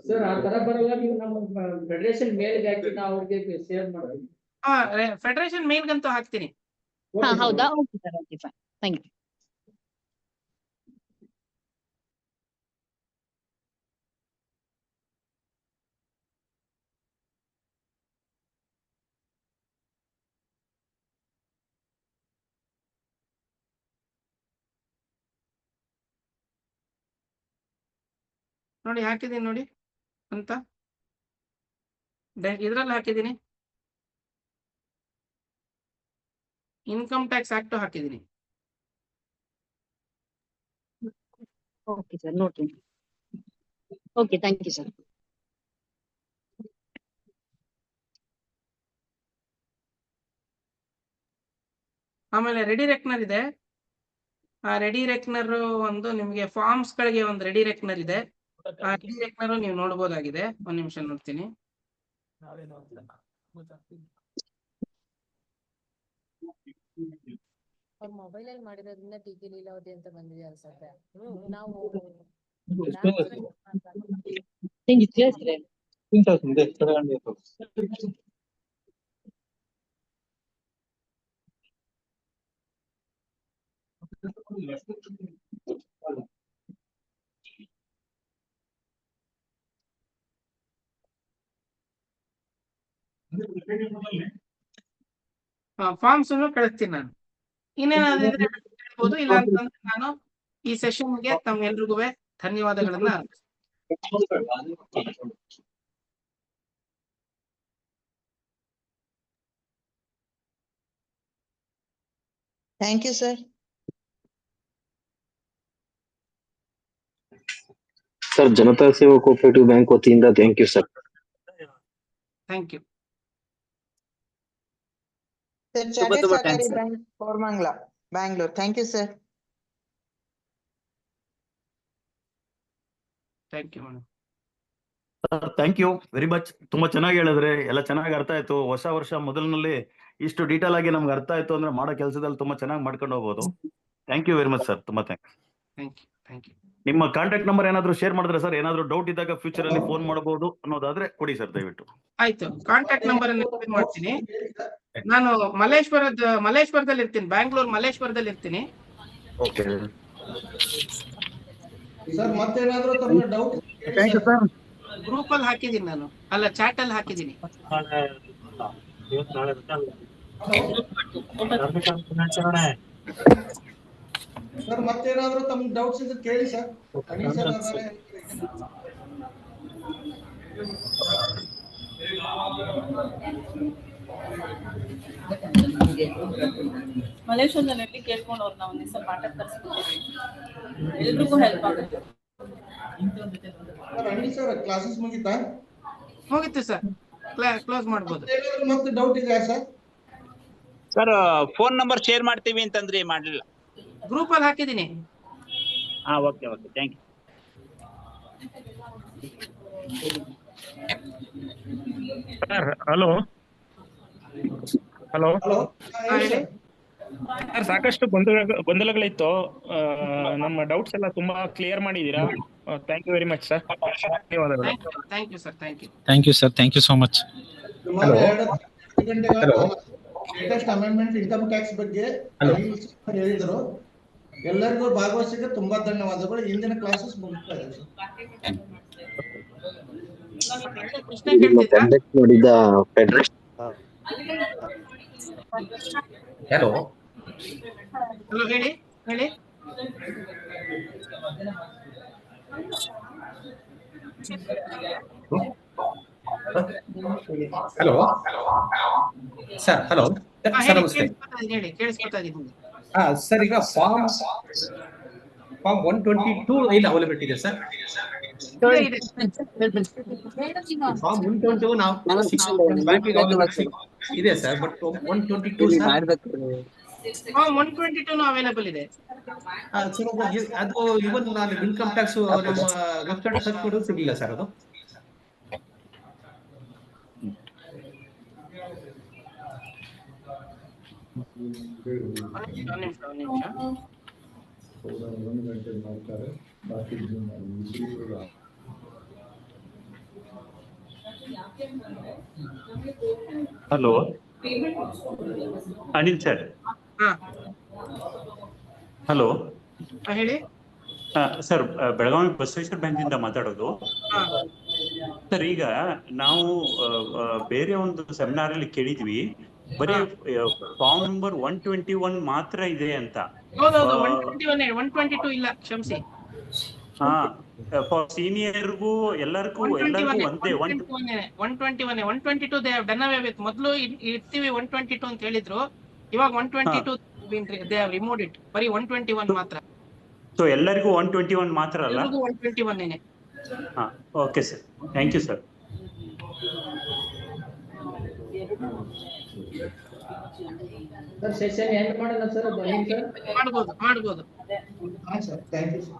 ಸರ್ ಆ ತರ ಬರಲ್ಲ, ನೀವು ನಮ್ಮ ಫೆಡರೇಷನ್ ಮೇಲ್ಗೆ ಹಾಕಿ ನಾವು ಅವ್ರಿಗೆ ಶೇರ್ ಮಾಡ್ತೀವಿ. ಫೆಡರೇಷನ್ ಮೇಲ್ಗಂತೂ ಹಾಕ್ತೀನಿ. ಹೌದಾ? Okay sir, okay fine, thank you. ನೋಡಿ ಹಾಕಿದೀನಿ ನೋಡಿ ಅಂತ, ಇದ್ರಲ್ಲಿ ಹಾಕಿದೀನಿ. ಇನ್ಕಮ್ ಟ್ಯಾಕ್ಸ್ ಆಕ್ಟ್ ಹಾಕಿದೀನಿ. ಓಕೆ ಸರ್, ನೋಡ್ತೀನಿ. Okay, thank you sir. ಆಮೇಲೆ ರೆಡಿ ರೆಕ್ನರ್ ಇದೆ. ಆ ರೆಡಿ ರೆಕ್ನರ್ ಒಂದು ನಿಮ್ಗೆ ಫಾರ್ಮ್ಸ್ ಗಳಿಗೆ ಒಂದು ರೆಡಿ ರೆಕ್ನರ್ ಇದೆ. ಆ ರೆಡಿ ರೆಕ್ನರ್ ನೀವು ನೋಡಬಹುದಾಗಿದೆ. ಒಂದ್ ನಿಮಿಷ ನೋಡ್ತೀನಿ. ಅವ್ರ ಮೊಬೈಲ್ ಅಲ್ಲಿ ಮಾಡಿರೋದ್ರಿಂದ ಟಿಟಿ ಲೀಲಾವತಿ ಅಂತ ಬಂದಿದೆ ಅನ್ಸುತ್ತೆ. ನಾವು ಫಾರ್ಮ್ಸ್ ಕಳಿಸ್ತೀನಿ ನಾನು. ಇನ್ನೇನಾದ್ರೂ ಇದ್ರೆ ಹೇಳ್ಬೋದು, ಇಲ್ಲ ಅಂತಂದ್ರೆ ನಾನು ಈ ಸೆಷನ್ಗೆ ತಮ್ಮೆಲ್ರಿಗೂ ಧನ್ಯವಾದಗಳನ್ನ. Thank you sir. Sir, Janata Seva cooperative bank ವತಿಯಿಂದ thank you sir. Thank you sir. ಚಾಟೆ Sahakari bank Koramangala, Bangalore. Thank you sir. Thank you madam. Sir thank you very much. ತುಂಬಾ ಚೆನ್ನಾಗಿ ಹೇಳಿದ್ರೆ, ಎಲ್ಲ ಚೆನ್ನಾಗಿ ಅರ್ಥ ಆಯ್ತು. ಹೊಸ ವರ್ಷ ಮೊದಲಿನಲ್ಲಿ ಇಷ್ಟು ಡೀಟೇಲ್ ಆಗಿ ನಮ್ಗೆ ಅರ್ಥ ಆಯ್ತು ಅಂದ್ರೆ ಮಾಡೋ ಕೆಲಸದಲ್ಲಿ ತುಂಬಾ ಚೆನ್ನಾಗಿ ಮಾಡ್ಕೊಂಡು ಹೋಗ್ಬೋದು. Thank you very much sir, ತುಂಬಾ ಥ್ಯಾಂಕ್ಸ್. Thank you. ನಿಮ್ಮ ಕಾಂಟ್ಯಾಕ್ಟ್ ನಂಬರ್ ಏನಾದ್ರು ಶೇರ್ ಮಾಡಿದ್ರೆ ಸರ್, ಏನಾದ್ರು ಡೌಟ್ ಇದ್ದಾಗ ಫ್ಯೂಚರ್ ಅಲ್ಲಿ ಫೋನ್ ಮಾಡಬಹುದು ಅನ್ನೋದಾದ್ರೆ ಕೊಡಿ ಸರ್ ದಯವಿಟ್ಟು. ಆಯ್ತು, ಕಾಂಟ್ಯಾಕ್ಟ್ ನಂಬರ್ ಅನ್ನು share ಮಾಡ್ತೀನಿ. ನಾನು ಮಲ್ಲೇಶ್ವರದಲ್ಲಿ ಇರ್ತೀನಿ, ಬ್ಯಾಂಗ್ಳೂರ್ ಮಲ್ಲೇಶ್ವರದಲ್ಲಿ ಇರ್ತೀನಿ. ಓಕೆ ಸರ್ ಮತ್ತೇನಾದ್ರೂ ತಮ್ಮ doubt thank you sir. Group ಅಲ್ಲಿ ಹಾಕಿದೀನಿ ನಾನು, ಅಲ್ಲ ಚಾಟ್ ಅಲ್ಲಿ ಹಾಕಿದೀನಿ. ಸರ್ ಮತ್ತೇನಾದ್ರೂ ತಮ್ಮ ಡೌಟ್ಸ್ ಇದ್ರೆ ಕೇಳಿ ಸರ್. ಅನಿಲ್ ಸರ್ ಅವರೇ. ಮಲೇಶ್ವರದಲ್ಲಿ ಕೇಳ್ಕೊಂಡು ಅವ್ರನ್ನ ಒಂದ್ ದಿವಸ ಪಾಠ ಕಲಿಸ್ಬಿಟ್ಟಿದ್ದೀವಿ, ಎಲ್ರಿಗೂ ಹೆಲ್ಪ್ ಆಗುತ್ತೆ. ಅನಿಲ್ ಸರ್ ಕ್ಲಾಸಸ್ ಮುಗಿತಾ? ಮುಗಿತು ಸರ್, ಕ್ಲೋಸ್ ಮಾಡ್ಬೋದು. ಮತ್ತೆ ಡೌಟ್ ಇದೆಯಾ sir? Sir phone number share ಮಾಡ್ತೀವಿ ಅಂತಂದ್ರಿ, ಮಾಡ್ಲಿಲ್ಲ. ಗ್ರೂಪ್ ಅಲ್ಲಿ ಹಾಕಿದೀನಿ. ಹಾ okay okay thank you. Sir hello hello sir, ಸಾಕಷ್ಟು ಗೊಂದಲಗಳಿತ್ತು. ನಮ್ಮ ಡೌಟ್ಸ್ ಎಲ್ಲ ತುಂಬಾ ಕ್ಲಿಯರ್ ಮಾಡಿದೀರಾ. Thank you very much sir. ಧನ್ಯವಾದಗಳು. Thank you sir, thank you. Thank you sir, thank you so much. Latest amendment income tax ಬಗ್ಗೆ ಹೇಳಿದ್ರು. ಎಲ್ಲರಿಗೂ ಭಾಗವಹಿಸಿಗೆ ತುಂಬಾ ಧನ್ಯವಾದಗಳು. ಇಂದಿನ ಕ್ಲಾಸಸ್ ಮುಗಿಸ್ತಾ ಇದೆ ಸರ್. ಕಂಡಕ್ಟ್ ಮಾಡಿದ ಫೆಡರೇಷನ್. ಹಲೋ ಹೇಳಿ ಹೇಳಿ. ಹಲೋ ಸರ್, ಹಲೋ ಸರ್, ನಮಸ್ತೆ. ಹೇಳಿ, ಕೇಳಿಸ್ಕೊತಾ ಇದ್ದೀನಿ. ಸರ್ ಈಗ ಫಾರ್ಮ್ 122 ಇಲ್ಲಿ ಅವೈಲಬಿಲಿಟಿ ಇದೆ ಸರ್. ಫಾರ್ಮ್ 122 ನಾವು ಇದೆ ಸರ್, ಬಟ್ 122 ಫಾರ್ಮ್ 122 ಅವೈಲೇಬಲ್ ಇದೆ. ಅದು ಇವನ್ ನಾನು ಇನ್ಕಮ್ ಟ್ಯಾಕ್ಸ್ ನಮ್ಮ ವೆಬ್ಸೈಟ್ ಸರ್ಚ್ ಮಾಡೋದು ಸಿಗಲಿಲ್ಲ ಸರ್. ಅದು ಹಲೋ ಅನಿಲ್ ಸರ್. ಹಲೋ ಹೇಳಿ ಸರ್, ಬೆಳಗಾವಿ ಬಸವೇಶ್ವರ ಬ್ಯಾಂಕ್ ಇಂದ ಮಾತಾಡೋದು ಸರ್. ಈಗ ನಾವು ಬೇರೆ ಒಂದು ಸೆಮಿನಾರ್ ಅಲ್ಲಿ ಕೇಳಿದ್ವಿ, ಬರೀ ಫಾರ್ಮ್ ನಂಬರ್ 121 ಮಾತ್ರ ಇದೆ ಅಂತ. ಹೌದೌದು, 122 ಇಲ್ಲ, ಕ್ಷಮಿಸಿ. ಹಾ, ಫಾರ್ ಸೀನಿಯರ್ಗೂ ಎಲ್ಲರಿಗೂ ಒಂದೇ 122 they have done away with. ಮೊದಲು ಇರ್ತೀವಿ 122 ಅಂತ ಹೇಳಿದ್ರು, ಇವಾಗ 122 ದೇ ಹ್ಯಾವ್ ರಿಮೂವ್ಡ್ ಇಟ್. ಬರೀ 121 ಮಾತ್ರ. ಸೊ ಎಲ್ಲರಿಗೂ 121 ಮಾತ್ರ ಅಲ್ಲ? 121 ಏನೆ. ಹಾ okay sir, thank you sir. Sir session end ಮಾಡೋಣ ಸರ್? ಮಾಡ್ಬೋದು ಮಾಡ್ಬೋದು. ಹಾ ಸರ್, ಥ್ಯಾಂಕ್ ಯು ಸರ್.